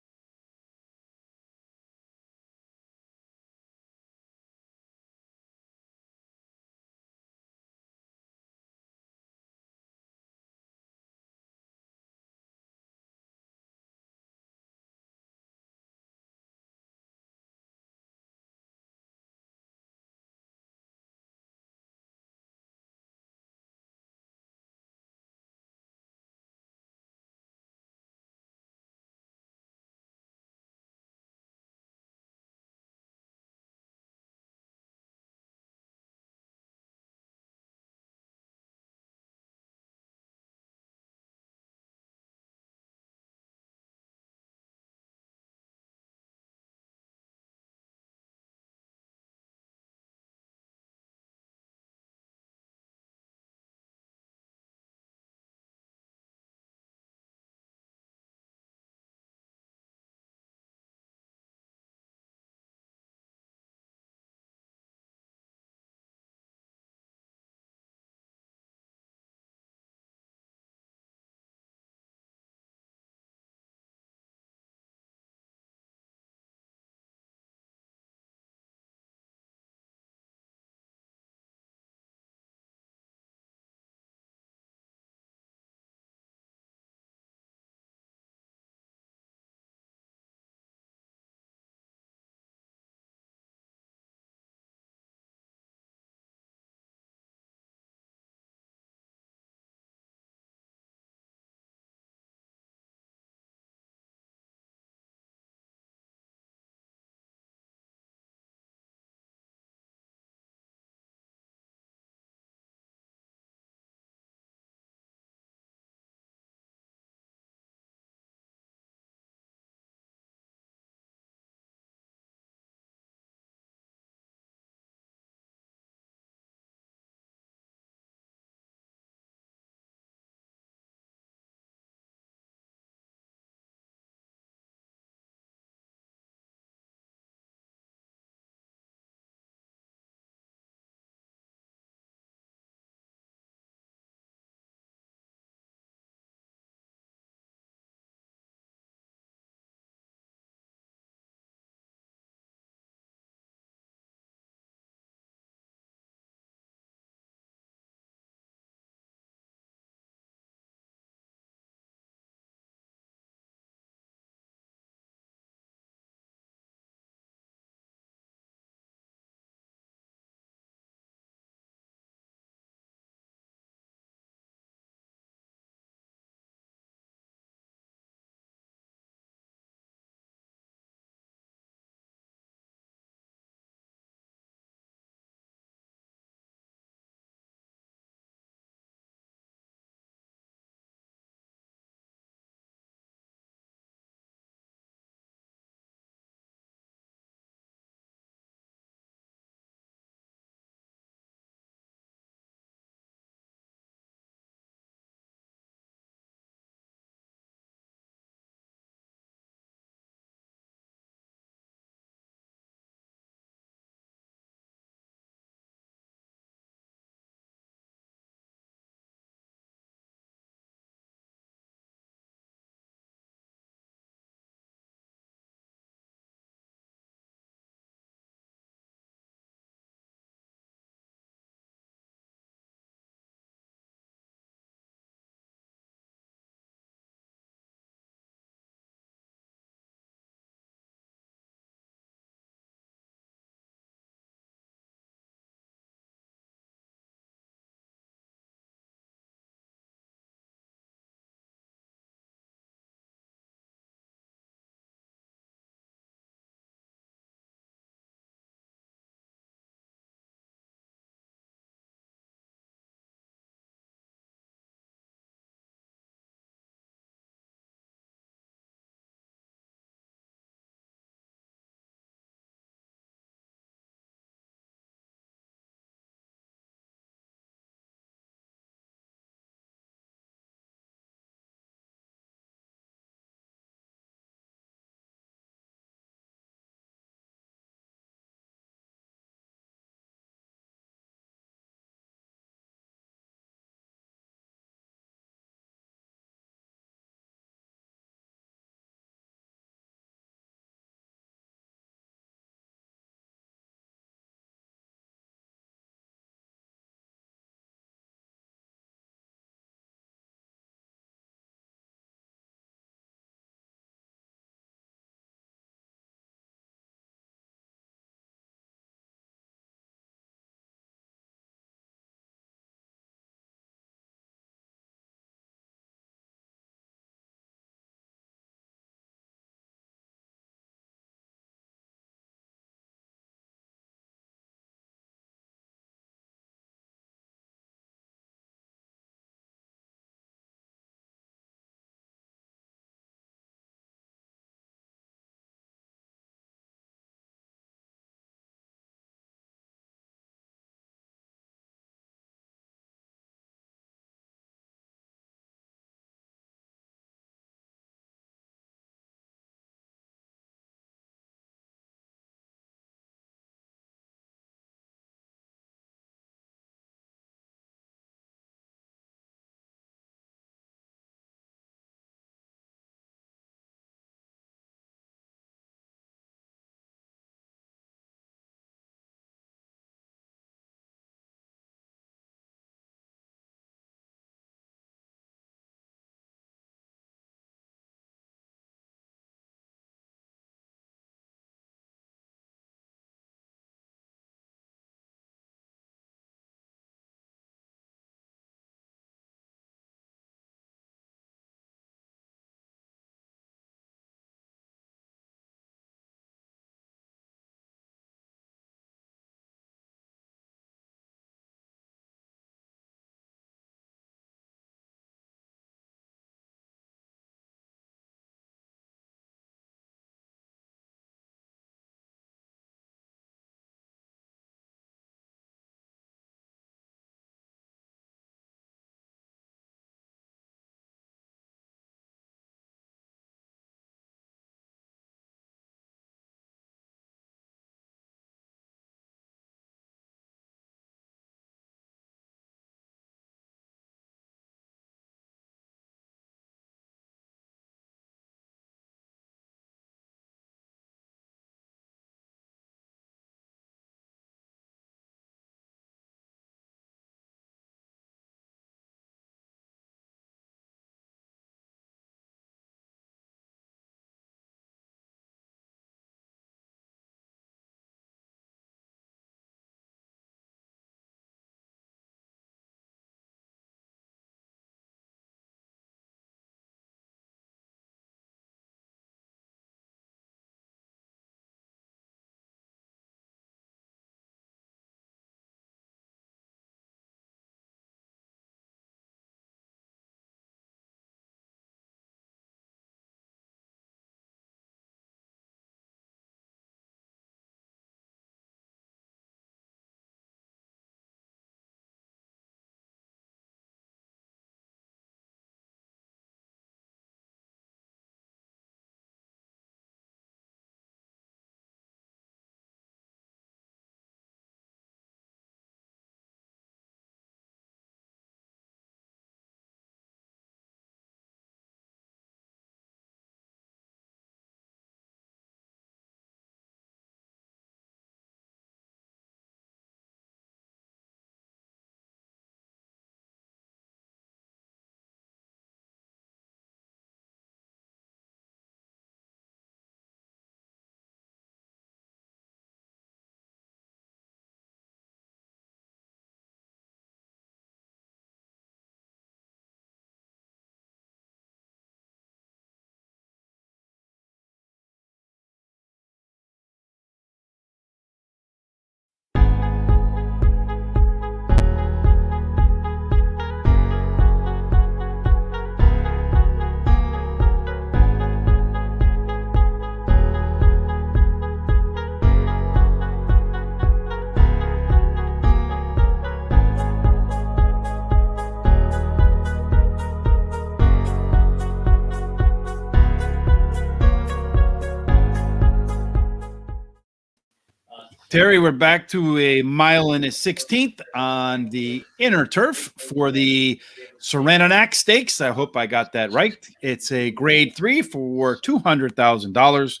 Terry, we're back to a mile and a 16th on the inner turf for the Saranac Stakes. I hope I got that right. It's a grade 3 for $200,000. As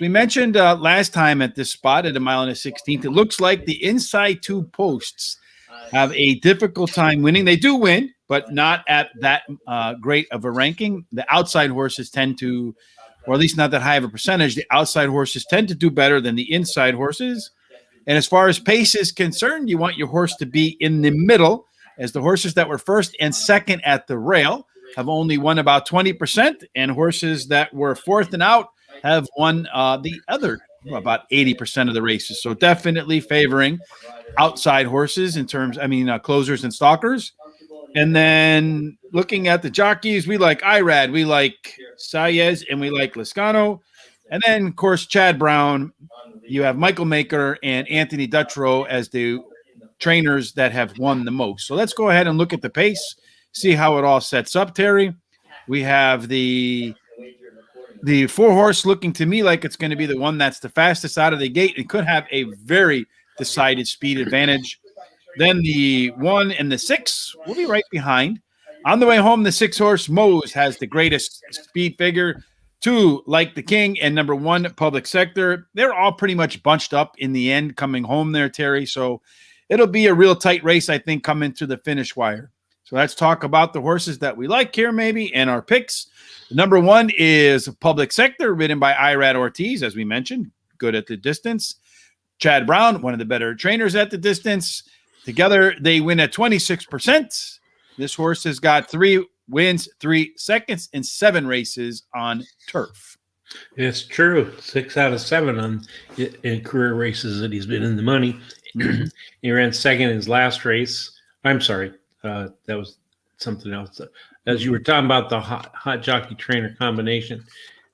we mentioned last time at this spot at a mile and a 16th, it looks like the inside two posts have a difficult time winning. They do win, but not at that great of a ranking. The outside horses tend to, or at least not that high of a percentage, the outside horses tend to do better than the inside horses. And as far as pace is concerned, you want your horse to be in the middle, as the horses that were first and second at the rail have only won about 20%, and horses that were fourth and out have won the other about 80% of the races. So definitely favoring outside horses in terms, closers and stalkers. And then looking at the jockeys, we like Irad, we like Saez, and we like Liscano. And then, of course, Chad Brown. You have Michael Maker and Anthony Dutrow as the trainers that have won the most. So let's go ahead and look at the pace, see how it all sets up, Terry. We have the 4-horse looking to me like it's going to be the one that's the fastest out of the gate and could have a very decided speed advantage. Then the 1 and the 6 will be right behind. On the way home, the 6-horse Mose has the greatest speed figure. 2, Like the King, and number 1, Public Sector. They're all pretty much bunched up in the end coming home there, Terry. So it'll be a real tight race, I think, coming to the finish wire. So let's talk about the horses that we like here maybe and our picks. Number 1 is Public Sector, ridden by Irad Ortiz, as we mentioned, good at the distance. Chad Brown, one of the better trainers at the distance. Together, they win at 26%. This horse has got 3 wins, 3 seconds, and 7 races on turf. It's true. 6 out of 7 in career races that he's been in the money. Mm-hmm. He ran second in his last race. I'm sorry. That was something else. As you were talking about the hot jockey trainer combination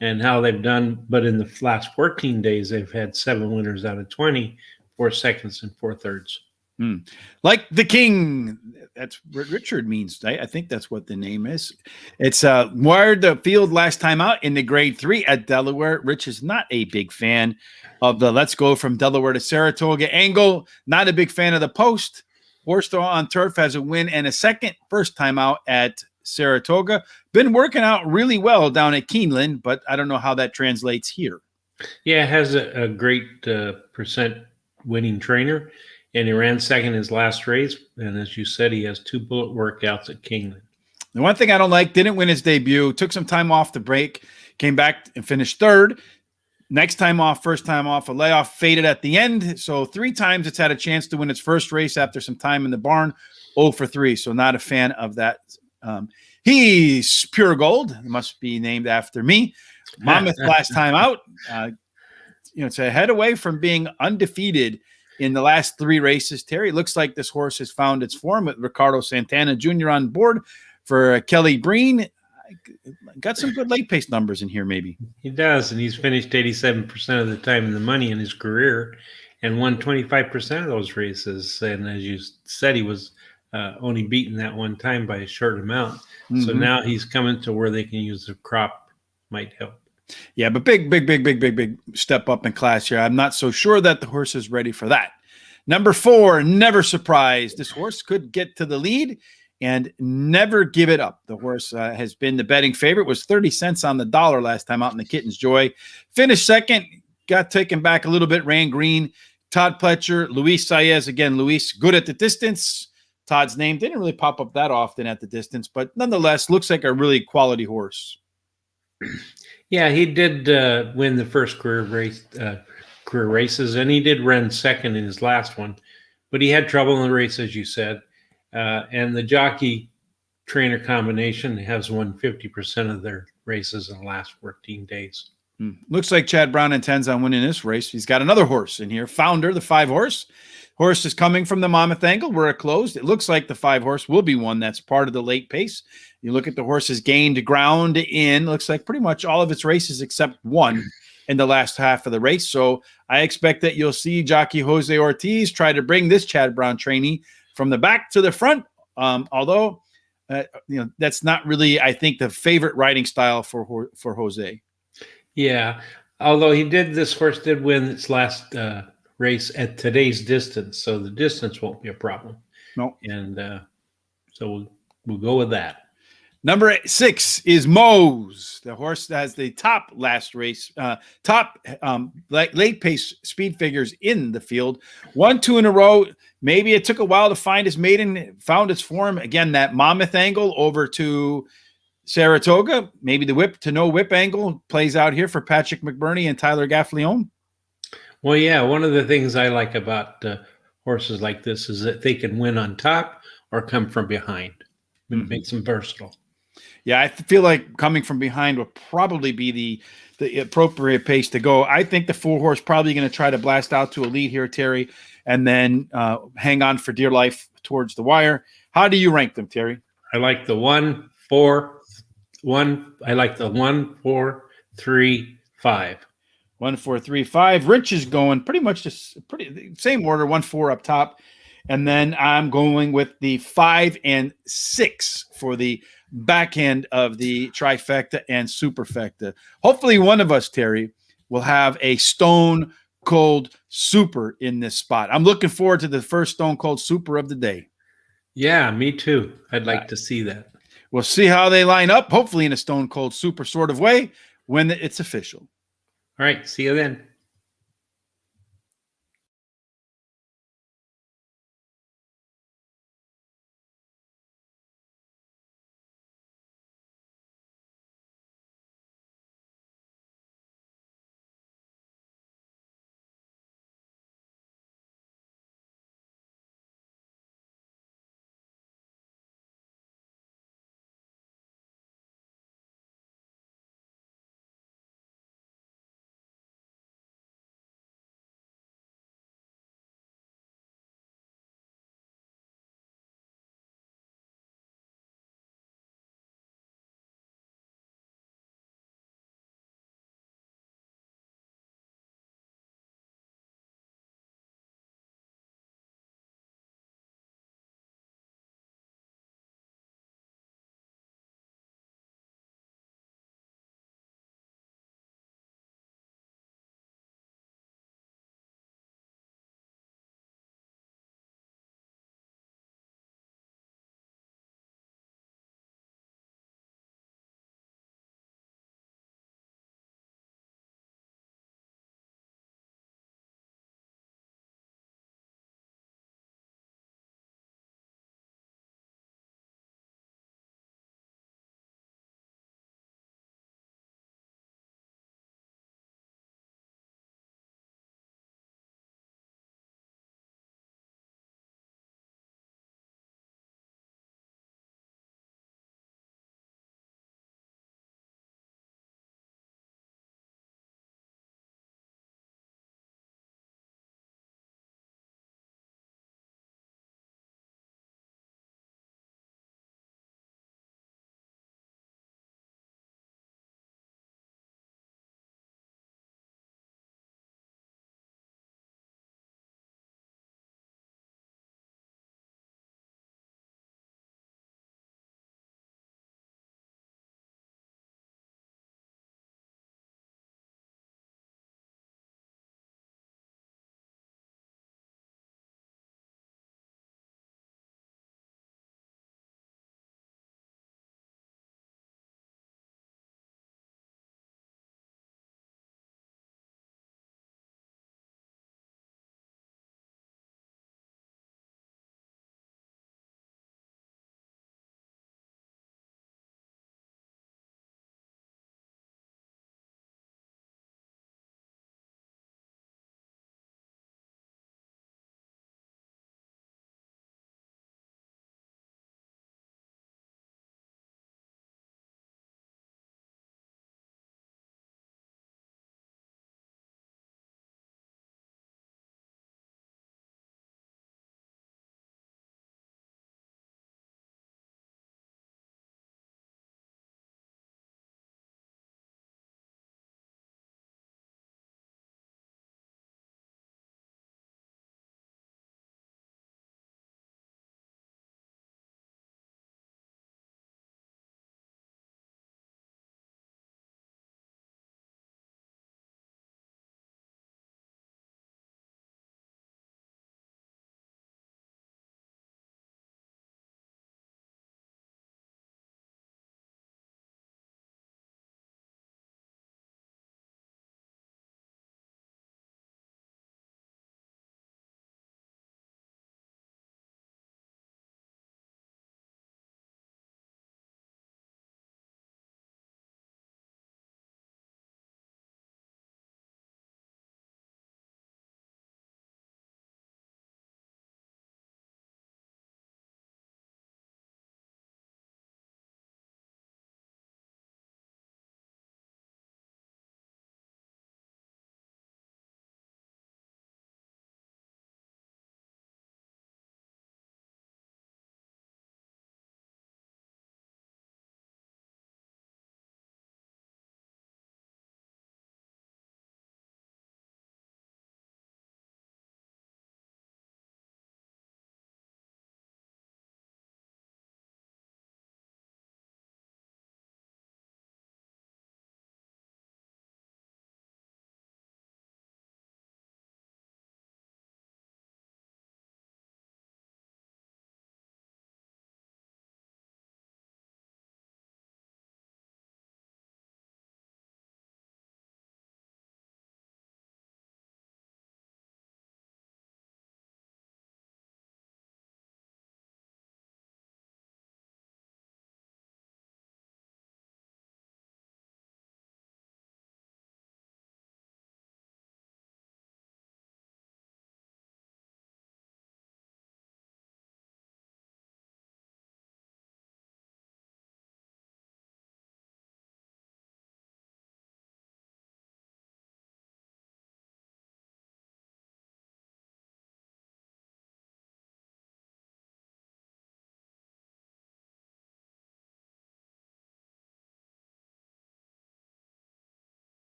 and how they've done, but in the last 14 days, they've had 7 winners out of 20, 4 seconds and 4 thirds. Like the King. That's what Richard means. I think that's what the name is. It's wired the field last time out in the grade 3 at Delaware. Rich is not a big fan of the let's go from Delaware to Saratoga angle. Not a big fan of the post. Horse though on turf has a win and a second. First time out at Saratoga. Been working out really well down at Keeneland, but I don't know how that translates here. Yeah, it has a great percent winning trainer. And he ran second his last race. And as you said, he has 2 bullet workouts at Kingland. The one thing I don't like, didn't win his debut, took some time off the break, came back and finished 3rd. Next time off, first time off, a layoff, faded at the end. So 3 times it's had a chance to win its first race after some time in the barn. 0 for 3. So not a fan of that. He's pure gold. It must be named after me. Monmouth last time out. It's a head away from being undefeated in the last 3 races. Terry, looks like this horse has found its form with Ricardo Santana Jr. on board for Kelly Breen. Got some good late pace numbers in here, maybe. He does, and he's finished 87% of the time in the money in his career and won 25% of those races. And as you said, he was only beaten that one time by a short amount. Mm-hmm. So now he's coming to where they can use the crop might help. Yeah, but big step up in class here. I'm not so sure that the horse is ready for that. Number 4, Never Surprised. This horse could get to the lead and never give it up. The horse has been the betting favorite, was 30 cents on the dollar last time out in the Kitten's Joy. Finished second, got taken back a little bit, ran green. Todd Pletcher, Luis Saez. Again, Luis, good at the distance. Todd's name didn't really pop up that often at the distance, but nonetheless, looks like a really quality horse. Yeah, he did win the first career races, and he did run second in his last one, but he had trouble in the race, as you said. And the jockey trainer combination has won 50% of their races in the last 14 days. Looks like Chad Brown intends on winning this race. He's got another horse in here. Founder, the 5-horse. Horse is coming from the Monmouth angle where it closed. It looks like the 5-horse will be one that's part of the late pace. You look at the horse's gained ground in, looks like pretty much all of its races except one in the last half of the race. So I expect that you'll see jockey Jose Ortiz try to bring this Chad Brown trainee from the back to the front. Although, that's not really, I think, the favorite riding style for Jose. Yeah. Although this horse did win its last race at today's distance, so the distance won't be a problem. No. And so we'll go with that. Number 6 is Mose, the horse that has the top last race, late pace speed figures in the field. 1-2 in a row. Maybe it took a while to find his maiden, found its form. Again, that Monmouth angle over to Saratoga. Maybe the whip to no whip angle plays out here for Patrick McBurney and Tyler Gaffleone. Well, yeah, one of the things I like about horses like this is that they can win on top or come from behind. It makes them versatile. Yeah, I feel like coming from behind will probably be the appropriate pace to go. I think the 4-horse probably going to try to blast out to a lead here, Terry, and then hang on for dear life towards the wire. How do you rank them, Terry? I like the 1, 4, 1. I like the 1, 4, 3, 5. 1, 4, 3, 5. Rich is going pretty much just same order. 1, 4 up top, and then I'm going with the 5 and 6 for the back end of the trifecta and superfecta. Hopefully one of us, Terry, will have a stone cold super in this spot. I'm looking forward to the first stone cold super of the day. Yeah, me too. I'd like to see that. We'll see how they line up, hopefully in a stone cold super sort of way when it's official. All right, see you then.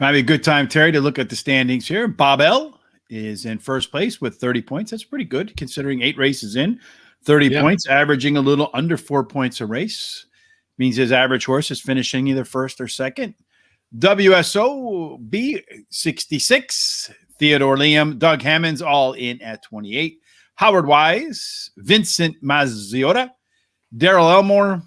Might be a good time, Terry, to look at the standings here. Bob L is in first place with 30 points. That's pretty good considering 8 races in. 30 points, averaging a little under 4 points a race. Means his average horse is finishing either first or second. WSO B66, Theodore Liam, Doug Hammonds all in at 28. Howard Wise, Vincent Mazziota, Daryl Elmore,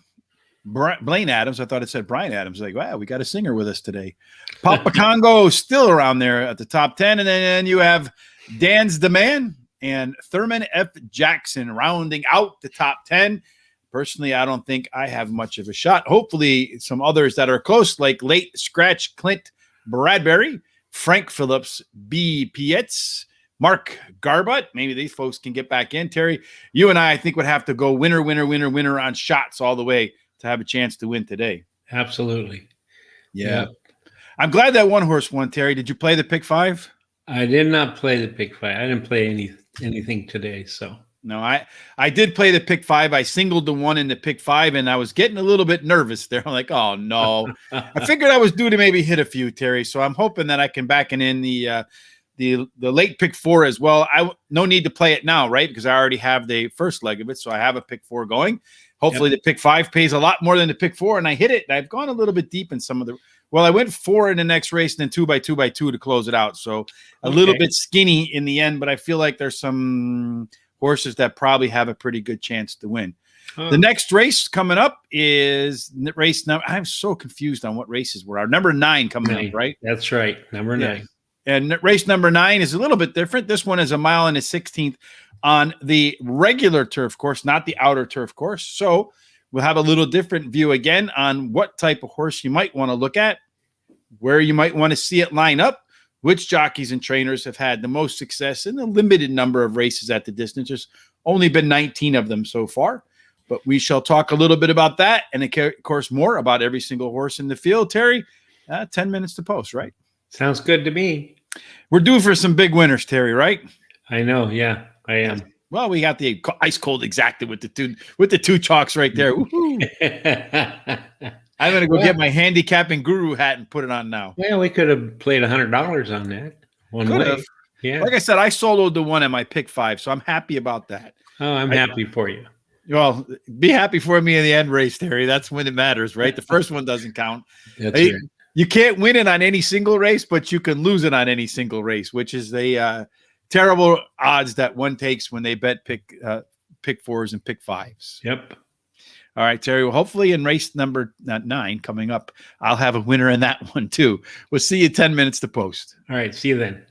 Blaine Adams. I thought it said Brian Adams. Like, wow, we got a singer with us today. Papa Congo still around there at the top 10. And then you have Dan's the Man and Thurman F. Jackson rounding out the top 10. Personally, I don't think I have much of a shot. Hopefully, some others that are close, like Late Scratch Clint Bradbury, Frank Phillips, B. Pietz, Mark Garbutt. Maybe these folks can get back in. Terry, you and I think would have to go winner on shots all the way to have a chance to win today. Absolutely. Yeah. I'm glad that one horse won, Terry. Did you play the pick 5? I did not play the pick 5. I didn't play anything today, so. No, I did play the pick 5. I singled the one in the pick 5, and I was getting a little bit nervous there. I'm like, oh, no. I figured I was due to maybe hit a few, Terry, so I'm hoping that I can back in the late pick 4 as well. No need to play it now, right? Because I already have the first leg of it, so I have a pick 4 going. Hopefully the pick 5 pays a lot more than the pick 4, and I hit it. I've gone a little bit deep in some of the – well, I went 4 in the next race and then 2 by 2 by 2 to close it out. So a little bit skinny in the end, but I feel like there's some horses that probably have a pretty good chance to win. The next race coming up is race number – I'm so confused on what races were. Our number 9 coming up, right? That's right, number 9. And race number 9 is a little bit different. This one is a mile and a 16th on the regular turf course, not the outer turf course. So we'll have a little different view again on what type of horse you might want to look at, where you might want to see it line up, which jockeys and trainers have had the most success in the limited number of races at the distance. There's only been 19 of them so far, but we shall talk a little bit about that and, of course, more about every single horse in the field. Terry, 10 minutes to post, right? Sounds good to me. We're due for some big winners, Terry, right? I know. Yeah, I am. Well, we got the ice cold exacted with the two chalks right there. I'm going to go get my handicapping guru hat and put it on now. Well, we could have played $100 on that one way. Yeah. Like I said, I soloed the one at my pick 5, so I'm happy about that. Oh, I'm happy for you. Well, be happy for me in the end race, Terry. That's when it matters, right? The first one doesn't count. That's right. You can't win it on any single race, but you can lose it on any single race, which is the terrible odds that one takes when they bet pick 4s and pick 5s. Yep. All right, Terry. Well, hopefully in race number 9 coming up, I'll have a winner in that one too. We'll see you 10 minutes to post. All right. See you then.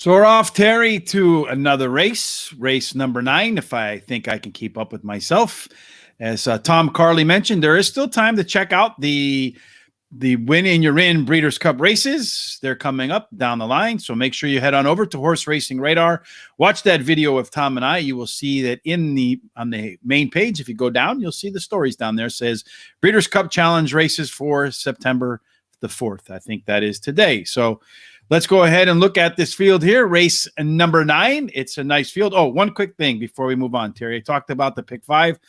So we're off, Terry, to another race number 9, if I think I can keep up with myself. As Tom Carley mentioned, there is still time to check out the Win in Your In Breeders' Cup races. They're coming up down the line, so make sure you head on over to Horse Racing Radar. Watch that video of Tom and I. You will see that on the main page, if you go down, you'll see the stories down there. It says Breeders' Cup Challenge races for September the 4th. I think that is today. So let's go ahead and look at this field here. Race number 9. It's a nice field. Oh, one quick thing before we move on, Terry. I talked about the pick 5.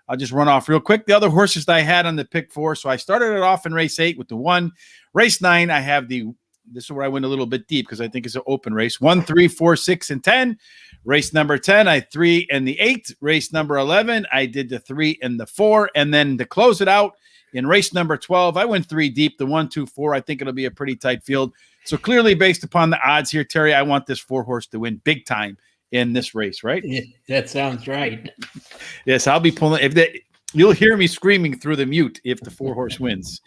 I'll just run off real quick. The other horses that I had on the pick 4. So I started it off in race 8 with the 1. Race 9, I have this is where I went a little bit deep because I think it's an open race. 1, 3, 4, 6, and 10. Race number 10, I 3 and the 8. Race number 11, I did the 3 and the 4. And then to close it out, in race number 12, I went 3 deep, the 1, 2, 4. I think it'll be a pretty tight field. So clearly, based upon the odds here, Terry, I want this 4-horse to win big time in this race, right? Yeah, that sounds right. Yes, I'll be pulling. You'll hear me screaming through the mute if the 4-horse wins.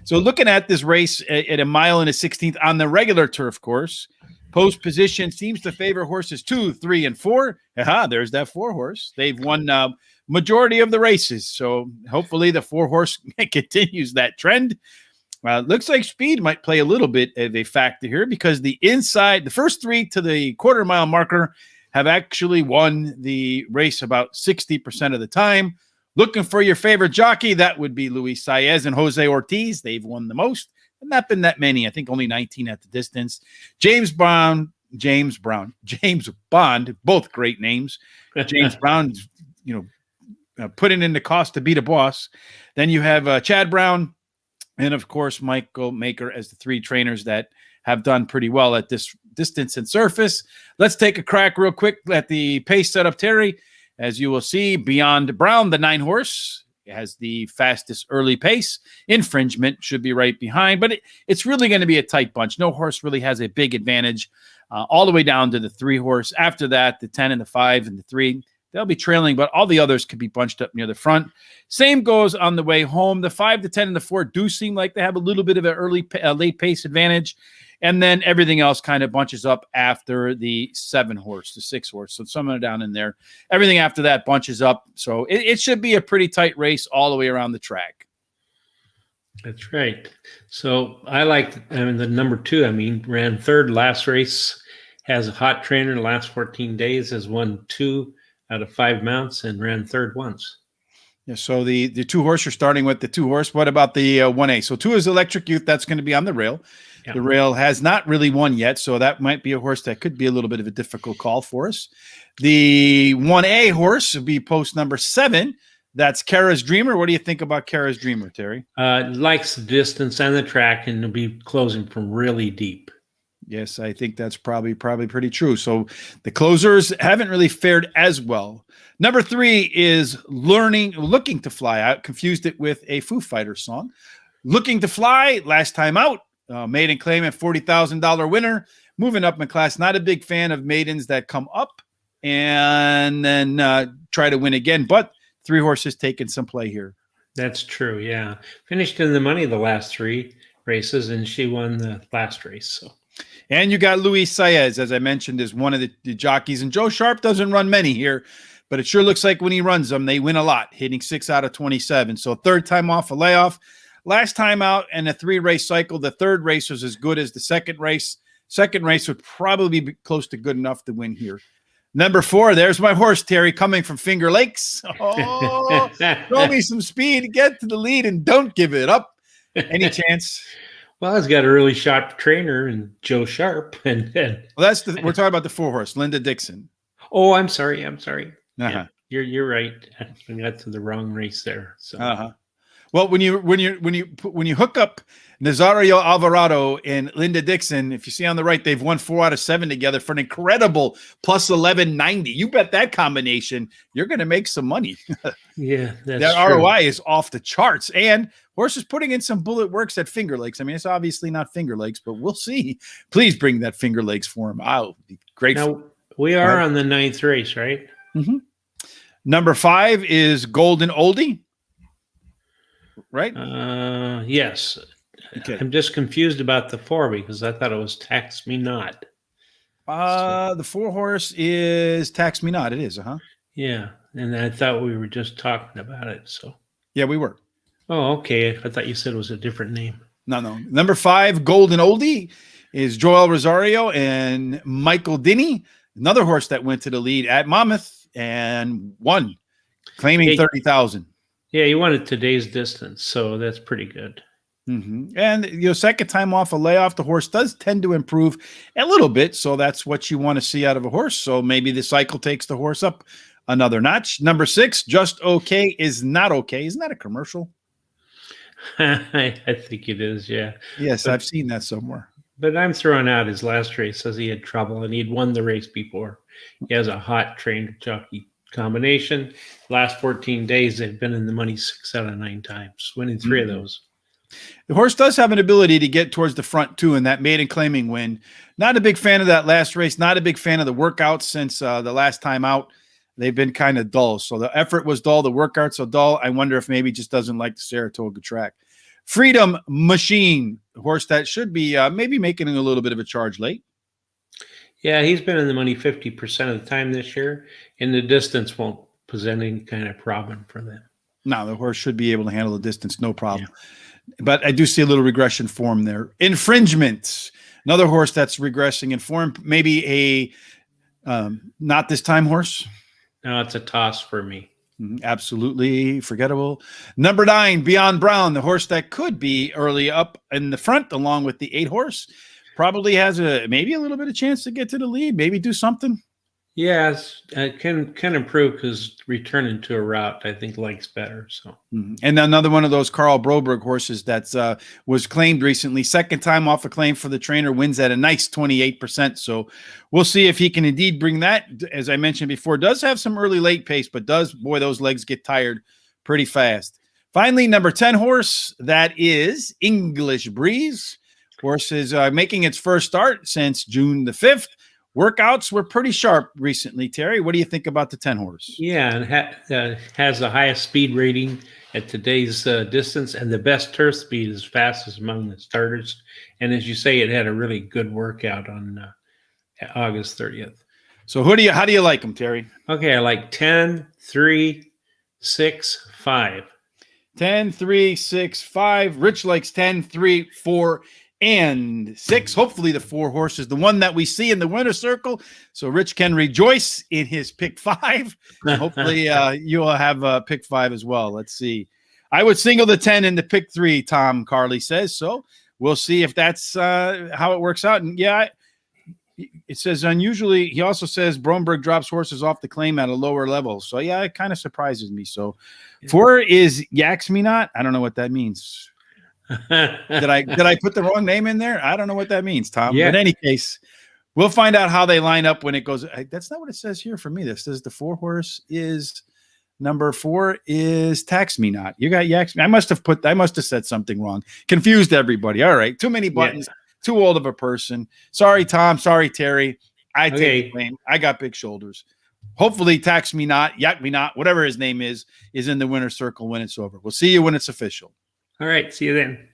So looking at this race at 1 mile and a 16th on the regular turf course, post position seems to favor horses 2, 3, and 4. Aha, there's that 4-horse. They've won majority of the races. So hopefully the 4-horse continues that trend. Looks like speed might play a little bit of a factor here because the first 3 to the quarter-mile marker have actually won the race about 60% of the time. Looking for your favorite jockey, that would be Luis Saez and Jose Ortiz. They've won the most, but not been that many. I think only 19 at the distance. James Bond, both great names. James Brown, putting in the cost to beat a boss. Then you have Chad Brown, and of course Michael Maker as the 3 trainers that have done pretty well at this distance and surface. Let's take a crack real quick at the pace setup, Terry. As you will see, Beyond Brown, the 9-horse, has the fastest early pace. Infringement should be right behind, but it's really going to be a tight bunch. No horse really has a big advantage all the way down to the 3-horse. After that, the 10 and the 5 and the 3, they'll be trailing, but all the others could be bunched up near the front. Same goes on the way home. The 5, the 10, and the 4 do seem like they have a little bit of an late pace advantage. And then everything else kind of bunches up after the 7-horse, the 6-horse. So somewhere down in there. Everything after that bunches up. So it should be a pretty tight race all the way around the track. That's right. So I like the number 2. Ran 3rd last race. Has a hot trainer in the last 14 days. Has won 2 out of 5 mounts and ran 3rd once. Yeah, so the 2-horse, you're starting with the 2-horse. What about the 1A? So 2 is Electric Youth. That's going to be on the rail. Yeah. The rail has not really won yet, so that might be a horse that could be a little bit of a difficult call for us. The 1A horse would be post number 7. That's Kara's Dreamer. What do you think about Kara's Dreamer, Terry? Likes the distance and the track, and will be closing from really deep. Yes, I think that's probably pretty true. So the closers haven't really fared as well. Number 3 is Looking to Fly. I confused it with a Foo Fighters song. Looking to Fly, last time out, maiden claim at $40,000 winner, moving up in class. Not a big fan of maidens that come up and then try to win again, but 3 horses taking some play here. That's true, yeah. Finished in the money the last 3 races, and she won the last race. So. And you got Luis Saez, as I mentioned, is one of the jockeys. And Joe Sharp doesn't run many here, but it sure looks like when he runs them, they win a lot, hitting 6 out of 27. So 3rd time off a layoff. Last time out in a 3-race cycle, the 3rd race was as good as the 2nd race. 2nd race would probably be close to good enough to win here. Number 4, there's my horse, Terry, coming from Finger Lakes. Oh, throw me some speed, get to the lead, and don't give it up. Any chance? Well, he's got a really sharp trainer and Joe Sharp. And we're talking about the 4-horse, Linda Dixon. Oh, I'm sorry. Uh-huh. Yeah, you're right. I got to the wrong race there. So. Well, when you hook up Nazario Alvarado and Linda Dixon, if you see on the right, they've won 4 out of 7 together for an incredible plus 1190. You bet that combination, you're going to make some money. Yeah, that's that true. ROI is off the charts. And horses putting in some bullet works at Finger Lakes. I mean, it's obviously not Finger Lakes, but we'll see. Please bring that Finger Lakes for him. I'll be grateful. Now, we are on the 9th race, right? Mm-hmm. Number 5 is Golden Oldie. Right? Yes. Okay. I'm just confused about the 4 because I thought it was Tax Me Not. So, The 4 horse is Tax Me Not. It is, yeah, and I thought we were just talking about it. So, Yeah, we were. oh, okay. I thought you said it was a different name. No. Number 5, Golden Oldie, is Joel Rosario and Michael Dinney, another horse that went to the lead at Monmouth and won, claiming Yeah, 30,000. yeah, you wanted today's distance, so that's pretty good. And second time off a layoff, the horse does tend to improve a little bit, so that's what you want to see out of a horse. So maybe the cycle takes the horse up another notch. Number 6, Just Okay Is Not Okay. Isn't that a commercial? I think it is, yeah. Yes, I've seen that somewhere. But I'm throwing out his last race, says he had trouble and he'd won the race before. He has a hot trained jockey combination. Last 14 days, they've been in the money 6 out of 9 times, winning 3 of those. The horse does have an ability to get towards the front too, in that maiden claiming win. Not a big fan of that last race. Not a big fan of the workouts since the last time out. They've been kind of dull. So the effort was dull. The workouts are dull. I wonder if maybe just doesn't like the Saratoga track. Freedom Machine, the horse that should be maybe making a little bit of a charge late. Yeah, he's been in the money 50% of the time this year, and the distance won't present any kind of problem for them. No, the horse should be able to handle the distance, no problem. Yeah. But I do see a little regression form there. Infringement, another horse that's regressing in form. Maybe a not this time horse. No, it's a toss for me. Absolutely forgettable. Number 9, Beyond Brown, the horse that could be early up in the front along with the 8 horse. Probably has maybe a little bit of chance to get to the lead, maybe do something. Yes, it can improve because returning to a route, I think, likes better. So, and another one of those Carl Broberg horses that was claimed recently, second time off a claim for the trainer, wins at a nice 28%. So we'll see if he can indeed bring that. As I mentioned before, does have some early late pace, but those legs get tired pretty fast. Finally, number 10 horse, that is English Breeze. Horse is making its first start since June the 5th. Workouts were pretty sharp recently, Terry. What do you think about the 10 horse? Yeah, and has the highest speed rating at today's distance and the best turf speed, is fastest among the starters. And as you say, it had a really good workout on August 30th. So how do you like them, Terry? Okay, I like 10, 3, 6, 5. 10, 3, 6, 5. Rich likes 10, 3, 4, and 6. Hopefully the 4 horse is the one that we see in the winner's circle, so Rich can rejoice in his pick 5. Hopefully you'll have pick 5 as well. Let's see. I would single the 10 into pick 3, Tom Carley says. So we'll see if that's how it works out. And yeah, it says unusually. He also says Bromberg drops horses off the claim at a lower level. So yeah, it kind of surprises me. So 4 is Yaks Me Not. I don't know what that means. Did I put the wrong name in there? I don't know what that means, Tom. Yeah. But in any case, we'll find out how they line up when it goes. That's not what it says here for me. This says the 4 horse is number 4 is Tax Me Not. You got Yaks Me. I must have said something wrong. Confused everybody. All right. Too many buttons. Yeah. Too old of a person. Sorry, Tom. Sorry, Terry. I take the blame. I got big shoulders. Hopefully Tax Me Not, Yak Me Not, whatever his name is in the winner's circle when it's over. We'll see you when it's official. All right. See you then.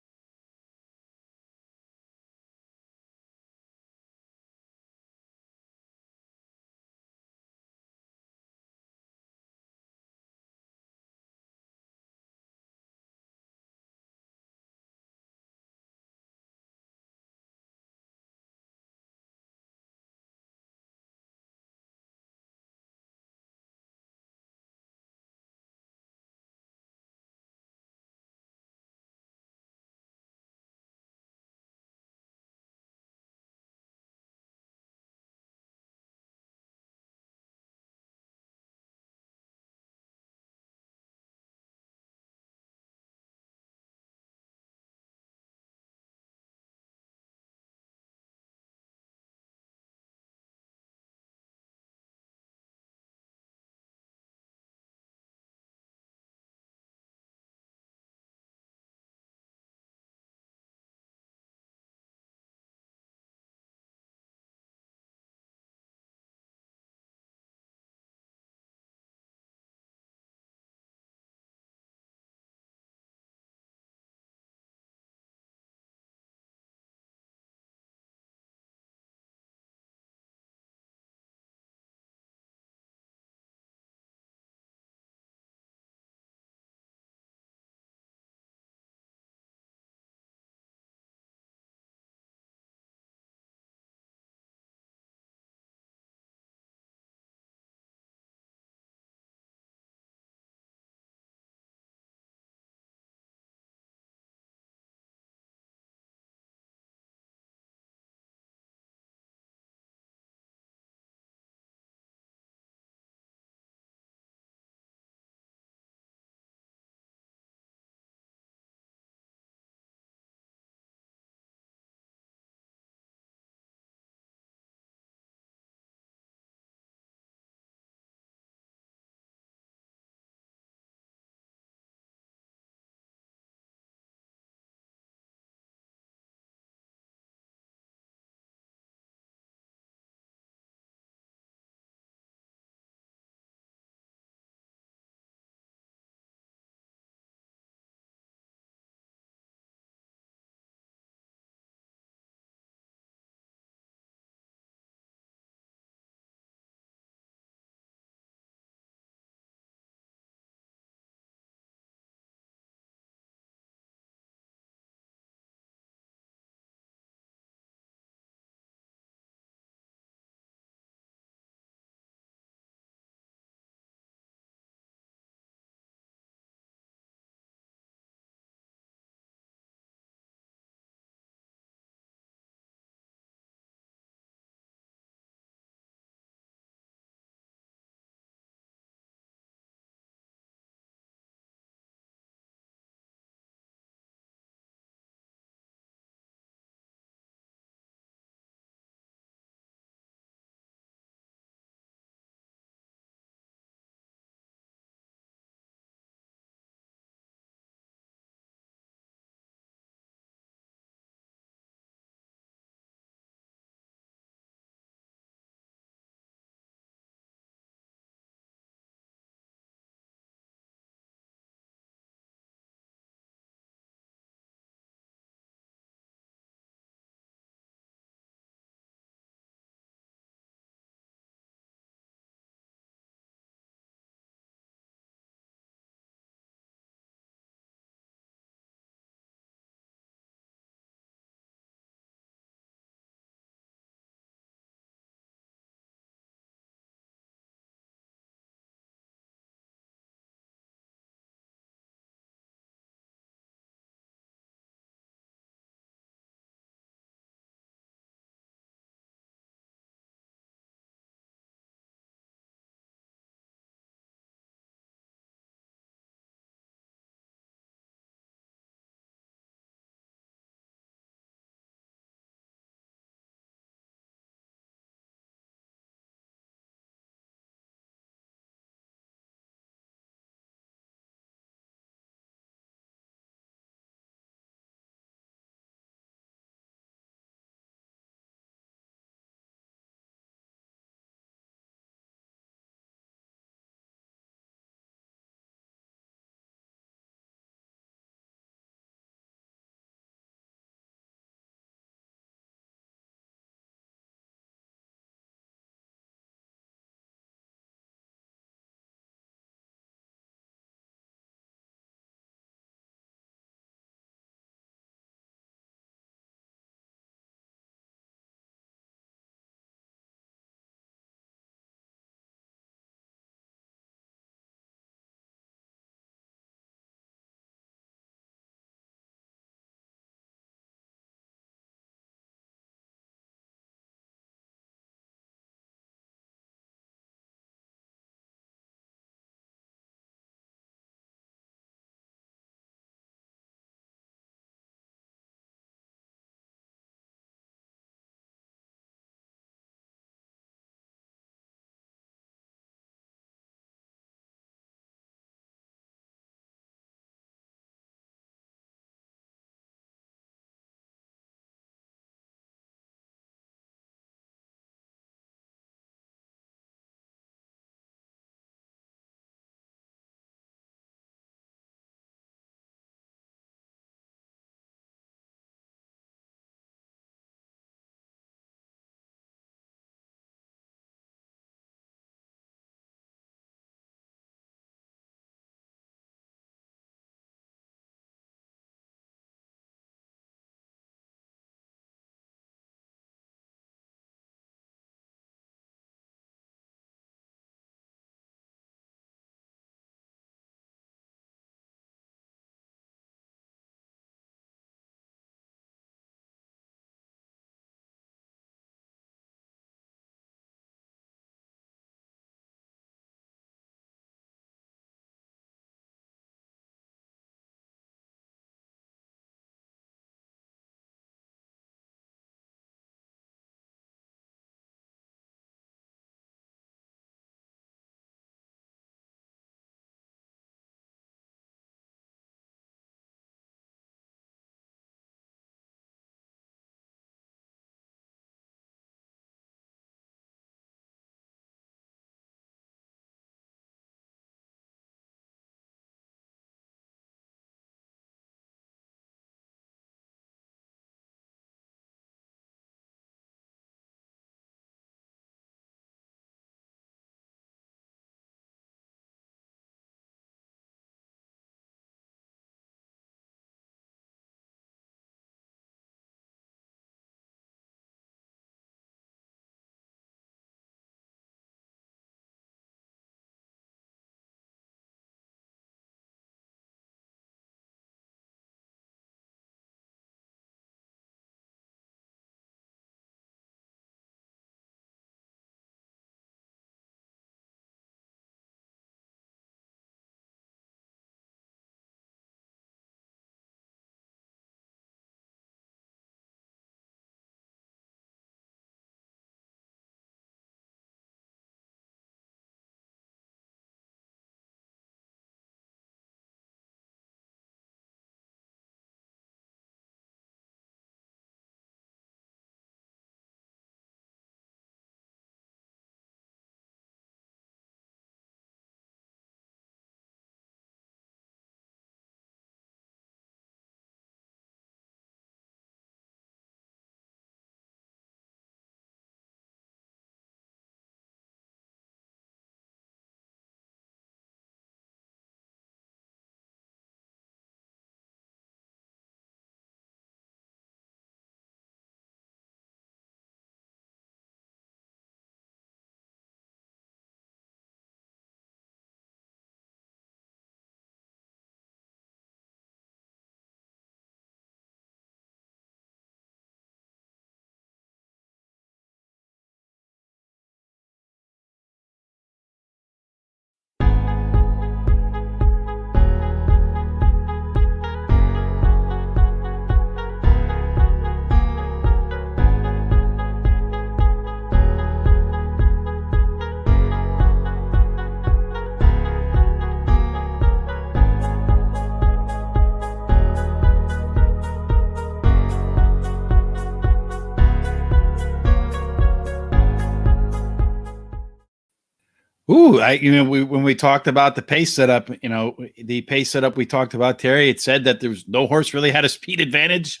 too. When we talked about the pace setup, the pace setup we talked about, Terry, it said that there was no horse really had a speed advantage,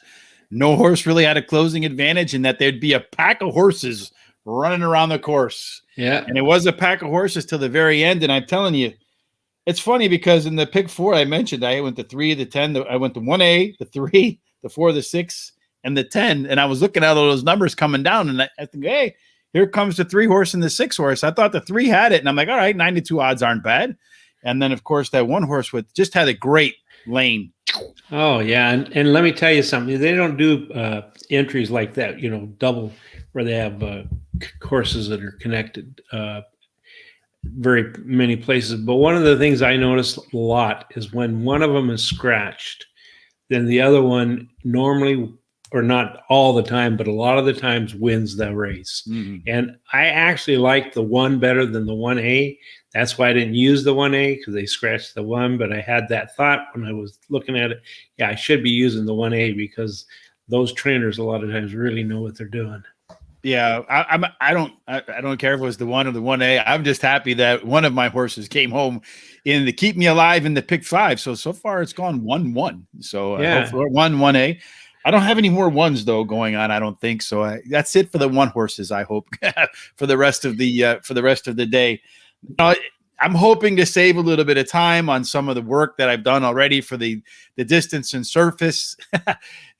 no horse really had a closing advantage, and that there'd be a pack of horses running around the course. Yeah. And it was a pack of horses till the very end. And I'm telling you, it's funny because in the pick 4 I mentioned, I went to 3, the 10, I went to 1A, the 3, the 4, the 6, and the 10. And I was looking at all those numbers coming down, and I think, hey, here comes the 3 horse and the 6 horse. I thought the 3 had it, and I'm like, all right, 92 odds aren't bad. And then, of course, that 1 horse with just had a great lane. Oh, yeah. And let me tell you something. They don't do entries like that, double, where they have horses that are connected very many places. But one of the things I notice a lot is when one of them is scratched, then the other one normally, or not all the time, but a lot of the times wins the race. Mm-hmm. And I actually like the 1 better than the 1A. That's why I didn't use the 1A, because they scratched the 1. But I had that thought when I was looking at it. Yeah, I should be using the 1A, because those trainers a lot of times really know what they're doing. Yeah, I don't care if it was the 1 or the 1A. I'm just happy that one of my horses came home in the keep me alive in the pick 5. So far it's gone 1-1. So Yeah. hopefully 1-1A. I don't have any more 1s though going on. I don't think so. That's it for the 1 horses. I hope for the rest of the day. I'm hoping to save a little bit of time on some of the work that I've done already for the distance and surface.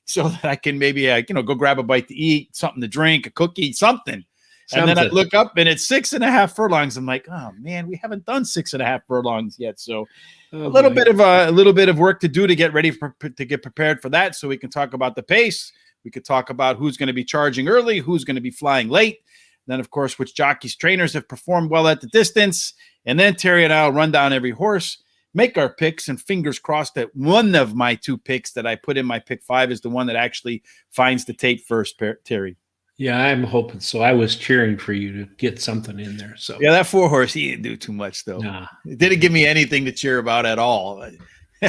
So that I can maybe, go grab a bite to eat, something to drink, a cookie, something. And then I look up and it's 6.5 furlongs. I'm like, oh man, we haven't done 6.5 furlongs yet. So a little bit of work to do to get ready to get prepared for that. So we can talk about the pace. We could talk about who's going to be charging early, who's going to be flying late. Then, of course, which jockeys, trainers have performed well at the distance. And then Terry and I will run down every horse, make our picks, and fingers crossed that one of my 2 picks that I put in my pick 5 is the one that actually finds the tape first, Terry. Yeah, I'm hoping so. I was cheering for you to get something in there. So yeah, that 4 horse, he didn't do too much though. Nah. It didn't give me anything to cheer about at all.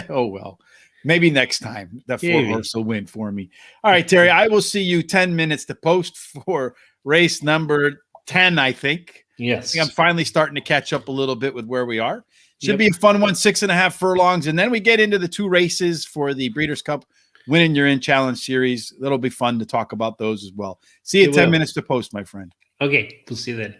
Oh well, maybe next time that 4 horse will win for me. All right, Terry, I will see you 10 minutes to post for race number 10. I think. Yes, I'm finally starting to catch up a little bit with where we are. Should be a fun one, 6.5 furlongs. And then we get into the 2 races for the Breeders' Cup Winning Your In Challenge Series. That'll be fun to talk about those as well. See you 10 minutes to post, my friend. Okay, we'll see you then.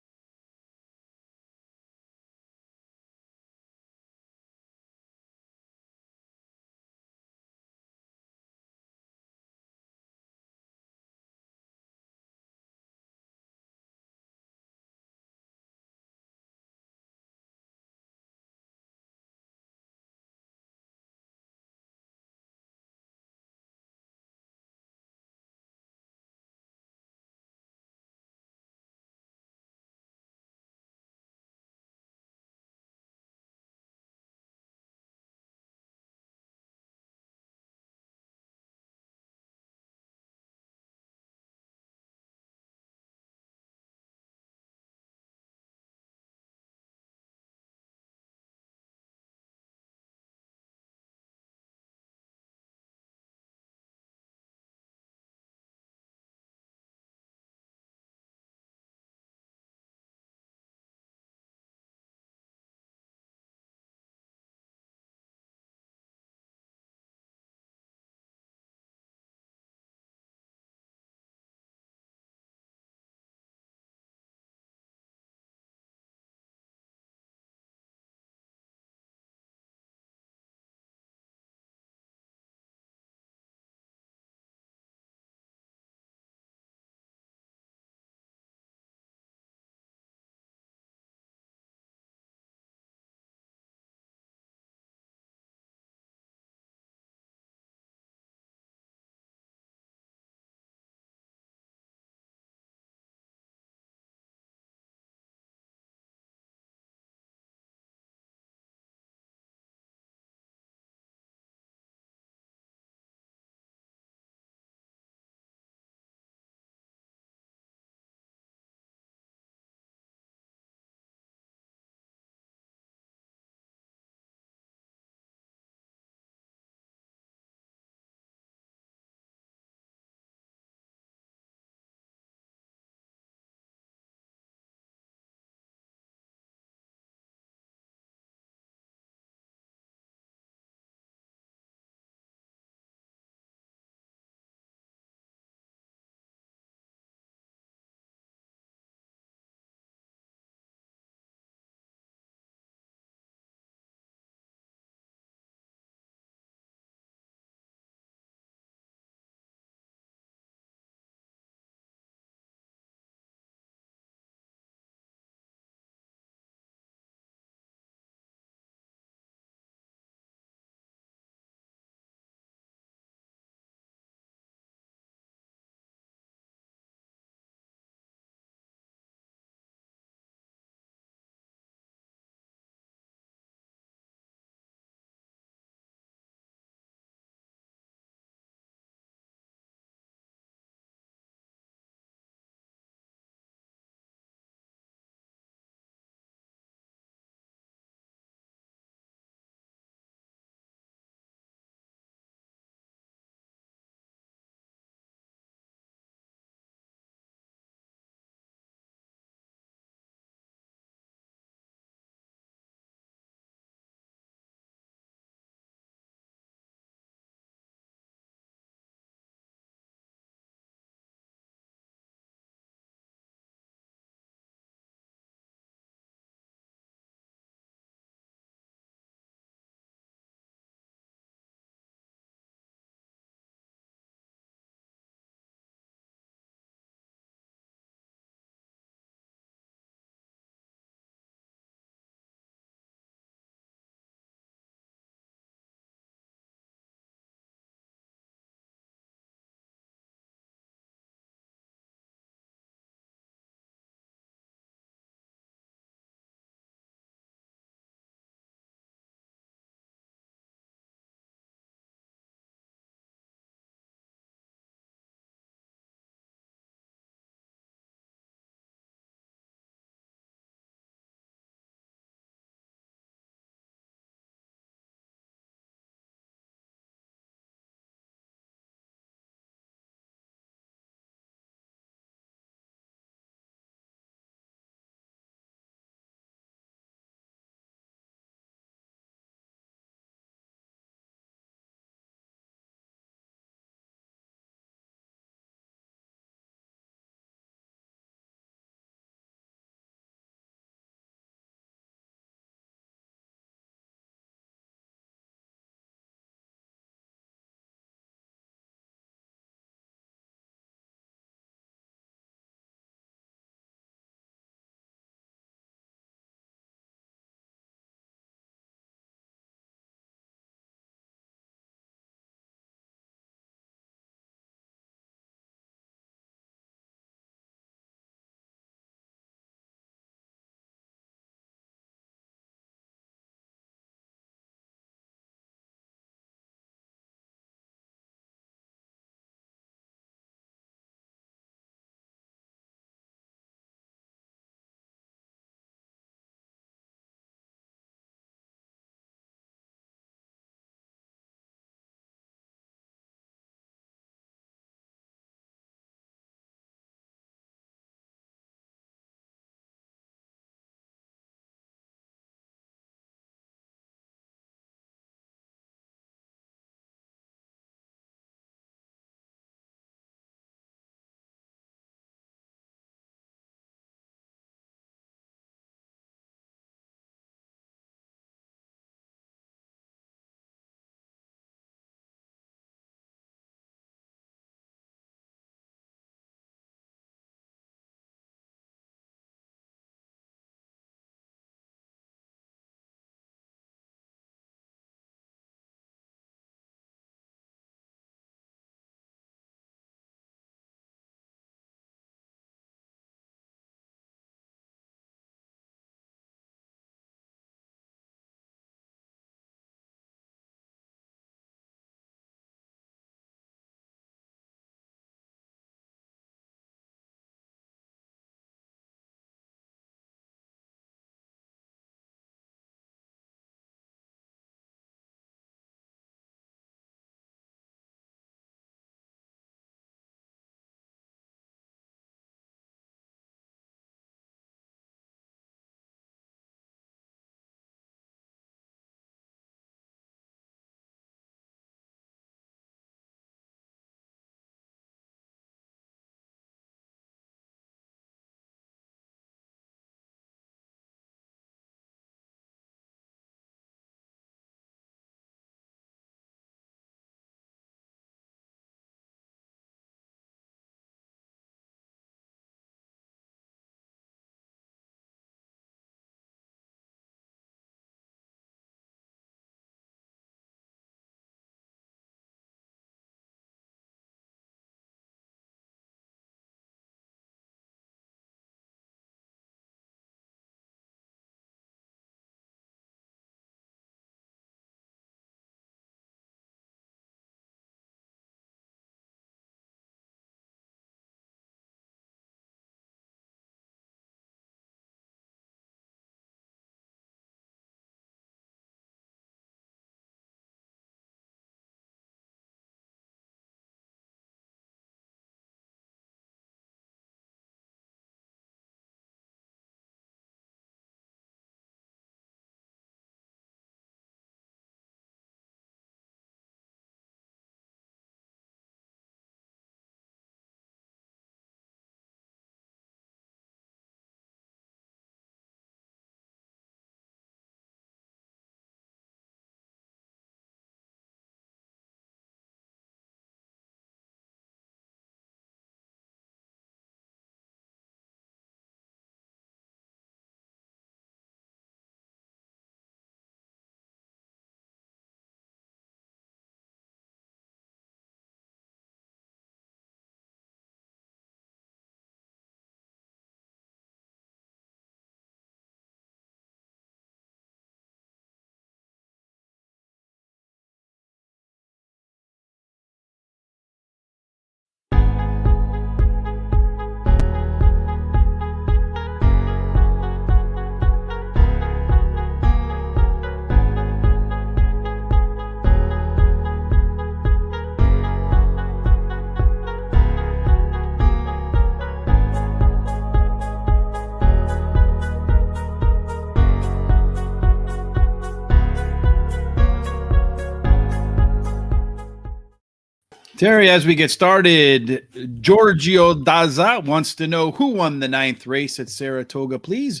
Terry, as we get started, Giorgio Daza wants to know who won the 9th race at Saratoga, please.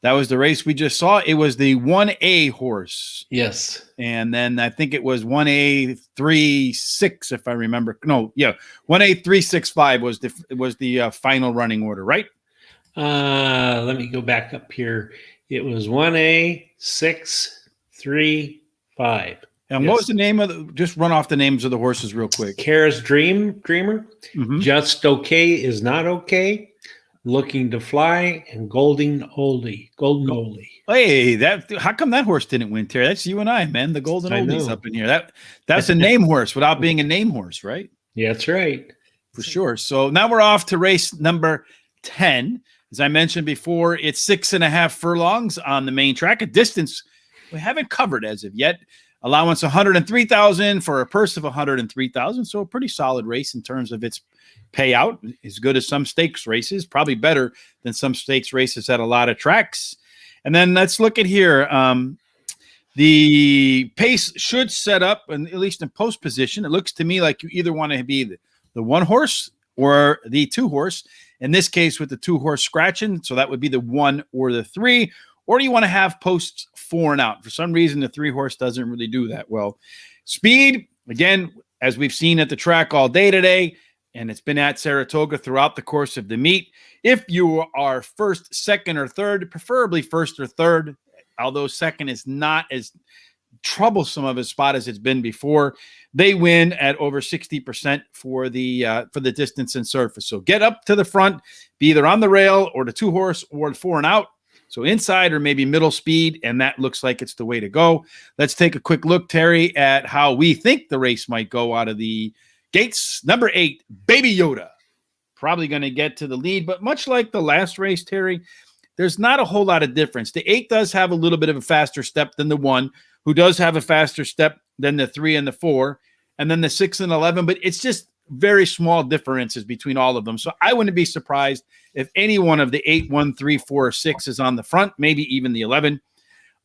That was the race we just saw. It was the 1A horse. Yes. And then I think it was 1A36, if I remember. No, yeah, 1A365 was the final running order, right? Let me go back up here. It was 1A635. And what was the name of the? Just run off the names of the horses real quick. Kara's Dreamer. Mhm. Just Okay is Not Okay. Looking to Fly and Golden Oldie. Hey, how come that horse didn't win, Terry? That's you and I, man. The Golden I Oldies know. up in here. That's a name horse without being a name horse, right? Yeah, that's right. For sure. So now we're off to race number 10. As I mentioned before, it's 6.5 furlongs on the main track, a distance we haven't covered as of yet. Allowance 103,000 for a purse of 103,000. So a pretty solid race in terms of its payout, as good as some stakes races, probably better than some stakes races at a lot of tracks. And then let's look at here. The pace should set up, and at least in post position, it looks to me like you either want to be the one horse or the two horse. In this case, with the two horse scratching, so that would be the 1 or the 3. Or do you want to have posts 4 and out? For some reason, the 3 horse doesn't really do that well. Speed, again, as we've seen at the track all day today, and it's been at Saratoga throughout the course of the meet. If you are first, second, or third, preferably first or third, although second is not as troublesome of a spot as it's been before, they win at over 60% for the distance and surface. So get up to the front, be either on the rail or the 2 horse or 4 and out. So inside or maybe middle speed, and that looks like it's the way to go. Let's take a quick look, Terry, at how we think the race might go out of the gates. Number 8, Baby Yoda. Probably going to get to the lead, but much like the last race, Terry, there's not a whole lot of difference. The 8 does have a little bit of a faster step than the 1, who does have a faster step than the 3 and the 4, and then the 6 and 11, but it's just very small differences between all of them. So I wouldn't be surprised if any one of the 8, 1, 3, 4, or 6 is on the front, maybe even the 11.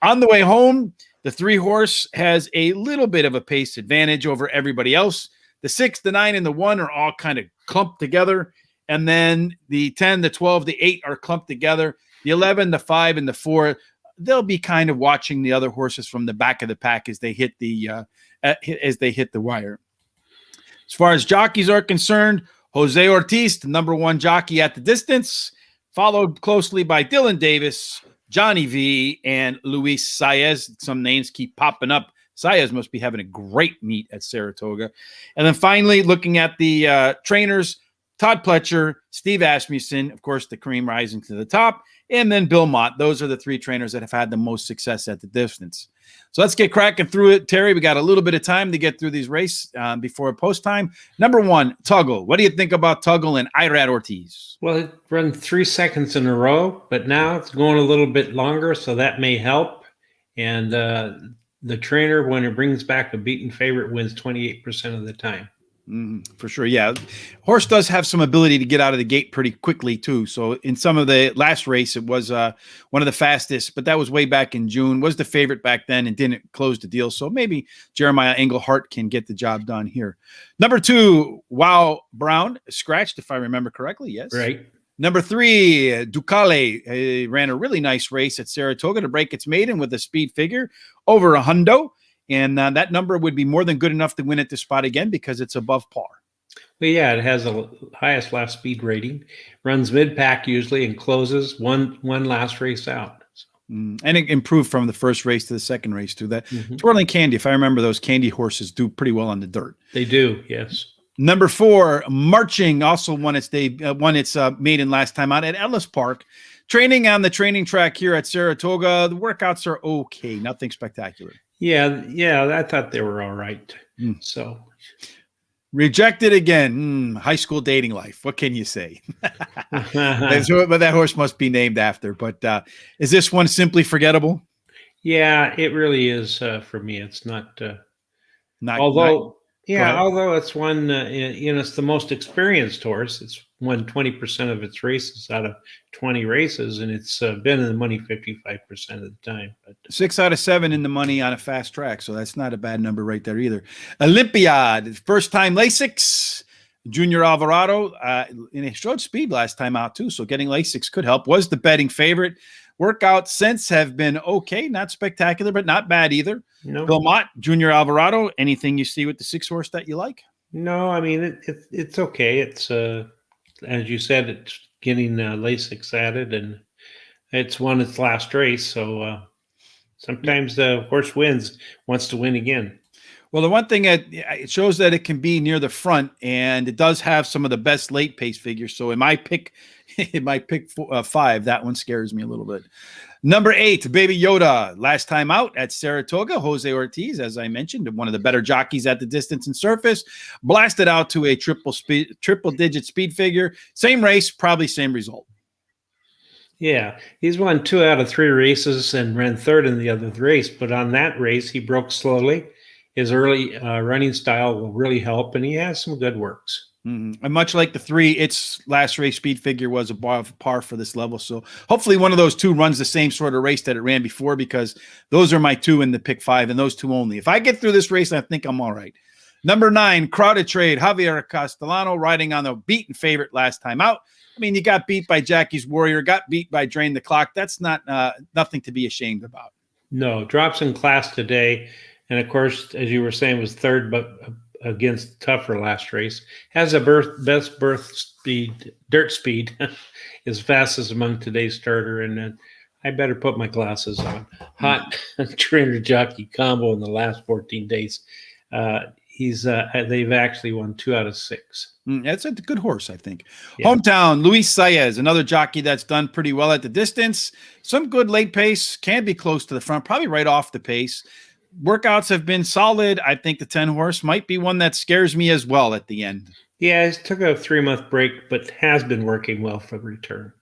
On the way home, the 3 horse has a little bit of a pace advantage over everybody else. The 6, the 9, and the 1 are all kind of clumped together. And then the 10, the 12, the 8 are clumped together. The 11, the 5, and the 4, they'll be kind of watching the other horses from the back of the pack as they hit the wire. As far as jockeys are concerned, Jose Ortiz, the number 1 jockey at the distance, followed closely by Dylan Davis, Johnny V, and Luis Saez. Some names keep popping up. Saez must be having a great meet at Saratoga. And then finally, looking at the trainers, Todd Pletcher, Steve Asmussen, of course, the cream rising to the top, and then Bill Mott. Those are the 3 trainers that have had the most success at the distance. So let's get cracking through it, Terry. We got a little bit of time to get through these races before post time. Number 1, Tuggle. What do you think about Tuggle and Irad Ortiz? Well, it ran 3 seconds in a row, but now it's going a little bit longer, so that may help. And the trainer, when it brings back a beaten favorite, wins 28% of the time. For sure. Yeah. Horse does have some ability to get out of the gate pretty quickly too. So in some of the last race, it was one of the fastest, but that was way back in June, was the favorite back then and didn't close the deal. So maybe Jeremiah Englehart can get the job done here. Number 2, Wow Brown, scratched, if I remember correctly. Yes. Right. Number 3, Ducale ran a really nice race at Saratoga to break its maiden with a speed figure over a hundo. And that number would be more than good enough to win at this spot again because it's above par. Well, yeah, it has the highest last speed rating, runs mid-pack usually, and closes one last race out. So. And it improved from the first race to the second race too. That Twirling Candy, if I remember, those Candy horses do pretty well on the dirt. They do, yes. Number 4, Marching, also won its maiden last time out at Ellis Park. Training on the training track here at Saratoga. The workouts are okay, nothing spectacular. Yeah, I thought they were all right. So rejected again. High school dating life. What can you say? But that horse must be named after. But is this one simply forgettable? Yeah, it really is for me. It's not. Although it's one. It's the most experienced horse. It's won 20% of its races out of 20 races, and it's been in the money 55% of the time. But 6 out of 7 in the money on a fast track, so that's not a bad number right there either. Olympiad, first time Lasix. Junior Alvarado, and he showed speed last time out too, so getting Lasix could help. Was the betting favorite. Workouts since have been okay, not spectacular, but not bad either. no, Belmont, Junior Alvarado, anything you see with the 6-horse that you like? no, I mean it's okay. It's as you said, it's getting Lasix added, and it's won its last race. So sometimes the horse wants to win again. Well, the one thing that it shows that it can be near the front, and it does have some of the best late pace figures. So in my pick, 5, that one scares me a little bit. Number 8, Baby Yoda. Last time out at Saratoga, Jose Ortiz, as I mentioned, one of the better jockeys at the distance and surface, blasted out to a triple digit speed figure. Same race, probably same result. Yeah, he's won 2 out of 3 races and ran third in the other race. But on that race, he broke slowly. His early running style will really help, and he has some good works. Mm-hmm. And much like the 3, its last race speed figure was above par for this level. So hopefully one of those 2 runs the same sort of race that it ran before, because those are my 2 in the pick 5, and those 2 only. If I get through this race, I think I'm all right. Number 9, Crowded Trade, Javier Castellano, riding on the beaten favorite last time out. I mean, you got beat by Jackie's Warrior, got beat by Drain the Clock. That's not nothing to be ashamed about. No, drops in class today. And of course, as you were saying, was third, but against tougher last race. Has a best dirt speed, is fastest among today's starter. And I better put my glasses on. Hot trainer jockey combo in the last 14 days. They've actually won 2 out of 6. That's a good horse, I think. Yeah. Hometown, Luis Saez, another jockey that's done pretty well at the distance. Some good late pace, can be close to the front, probably right off the pace. Workouts have been solid. I think the 10-horse might be one that scares me as well at the end. Yeah, it took a 3-month break, but has been working well for the return.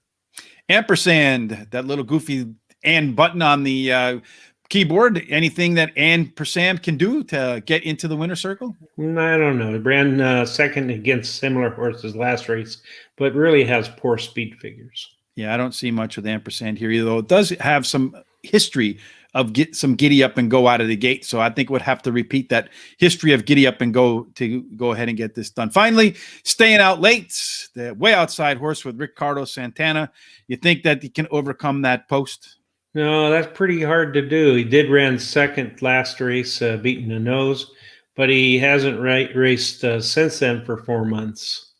Ampersand, that little goofy and button on the keyboard. Anything that Ampersand can do to get into the winner's circle? I don't know. He ran second against similar horses last race, but really has poor speed figures. Yeah, I don't see much with Ampersand here either, though it does have some history of some giddy up and go out of the gate. So I think we'd have to repeat that history of giddy up and go to go ahead and get this done. Finally, staying out late, the way outside horse with Ricardo Santana. You think that he can overcome that post? No, that's pretty hard to do. He did ran second last race, beating the nose, but he hasn't raced since then for 4 months.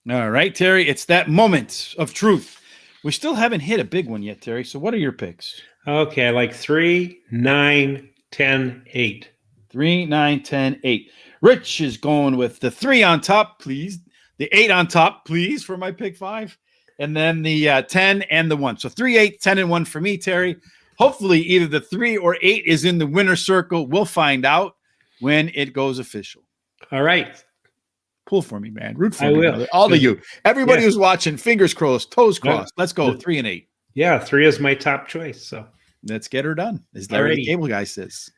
All right, Terry, it's that moment of truth. We still haven't hit a big one yet, Terry. So what are your picks? Okay, I like 3, 9, 10, 8. 3, 9, 10, 8. Rich is going with the 3 on top, please. The 8 on top, please, for my pick 5. And then the 10 and the 1. So 3, 8, 10, and 1 for me, Terry. Hopefully either the 3 or 8 is in the winner's circle. We'll find out when it goes official. All right. Pull for me, man. Root for I me, will. brother. All of you. Everybody who's watching, fingers crossed, toes crossed. Let's go. 3 and 8. Yeah, 3 is my top choice. So let's get her done, as Larry the Cable Guy says.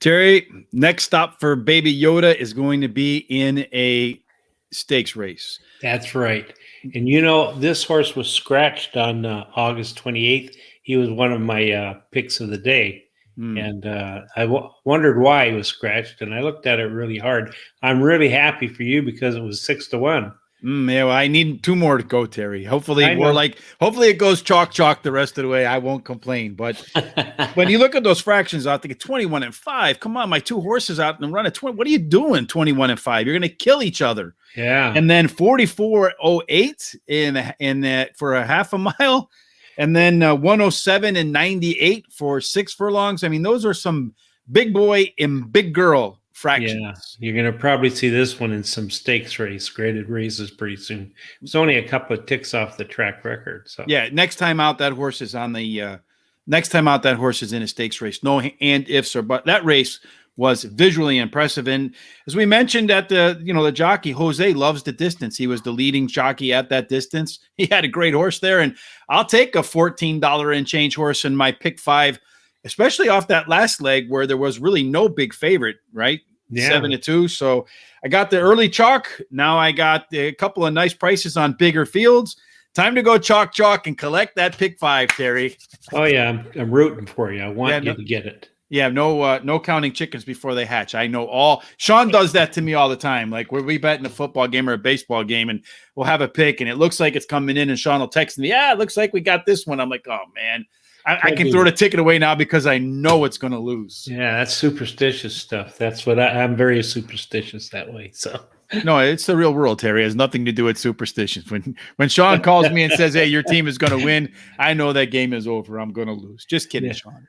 Terry, next stop for Baby Yoda is going to be in a stakes race. That's right. And this horse was scratched on August 28th. He was one of my picks of the day. And I wondered why he was scratched. And I looked at it really hard. I'm really happy for you because it was 6-1. Yeah, well, I need 2 more to go, Terry. Hopefully I know. hopefully it goes chalk the rest of the way. I won't complain. But when you look at those fractions out, think 21-5. Come on, my 2 horses out and run at 20. What are you doing? 21-5. You're going to kill each other. Yeah. And then 44.08 in for a half a mile, and then 107.98 for 6 furlongs. I mean, those are some big boy and big girl fractions. Yeah, you're going to probably see this one in some stakes race, graded races pretty soon. It's only a couple of ticks off the track record. So yeah, next time out, that horse is on the next time out, that horse is in a stakes race. No and ifs or but. That race was visually impressive, and as we mentioned at the jockey, Jose loves the distance. He was the leading jockey at that distance. He had a great horse there, and I'll take a $14 and change horse in my pick 5, especially off that last leg where there was really no big favorite, right? Yeah. 7-2. So I got the early chalk. Now I got a couple of nice prices on bigger fields. Time to go chalk and collect that pick 5, Terry. Oh yeah, I'm rooting for you. I want you to get it. Yeah, no counting chickens before they hatch. I know all. Sean does that to me all the time. Like where we bet in a football game or a baseball game, and we'll have a pick, and it looks like it's coming in, and Sean will text me, "Yeah, it looks like we got this one." I'm like, "Oh man, I can throw the ticket away now because I know it's going to lose." Yeah, that's superstitious stuff. That's what I'm very superstitious that way. So no, it's the real world, Terry. It has nothing to do with superstitions. When Sean calls me and says, "Hey, your team is going to win," I know that game is over. I'm going to lose. Just kidding, Sean.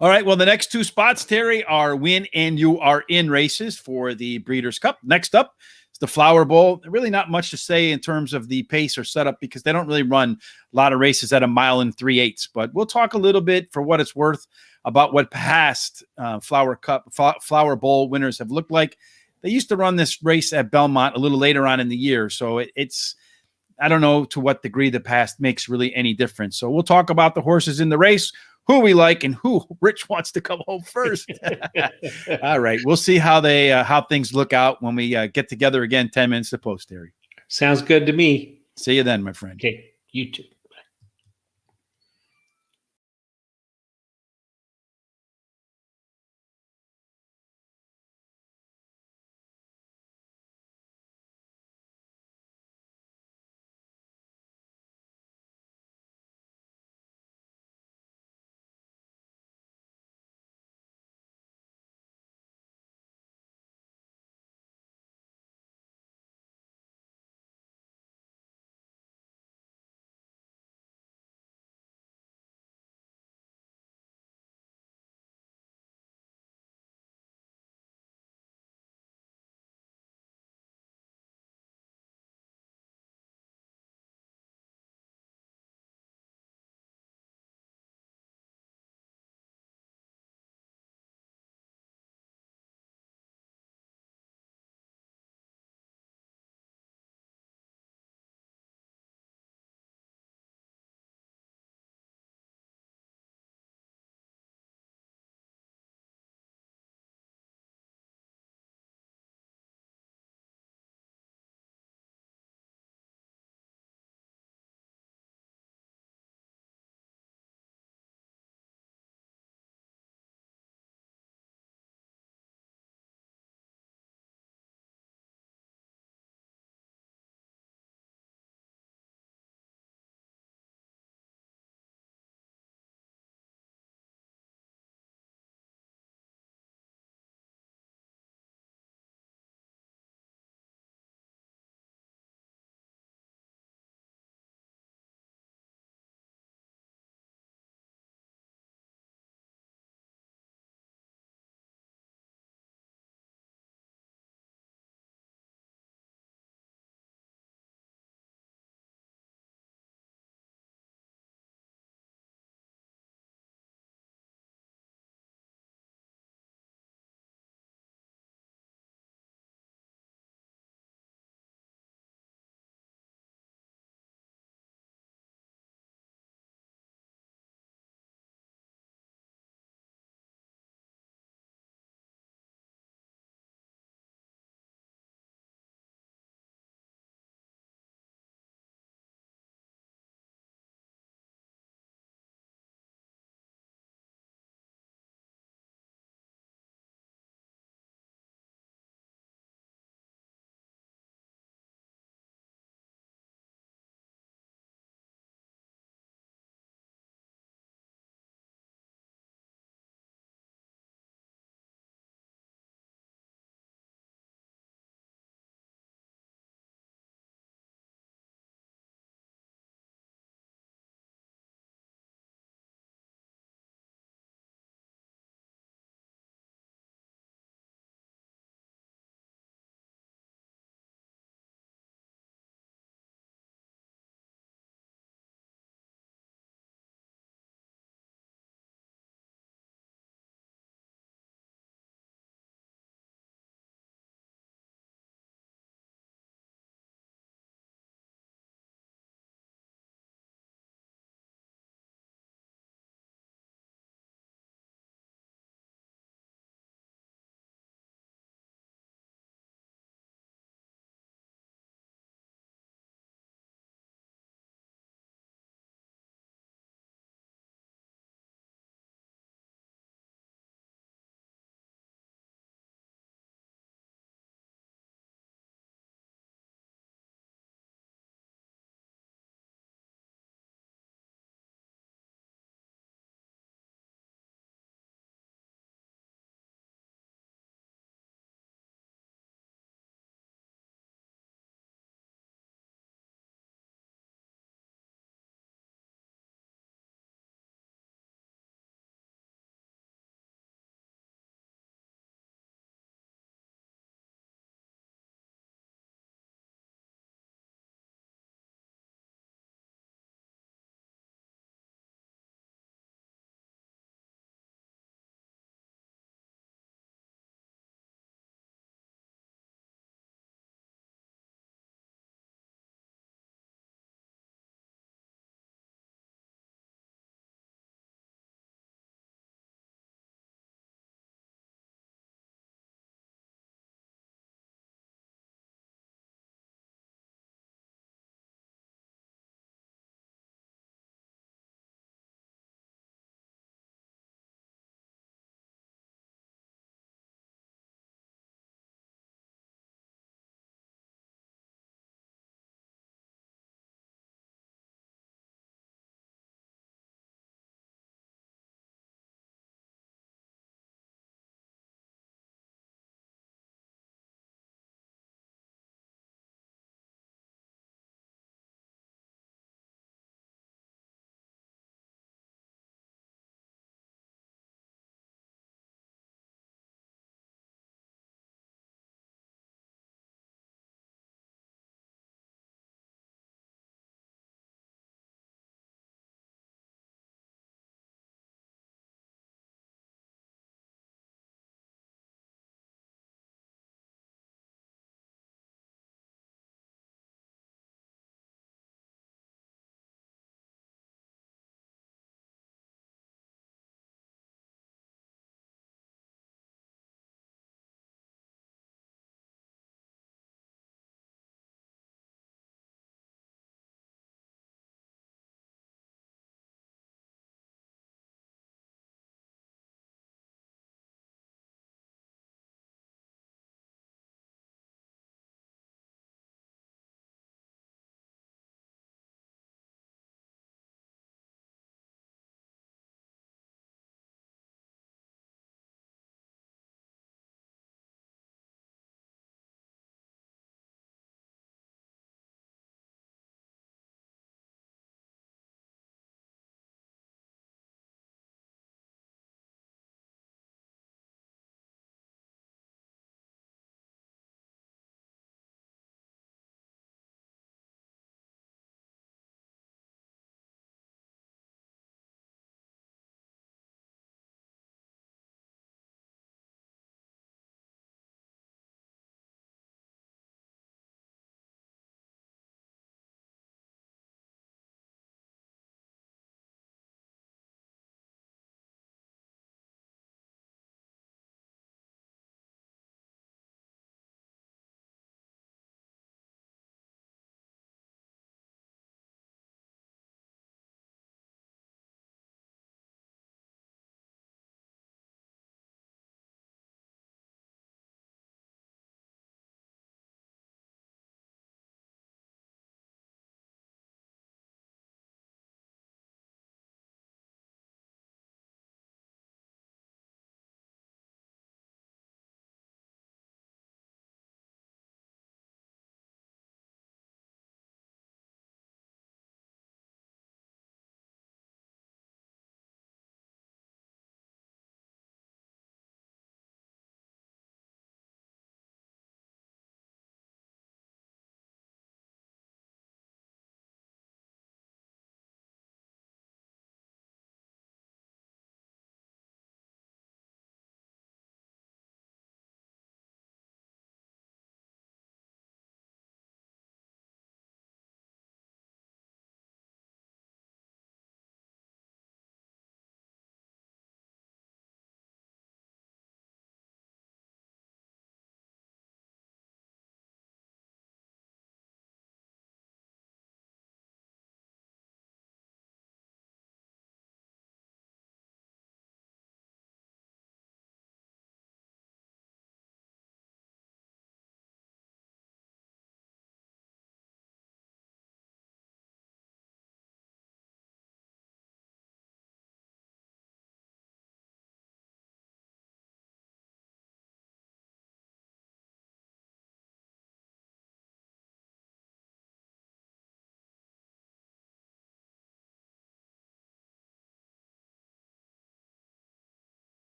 All right. Well, the next 2 spots, Terry, are win and you are in races for the Breeders' Cup. Next up is the Flower Bowl. Really not much to say in terms of the pace or setup because they don't really run a lot of races at 1 mile and 3/8. But we'll talk a little bit for what it's worth about what past Flower Bowl winners have looked like. They used to run this race at Belmont a little later on in the year. So it's I don't know to what degree the past makes really any difference. So we'll talk about the horses in the race, who we like, and who Rich wants to come home first. All right. We'll see how things look out when we get together again 10 minutes to post, Terry. Sounds good to me. See you then, my friend. Okay. You too.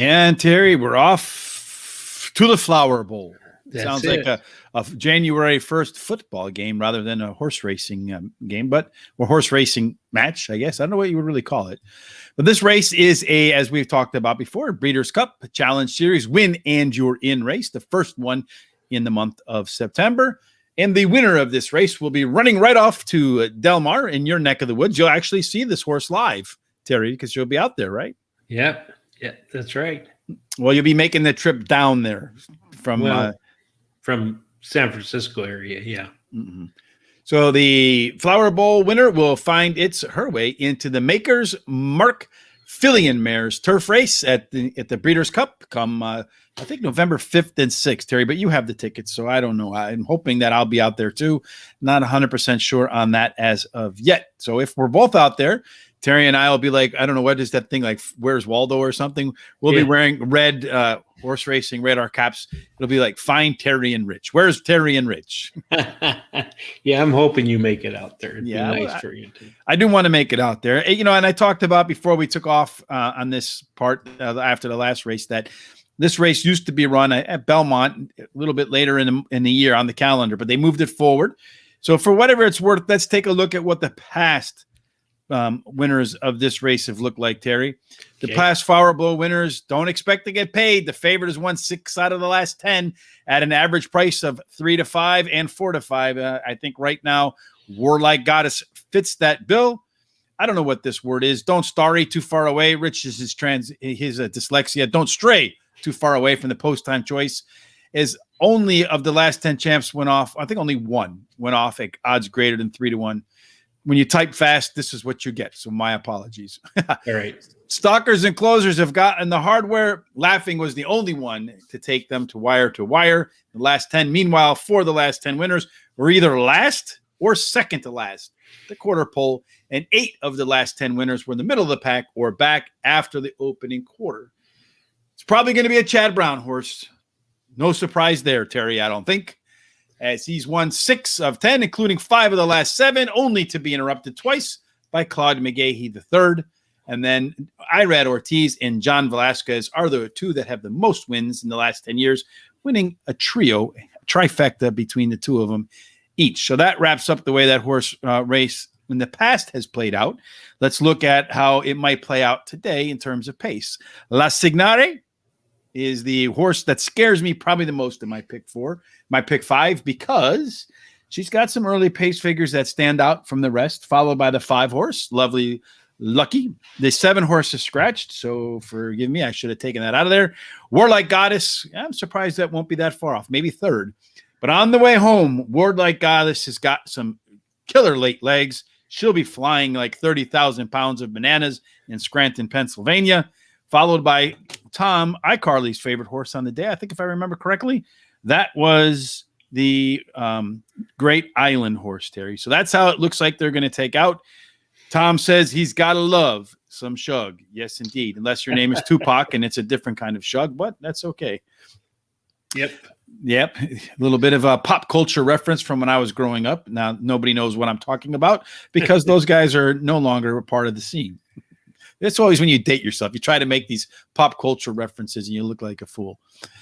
And Terry, we're off to the Flower Bowl. Sounds like a January 1st football game rather than a horse racing game, but a horse racing match, I guess. I don't know what you would really call it. But this race is as we've talked about before, Breeders' Cup Challenge Series win and you're in race, the first one in the month of September. And the winner of this race will be running right off to Del Mar in your neck of the woods. You'll actually see this horse live, Terry, because you'll be out there, right? Yep. Yeah, that's right. Well, you'll be making the trip down there from San Francisco area. Yeah. Mm-hmm. So the Flower Bowl winner will find her way into the Maker's Mark Fillion Mares turf race at the Breeders' Cup come I think November 5th and 6th, Terry, but you have the tickets, so I don't know. I'm hoping that I'll be out there too. Not 100% sure on that as of yet. So if we're both out there, Terry and I will be like, I don't know, what is that thing, like Where's Waldo or something? We'll be wearing red horse racing radar caps. It'll be like, find Terry and Rich. Where's Terry and Rich? Yeah, I'm hoping you make it out there. It'd be nice for you too. I do want to make it out there. And I talked about before we took off on this part after the last race that this race used to be run at Belmont a little bit later in the year on the calendar, but they moved it forward. So for whatever it's worth, let's take a look at what the past winners of this race have looked like, Terry. The past Flower Bowl winners don't expect to get paid. The favorite has won 6 out of the last 10 at an average price of 3 to 5 and 4 to 5. I think right now, Warlike Goddess fits that bill. I don't know what this word is. Don't starry too far away. Rich is his dyslexia. Don't stray too far away from the post-time choice. Is only of the last 10 champs went off. I think only one went off at odds greater than 3 to 1. When you type fast, this is what you get. So my apologies. All right. Stalkers and closers have gotten the hardware. Laughing was the only one to take them to wire. The last 10. Meanwhile, 4 of the last 10 winners were either last or second to last. The quarter pole, and 8 of the last 10 winners were in the middle of the pack or back after the opening quarter. It's probably going to be a Chad Brown horse. No surprise there, Terry, I don't think, as he's won 6 of 10, including 5 of the last 7, only to be interrupted twice by Claude McGahee III. And then Irad Ortiz and John Velasquez are the 2 that have the most wins in the last 10 years, winning a trifecta between the 2 of them each. So that wraps up the way that horse race in the past has played out. Let's look at how it might play out today in terms of pace. La Signare is the horse that scares me probably the most in my pick 5, because she's got some early pace figures that stand out from the rest, followed by the 5 horse, Lovely Lucky. The 7 horse is scratched, so forgive me, I should have taken that out of there. Warlike Goddess, I'm surprised that won't be that far off, maybe 3rd. But on the way home, Warlike Goddess has got some killer late legs. She'll be flying like 30,000 pounds of bananas in Scranton, Pennsylvania, followed by Tom iCarly's favorite horse on the day. I think if I remember correctly, that was the Great Island horse, Terry. So that's how it looks like they're going to take out. Tom says he's got to love some shug. Yes, indeed. Unless your name is Tupac and it's a different kind of shug, but that's okay. Yep. A little bit of a pop culture reference from when I was growing up. Now, nobody knows what I'm talking about because those guys are no longer a part of the scene. It's always when you date yourself, you try to make these pop culture references and you look like a fool.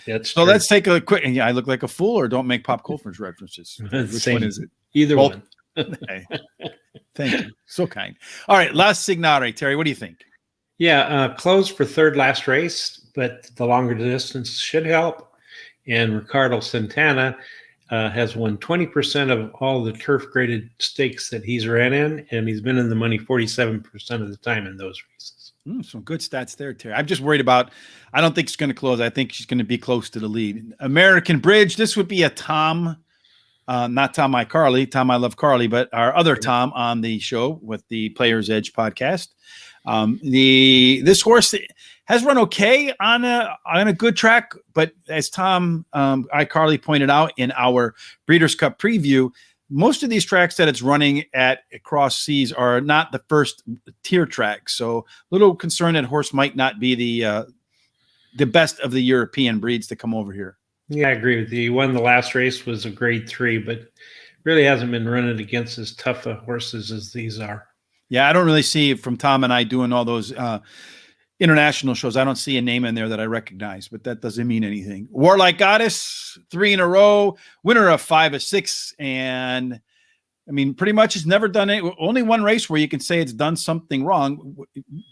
That's so true. Let's take a quick, I look like a fool, or don't make pop culture references. Which one is it? Either one. Hey, thank you. So kind. All right. La Signare, Terry, what do you think? Yeah. Closed for 3rd last race, but the longer distance should help. And Ricardo Santana has won 20% of all the turf-graded stakes that he's ran in, and he's been in the money 47% of the time in those races. Some good stats there, Terry. I'm just worried about, I don't think she's going to close. I think she's going to be close to the lead. American Bridge, this would be a Tom, not Tom iCarly, Tom I Love Carly, but our other Tom on the show with the Players Edge podcast. This horse has run okay on a good track, but as Tom iCarly pointed out in our Breeders' Cup preview, most of these tracks that it's running at across seas are not the first tier tracks. So a little concerned that horse might not be the best of the European breeds to come over here. Yeah, I agree with you. He won the last race, was a grade 3, but really hasn't been running against as tough a horses as these are. Yeah, I don't really see from Tom and I doing all those international shows. I don't see a name in there that I recognize, but that doesn't mean anything. Warlike Goddess, 3 in a row, winner of 5 of 6, and I mean, pretty much it's never done it. Only one race where you can say it's done something wrong.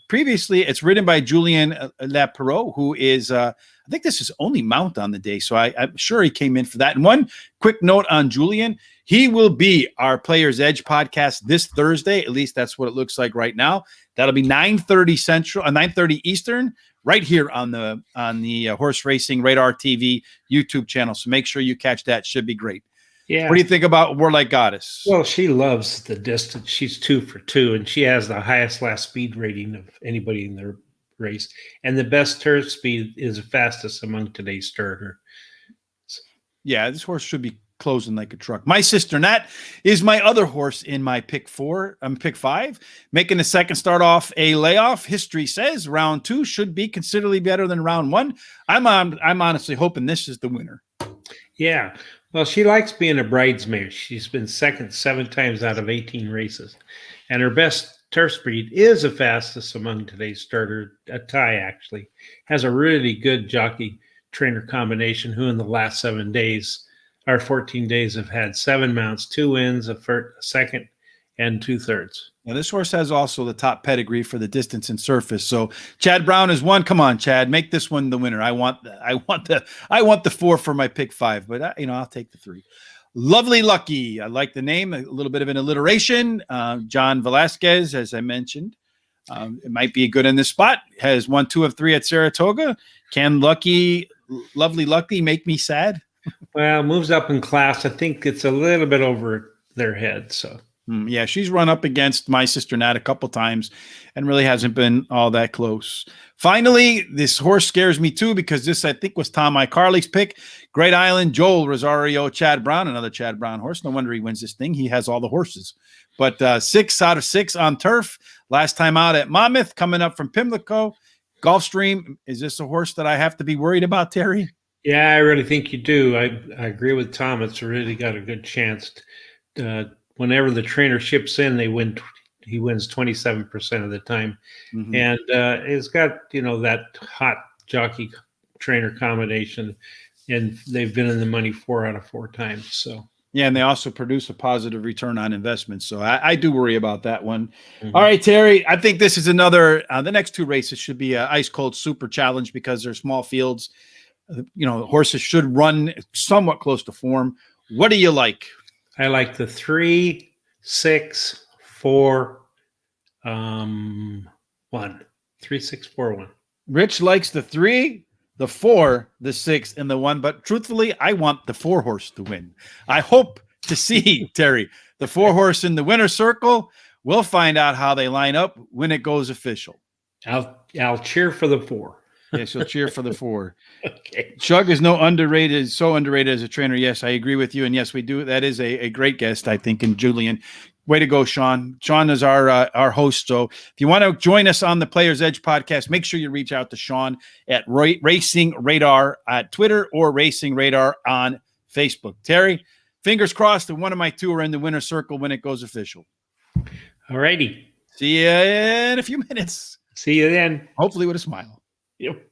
Previously, it's ridden by Julien Laperot, who is, I think this is only mount on the day. So I'm sure he came in for that. And one quick note on Julien, he will be our Players Edge podcast this Thursday. At least that's what it looks like right now. That'll be 9:30 Central, 9:30 Eastern, right here on the Horse Racing Radar TV YouTube channel. So make sure you catch that. Should be great. Yeah. What do you think about Warlike Goddess? Well, she loves the distance. She's 2 for 2, and she has the highest last speed rating of anybody in the race. And the best turf speed is the fastest among today's starter. Yeah, this horse should be closing like a truck. My Sister Nat is my other horse in my pick 5, making the second start off a layoff. History says round 2 should be considerably better than round 1. I'm honestly hoping this is the winner. Yeah. Well, she likes being a bridesmaid. She's been second 7 times out of 18 races. And her best turf speed is the fastest among today's starter. A tie, actually. Has a really good jockey trainer combination who in the last 7 days, or 14 days, have had 7 mounts, 2 wins, a second, and 2/3. Now, this horse has also the top pedigree for the distance and surface. So Chad Brown is 1. Come on, Chad, make this one the winner. I want the 4 for my pick 5, but I'll take the 3. Lovely Lucky. I like the name. A little bit of an alliteration. John Velasquez, as I mentioned, it might be good in this spot. Has won 2 of 3 at Saratoga. Can Lovely Lucky make me sad? Well, moves up in class. I think it's a little bit over their head. So. Yeah, she's run up against My Sister Nat a couple times and really hasn't been all that close. Finally, this horse scares me too because this, I think, was Tom iCarly's pick. Great Island, Joel Rosario, Chad Brown, another Chad Brown horse. No wonder he wins this thing. He has all the horses. But 6 out of 6 on turf. Last time out at Monmouth, coming up from Pimlico. Gulfstream, is this a horse that I have to be worried about, Terry? Yeah, I really think you do. I agree with Tom. It's really got a good chance. Whenever the trainer ships in, he wins 27% of the time. Mm-hmm. And it's got, that hot jockey trainer combination, and they've been in the money 4 out of 4 times. So yeah, and they also produce a positive return on investment. So I do worry about that one. Mm-hmm. All right, Terry, I think this is another, the next 2 races should be an ice cold super challenge because they're small fields. Horses should run somewhat close to form. What do you like? I like the 3, 6, 4, 1. 3, 6, 4, 1. Rich likes the 3, the 4, the 6, and the 1. But truthfully, I want the 4 horse to win. I hope to see, Terry, the 4 horse in the winner's circle. We'll find out how they line up when it goes official. I'll cheer for the 4. Yes, you'll cheer for the 4. Okay. Chug is so underrated as a trainer. Yes, I agree with you. And yes, we do. That is a great guest, I think, in Julien. Way to go, Sean. Sean is our host. So if you want to join us on the Players Edge podcast, make sure you reach out to Sean at Racing Radar at Twitter or Racing Radar on Facebook. Terry, fingers crossed that one of my 2 are in the winner's circle when it goes official. All righty. See you in a few minutes. See you then. Hopefully with a smile. Yep.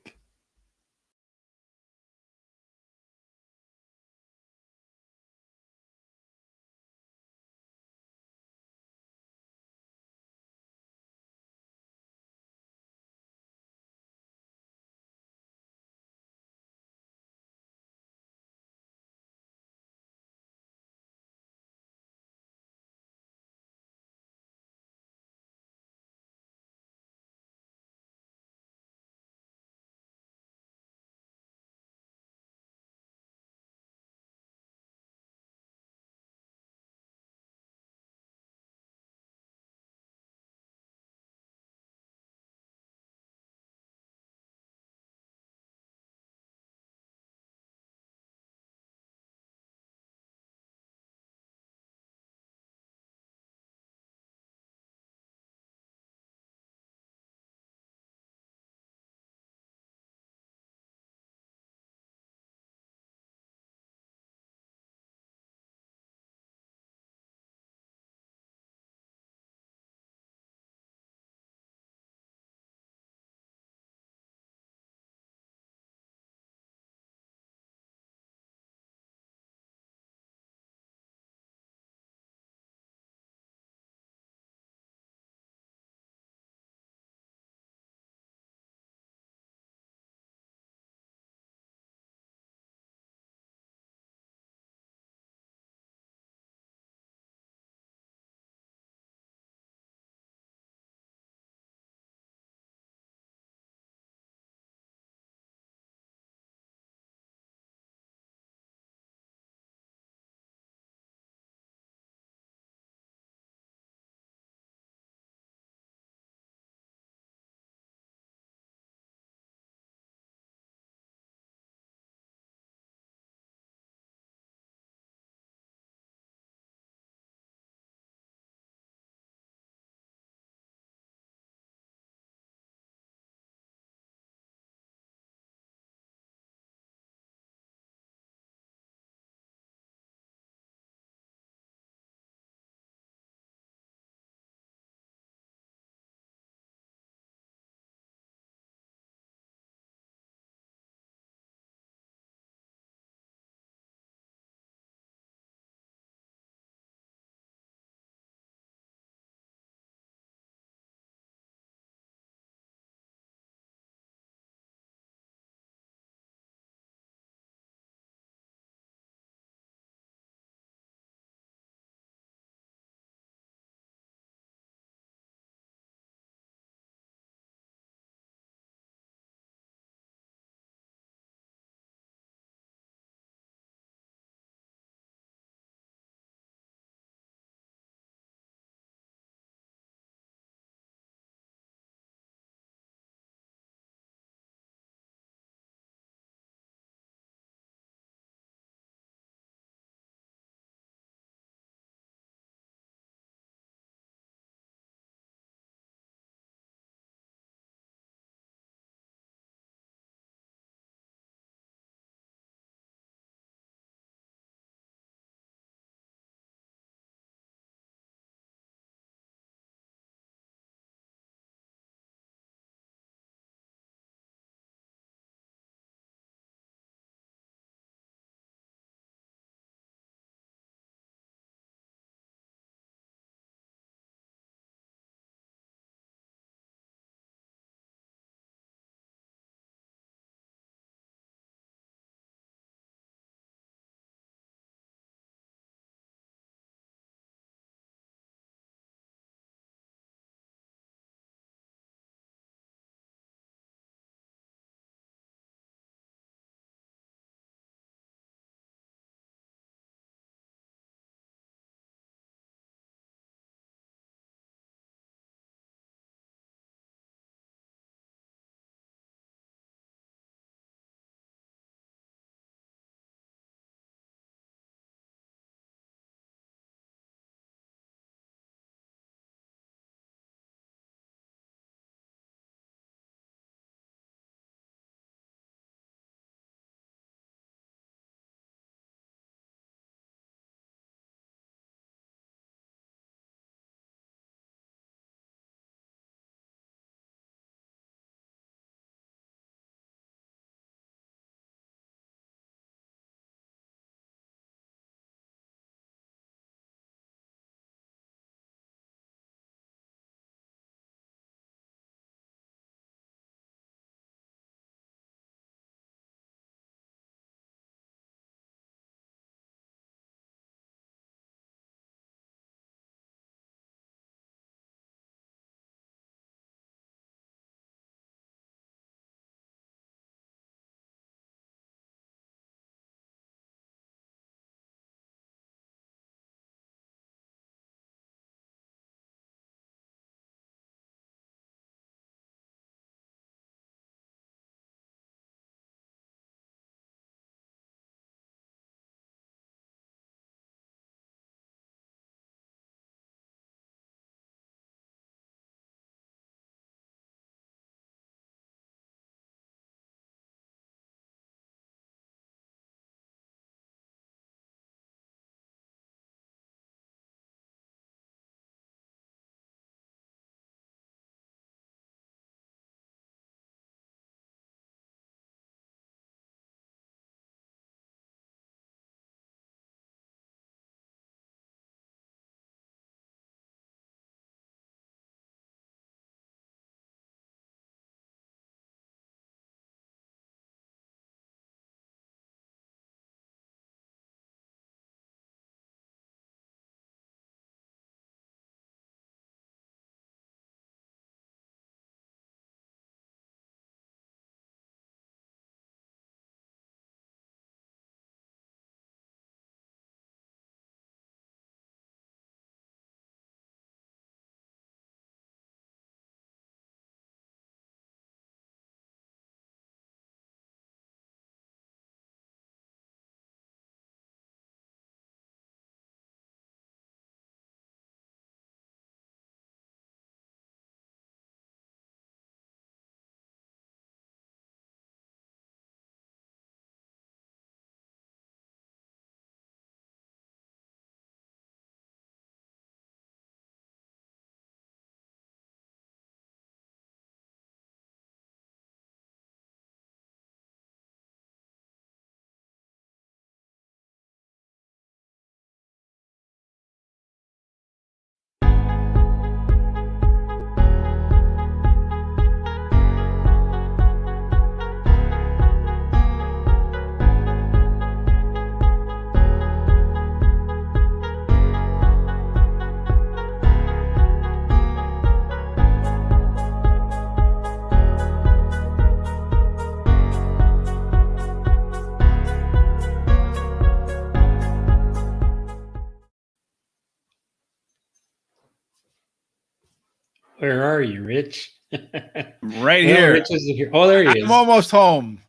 Where are you, Rich? Right Well, here. Rich isn't here. Oh, there he I'm is. almost home.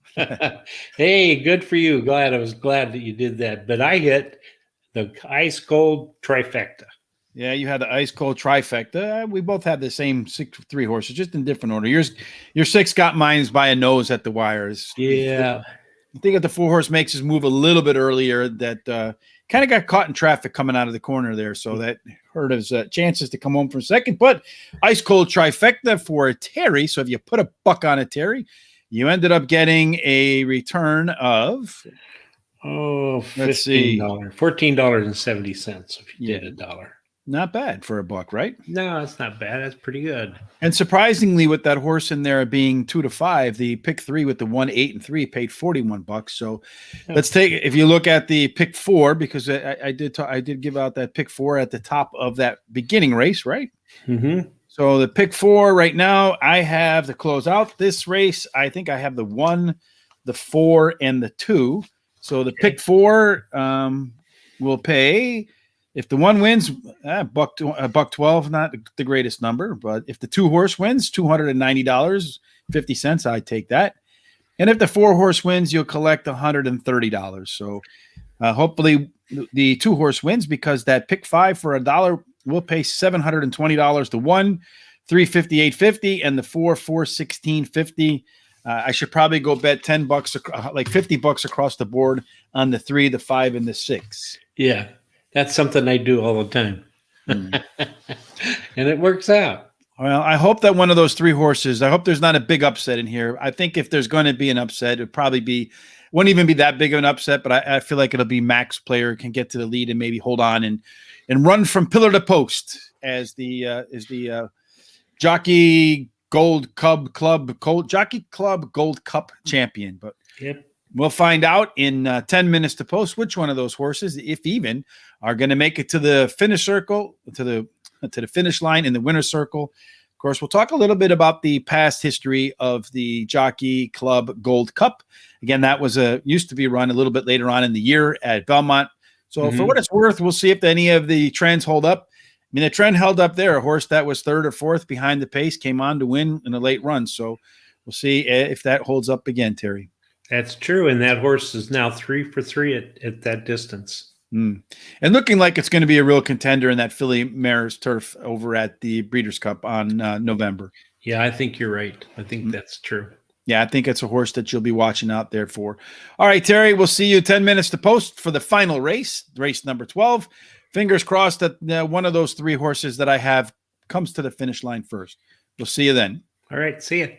Hey, good for you. I was glad that you did that. But I hit the ice cold trifecta. Yeah, you had the ice cold trifecta. We both had the same three horses, just in different order. Your six got mines by a nose at the wires. Yeah. I think if the four horse makes his move a little bit earlier, that kind of got caught in traffic coming out of the corner there, so that hurt his chances to come home from second. But ice cold trifecta for Terry. So if you put a buck on it, Terry, you ended up getting a return of let's see, $14.70 if you did $1. Not bad for a buck, right? No, that's not bad. That's pretty good. And surprisingly, with that horse in there being 2-5, the pick three with the 1, 8, and 3 paid $41. So let's take, if you look at the pick four, because I did give out that pick four at the top of that beginning race, right? Mm-hmm. So the pick four right now, I have to close out this race. I think I have the 1, the 4, and the 2. So the pick four will pay. If the 1 wins, $112, not the greatest number, but if the 2 horse wins, $290.50, I'd take that. And if the 4 horse wins, you'll collect $130. So hopefully the 2 horse wins, because that pick 5 for $1 will pay $720 to 1, $358.50, and the 4, $416.50. I should probably go bet $10, like $50 across the board on the 3, the 5, and the 6. Yeah. That's something I do all the time. And it works out. Well, I hope that one of those 3 horses, I hope there's not a big upset in here. I think if there's going to be an upset, it'd probably wouldn't even be that big of an upset, but I feel like it'll be Max Player can get to the lead and maybe hold on and run from pillar to post as the Jockey Gold Cup Gold Cup champion. But we'll find out in 10 minutes to post which one of those horses, if even, are going to make it to the finish circle, to the finish line in the winner's circle. Of course, we'll talk a little bit about the past history of the Jockey Club Gold Cup. Again, that was used to be run a little bit later on in the year at Belmont. So for what it's worth, we'll see if any of the trends hold up. I mean, the trend held up there. A horse that was 3rd or 4th behind the pace came on to win in a late run. So we'll see if that holds up again, Terry. That's true. And that horse is now 3 for 3 at that distance. And looking like it's going to be a real contender in that Filly Mares Turf over at the Breeders' Cup on November. Yeah, I think you're right. I think that's true. Yeah, I think it's a horse that you'll be watching out there for. All right, Terry, we'll see you 10 minutes to post for the final race number 12. Fingers crossed that one of those 3 horses that I have comes to the finish line first. We'll see you then. All right, see you.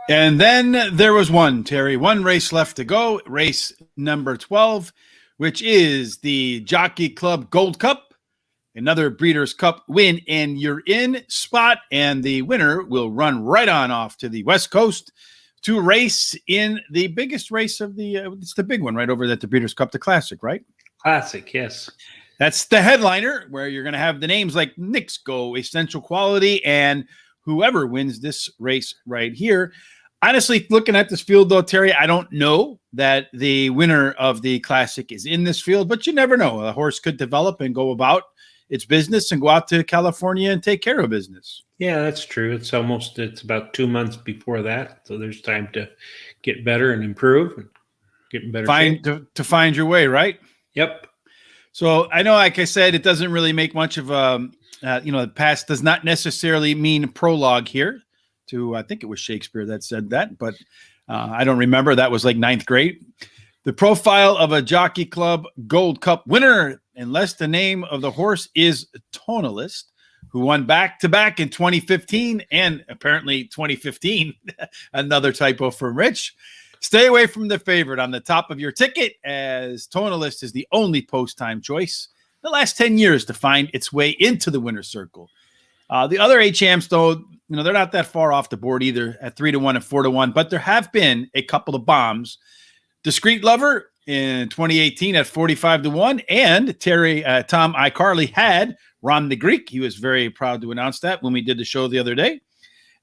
And then there was one, Terry, one race left to go, race number 12, which is the Jockey Club Gold Cup, another Breeders' Cup win, and you're in spot, and the winner will run right on off to the West Coast to race in the biggest race of it's the big one right over at the Breeders' Cup, the Classic, right? Classic, yes. That's the headliner, where you're going to have the names like Knicks Go, Essential Quality, and whoever wins this race right here. Honestly, looking at this field, though, Terry, I don't know that the winner of the Classic is in this field, but you never know. A horse could develop and go about its business and go out to California and take care of business. Yeah, that's true. It's about 2 months before that, so there's time to get better and improve and get in better shape. To find your way, right? Yep. So I know, like I said, it doesn't really make much of the past does not necessarily mean prologue here. I think it was Shakespeare that said that, but I don't remember. That was like 9th grade. The profile of a Jockey Club Gold Cup winner, unless the name of the horse is Tonalist, who won back-to-back in 2015 and apparently 2015, another typo from Rich. Stay away from the favorite on the top of your ticket, as Tonalist is the only post-time choice the last 10 years to find its way into the winner's circle. The other HMs, though, they're not that far off the board either at 3-1 and 4-1, but there have been a couple of bombs. Discreet Lover in 2018 at 45-1, and Tom iCarly had Ron the Greek. He was very proud to announce that when we did the show the other day.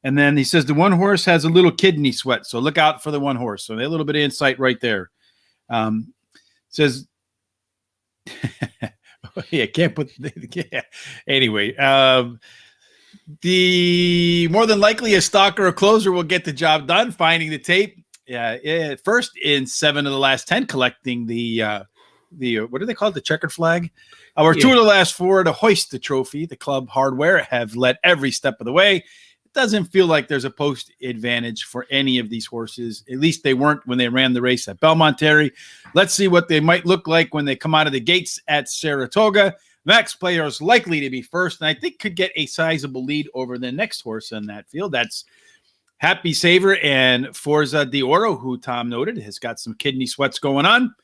And then he says the one horse has a little kidney sweat, so look out for the one horse. So a little bit of insight right there. Says, yeah, can't put. Yeah. Anyway, the more than likely a stalker or closer will get the job done, finding the tape. First in 7 of the last 10, collecting the what do they call it? The checkered flag. Or 2 of the last 4 to hoist the trophy. The club hardware have led every step of the way. It doesn't feel like there's a post advantage for any of these horses. At least they weren't when they ran the race at Belmont, Terry. Let's see what they might look like when they come out of the gates at Saratoga. Max Player is likely to be first, and I think could get a sizable lead over the next horse in that field. That's Happy Saver and Forza d'Oro, who Tom noted has got some kidney sweats going on.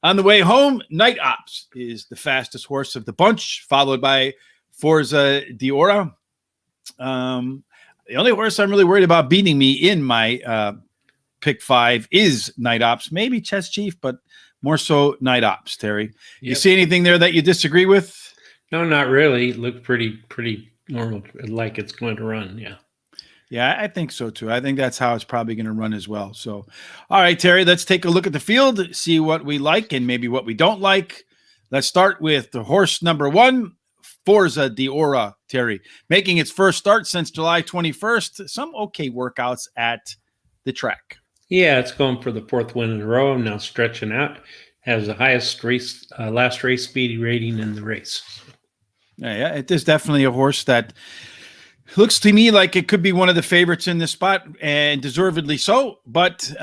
On the way home, Night Ops is the fastest horse of the bunch, followed by Forza d'Oro. The only horse I'm really worried about beating me in my pick 5 is Night Ops. Maybe Chess Chief, but more so Night Ops, Terry. Yep. You see anything there that you disagree with? No, not really. It looked pretty normal, like it's going to run, yeah. Yeah, I think so too. I think that's how it's probably going to run as well. So, all right, Terry, let's take a look at the field, see what we like and maybe what we don't like. Let's start with the horse number 1, Forza d'Oro, Terry, making its first start since July 21st. Some okay workouts at the track. Yeah, it's going for the 4th win in a row. I'm now stretching out. Has the highest last race speedy rating in the race. Yeah, it is definitely a horse that looks to me like it could be one of the favorites in this spot, and deservedly so. But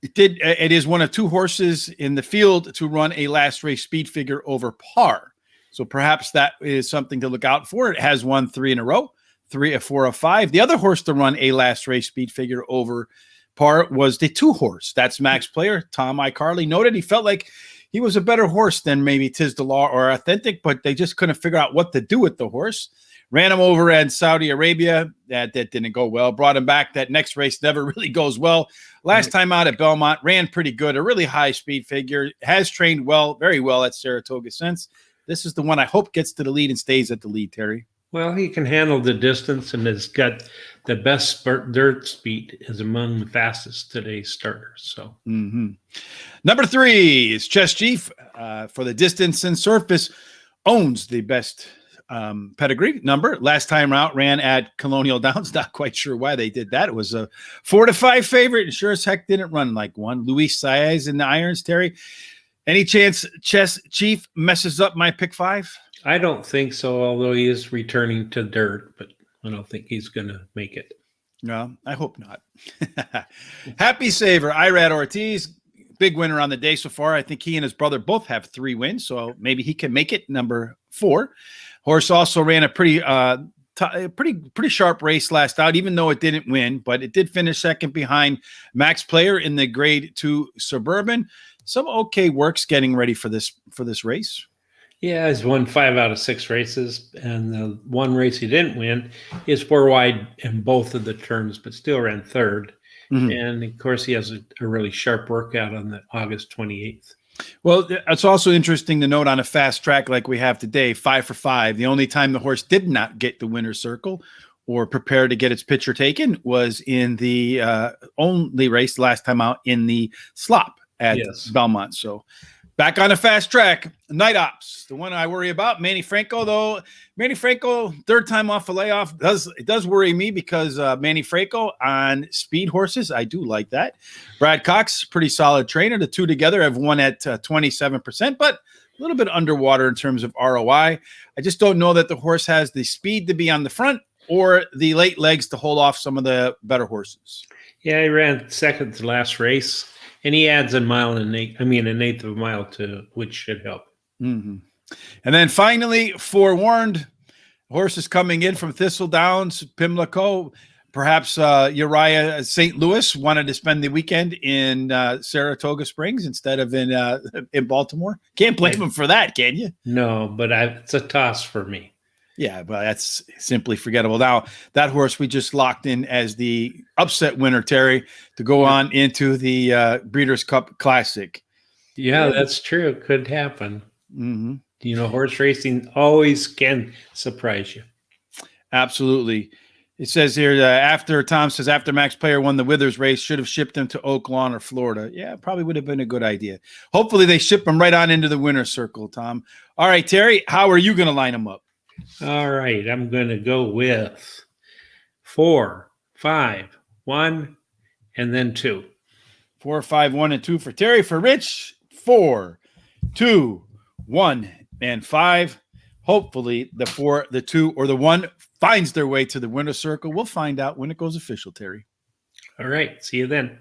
it is one of 2 horses in the field to run a last race speed figure over par. So perhaps that is something to look out for. It has won 3 in a row, 3 or 4 or 5. The other horse to run a last race speed figure over par was the 2 horse. That's Max Player. Tom iCarly noted he felt like he was a better horse than maybe Tiz the Law or Authentic, but they just couldn't figure out what to do with the horse. Ran him over in Saudi Arabia. That didn't go well. Brought him back. That next race never really goes well. Last time out at Belmont, ran pretty good. A really high speed figure. Has trained well, very well at Saratoga since. This is the one I hope gets to the lead and stays at the lead, Terry. Well, he can handle the distance and has got the best dirt speed, is among the fastest today's starters. So, Number 3 is Chess Chief for the distance and surface. Owns the best pedigree number. Last time out ran at Colonial Downs. Not quite sure why they did that. It was a 4-5 favorite, and sure as heck didn't run like one. Luis Saez in the irons, Terry. Any chance Chess Chief messes up my pick 5? I don't think so, although he is returning to dirt, but I don't think he's going to make it. No, I hope not. Happy Saver, Irad Ortiz, big winner on the day so far. I think he and his brother both have 3 wins, so maybe he can make it. Number 4. Horse also ran a pretty a pretty sharp race last out, even though it didn't win, but it did finish second behind Max Player in the Grade 2 Suburban. Some okay works getting ready for this race. Yeah, he's won 5 out of 6 races, and the one race he didn't win is 4 wide in both of the turns, but still ran third. Mm-hmm. And of course, he has a really sharp workout on the August 28th. Well, it's also interesting to note on a fast track like we have today, 5 for 5. The only time the horse did not get the winner's circle or prepare to get its picture taken was in the only race last time out in the slop at Belmont. So back on a fast track, Night Ops, the one I worry about. Manny Franco, though. Manny Franco, third time off a layoff. It does worry me because Manny Franco on speed horses, I do like that. Brad Cox, pretty solid trainer. The two together have won at 27%, but a little bit underwater in terms of ROI. I just don't know that the horse has the speed to be on the front or the late legs to hold off some of the better horses. Yeah, he ran second to last race. And he adds an eighth of a mile to, which should help. Mm-hmm. And then finally, Forewarned, horses coming in from Thistle Downs, Pimlico. Perhaps Uriah St. Louis wanted to spend the weekend in Saratoga Springs instead of in Baltimore. Can't blame him for that, can you? No, but it's a toss for me. Yeah, but that's simply forgettable. Now, that horse we just locked in as the upset winner, Terry, to go on into the Breeders' Cup Classic. Yeah, that's true. It could happen. Mm-hmm. Horse racing always can surprise you. Absolutely. It says here, after Max Player won the Withers race, should have shipped him to Oak Lawn or Florida. Yeah, probably would have been a good idea. Hopefully they ship him right on into the winner's circle, Tom. All right, Terry, how are you going to line them up? All right, I'm going to go with 4, 5, 1, and then 2. 4, 5, 1, and 2 for Terry. For Rich, 4, 2, 1, and 5. Hopefully the 4, the 2, or the 1 finds their way to the winner's circle. We'll find out when it goes official, Terry. All right, see you then.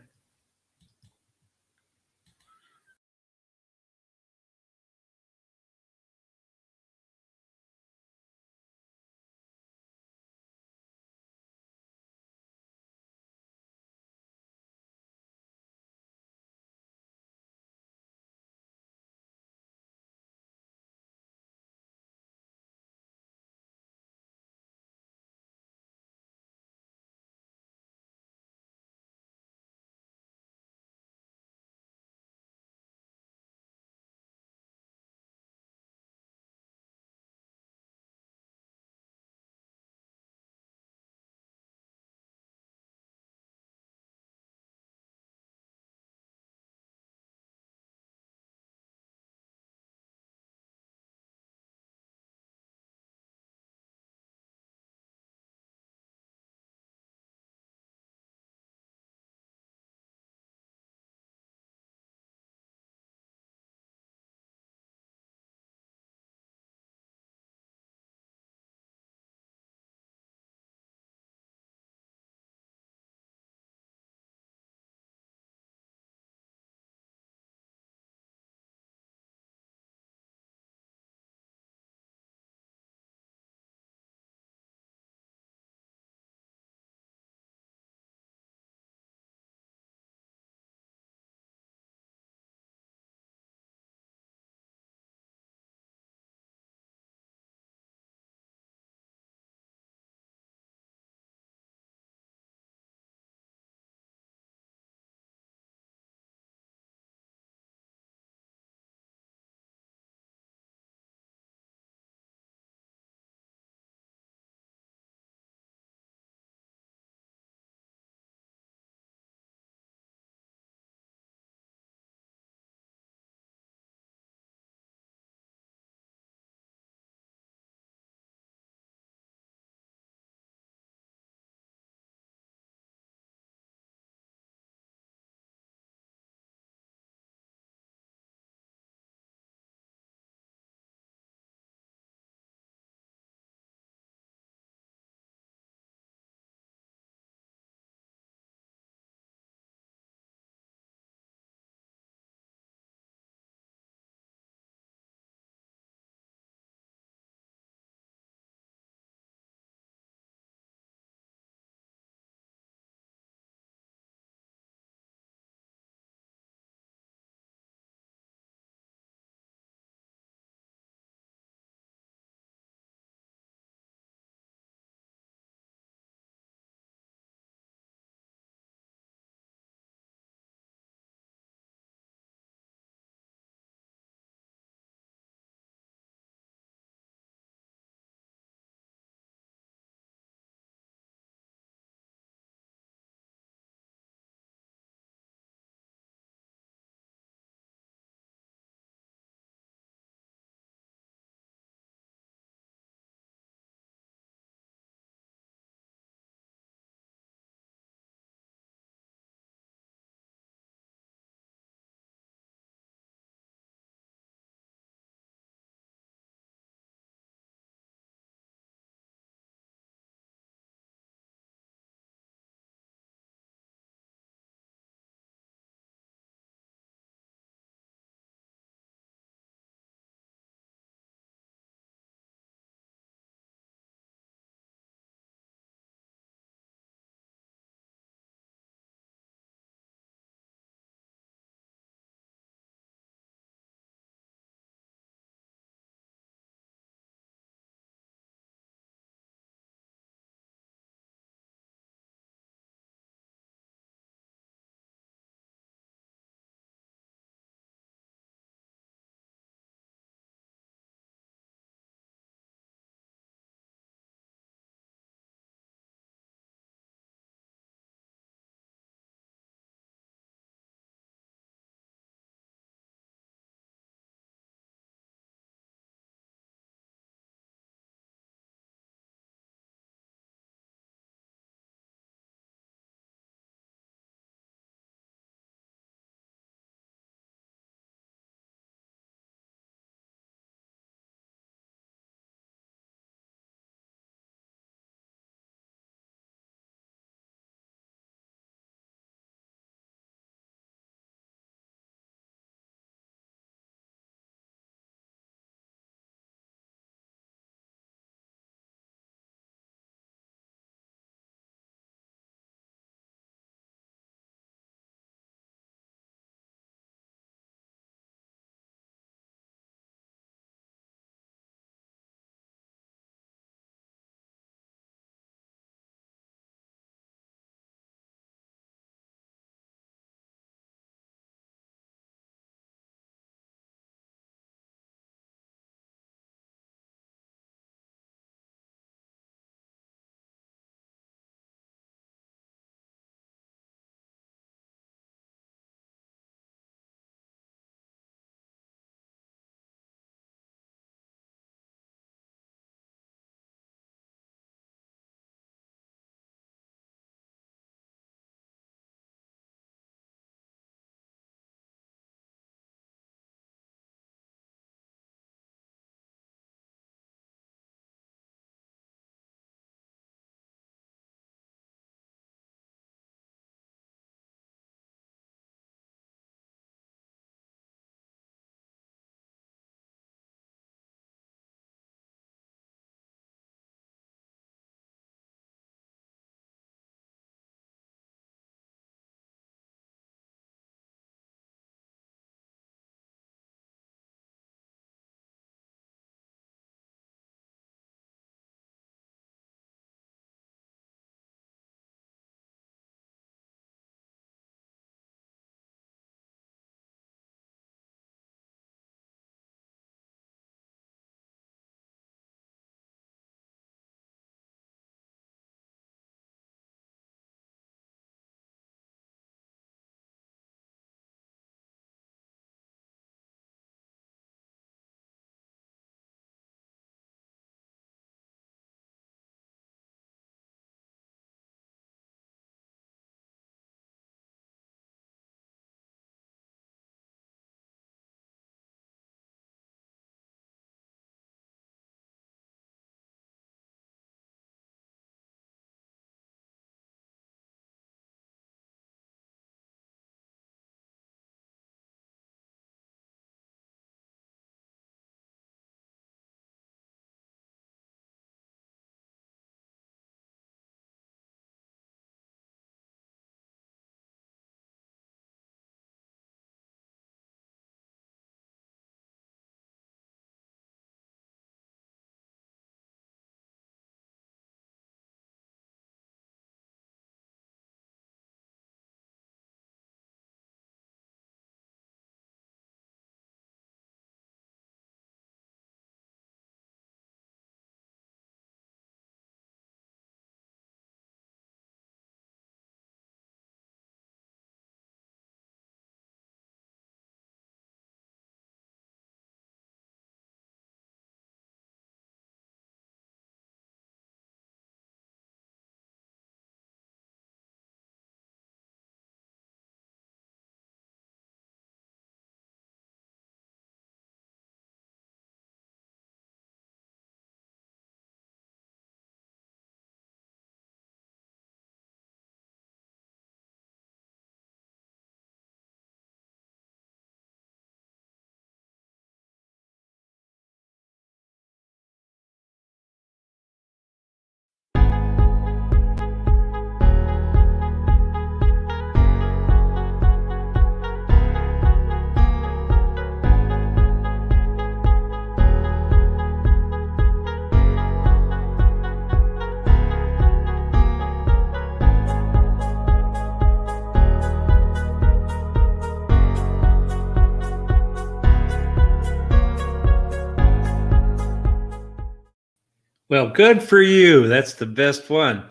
Well, good for you. That's the best one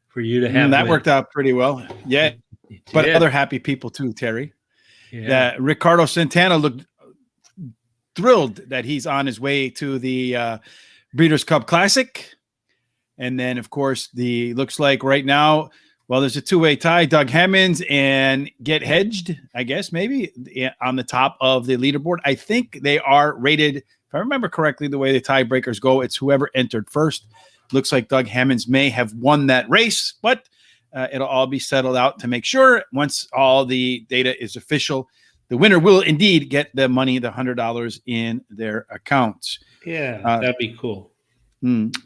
for you to have. That worked out pretty well. Yeah. But did. other happy people too, Terry. Yeah. That Ricardo Santana looked thrilled that he's on his way to the Breeders' Cup Classic. And then, of course, looks like right now, well, there's a two-way tie. Doug Hemmings and Get Hedged, I guess, maybe, on the top of the leaderboard. I think they are rated, if I remember correctly, the way the tiebreakers go, it's whoever entered first. Looks like Doug Hemmings may have won that race, but it'll all be settled out to make sure once all the data is official, the winner will indeed get the money, the $100 in their accounts. Yeah, that'd be cool.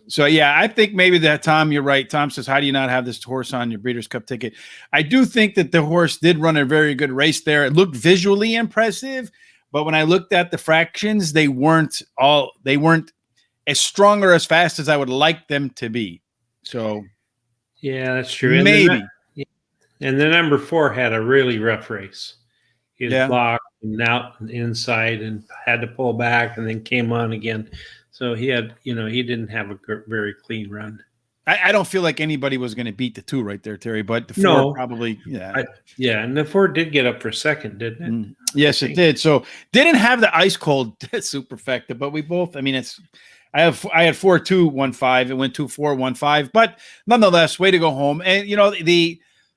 So, yeah, I think maybe that, Tom, you're right. Tom says, how do you not have this horse on your Breeders' Cup ticket? I do think that the horse did run a very good race there. It looked visually impressive, but when I looked at the fractions, they weren't as strong or as fast as I would like them to be. So, yeah, that's true. Maybe. And the number 4 had a really rough race. He was blocked and out inside and had to pull back and then came on again. So he had, he didn't have a very clean run. I don't feel like anybody was going to beat the 2 right there, Terry, but the 4 probably, and the 4 did get up for second, didn't it? Yes, it did. So didn't have the ice cold superfecta, but we both, I mean, I had 4-2-1-5. It went 2-4-1-5, but nonetheless, way to go home. And,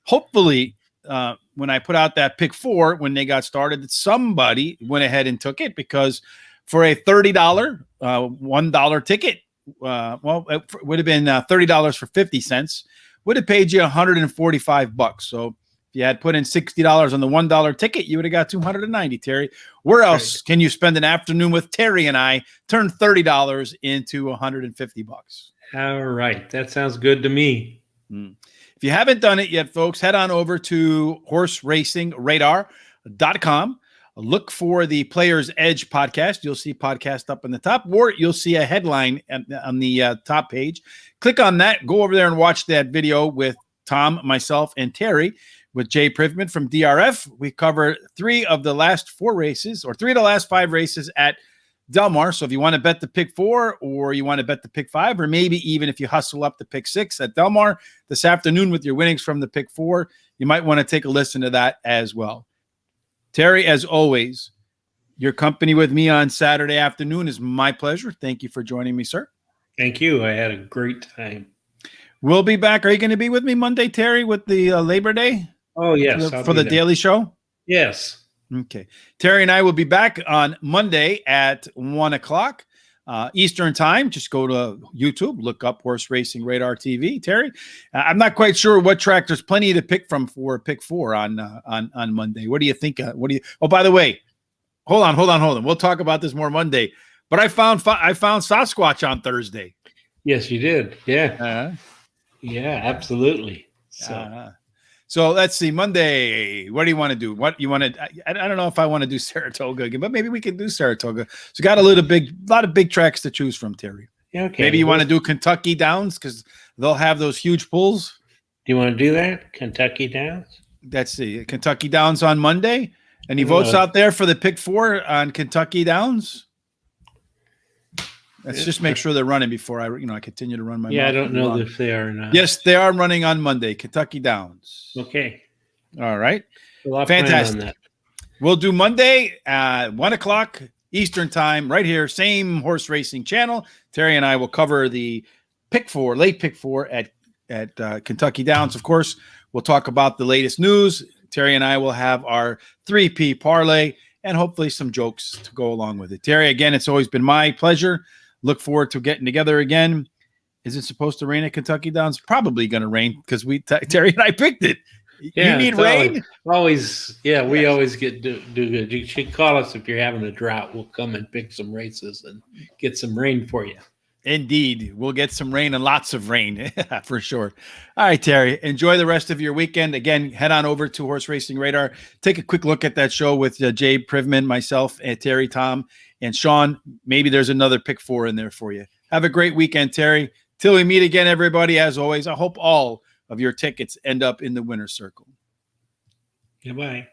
hopefully, when I put out that pick 4, when they got started, somebody went ahead and took it, because for a $30, $1 ticket, it would have been $30 for 50 cents, would have paid you $145. So if you had put in $60 on the $1 ticket, you would have got $290, Terry. Where else can you spend an afternoon with Terry and I, turn $30 into $150? All right. That sounds good to me. If you haven't done it yet, folks, head on over to horseracingradar.com. Look for the Player's Edge podcast. You'll see podcast up in the top, or you'll see a headline on the top page. Click on that. Go over there and watch that video with Tom, myself, and Terry with Jay Privman from DRF. We cover 3 of the last 4 races, or 3 of the last 5 races at Del Mar. So if you want to bet the pick 4, or you want to bet the pick 5, or maybe even if you hustle up the pick 6 at Del Mar this afternoon with your winnings from the pick 4, you might want to take a listen to that as well. Terry, as always, your company with me on Saturday afternoon is my pleasure. Thank you for joining me, sir. Thank you. I had a great time. We'll be back. Are you going to be with me Monday, Terry, with the Labor Day? Oh, yes. For the Daily Show? Yes. Okay. Terry and I will be back on Monday at 1 o'clock Eastern time. Just go to YouTube, look up Horse Racing Radar TV. Terry, I'm not quite sure what track. There's plenty to pick from for pick 4 on Monday. What do you think? Oh, by the way, hold on. We'll talk about this more Monday. But I found Sasquatch on Thursday. Yes, you did. Yeah. Yeah, absolutely. So let's see, Monday, what do you want to do? What you want to, I don't know if I want to do Saratoga again, but maybe we can do Saratoga. So got a lot of big tracks to choose from, Terry. Yeah, okay. Maybe you want to do Kentucky Downs, because they'll have those huge pulls. Do you want to do that? Kentucky Downs? Let's see, Kentucky Downs on Monday. Any votes out there for the pick 4 on Kentucky Downs? Let's just make sure they're running before I continue to run my. Yeah, I don't know if they are or not. Yes, they are running on Monday. Kentucky Downs. Okay. All right. Well, fantastic. We'll do Monday 1 o'clock Eastern time, right here, same horse racing channel. Terry and I will cover the late pick 4 at Kentucky Downs. Of course, we'll talk about the latest news. Terry and I will have our 3P parlay and hopefully some jokes to go along with it. Terry, again, it's always been my pleasure. Look forward to getting together again. Is it supposed to rain at Kentucky Downs? Probably going to rain, because Terry and I picked it. Yeah, you need rain? We always get do good. You should call us if you're having a drought. We'll come and pick some races and get some rain for you. Indeed. We'll get some rain, and lots of rain for sure. All right, Terry, enjoy the rest of your weekend. Again, head on over to Horse Racing Radar. Take a quick look at that show with Jay Privman, myself, and Terry, Tom, and Sean. Maybe there's another pick 4 in there for you. Have a great weekend, Terry. Till we meet again, everybody, as always, I hope all of your tickets end up in the winner's circle. Goodbye.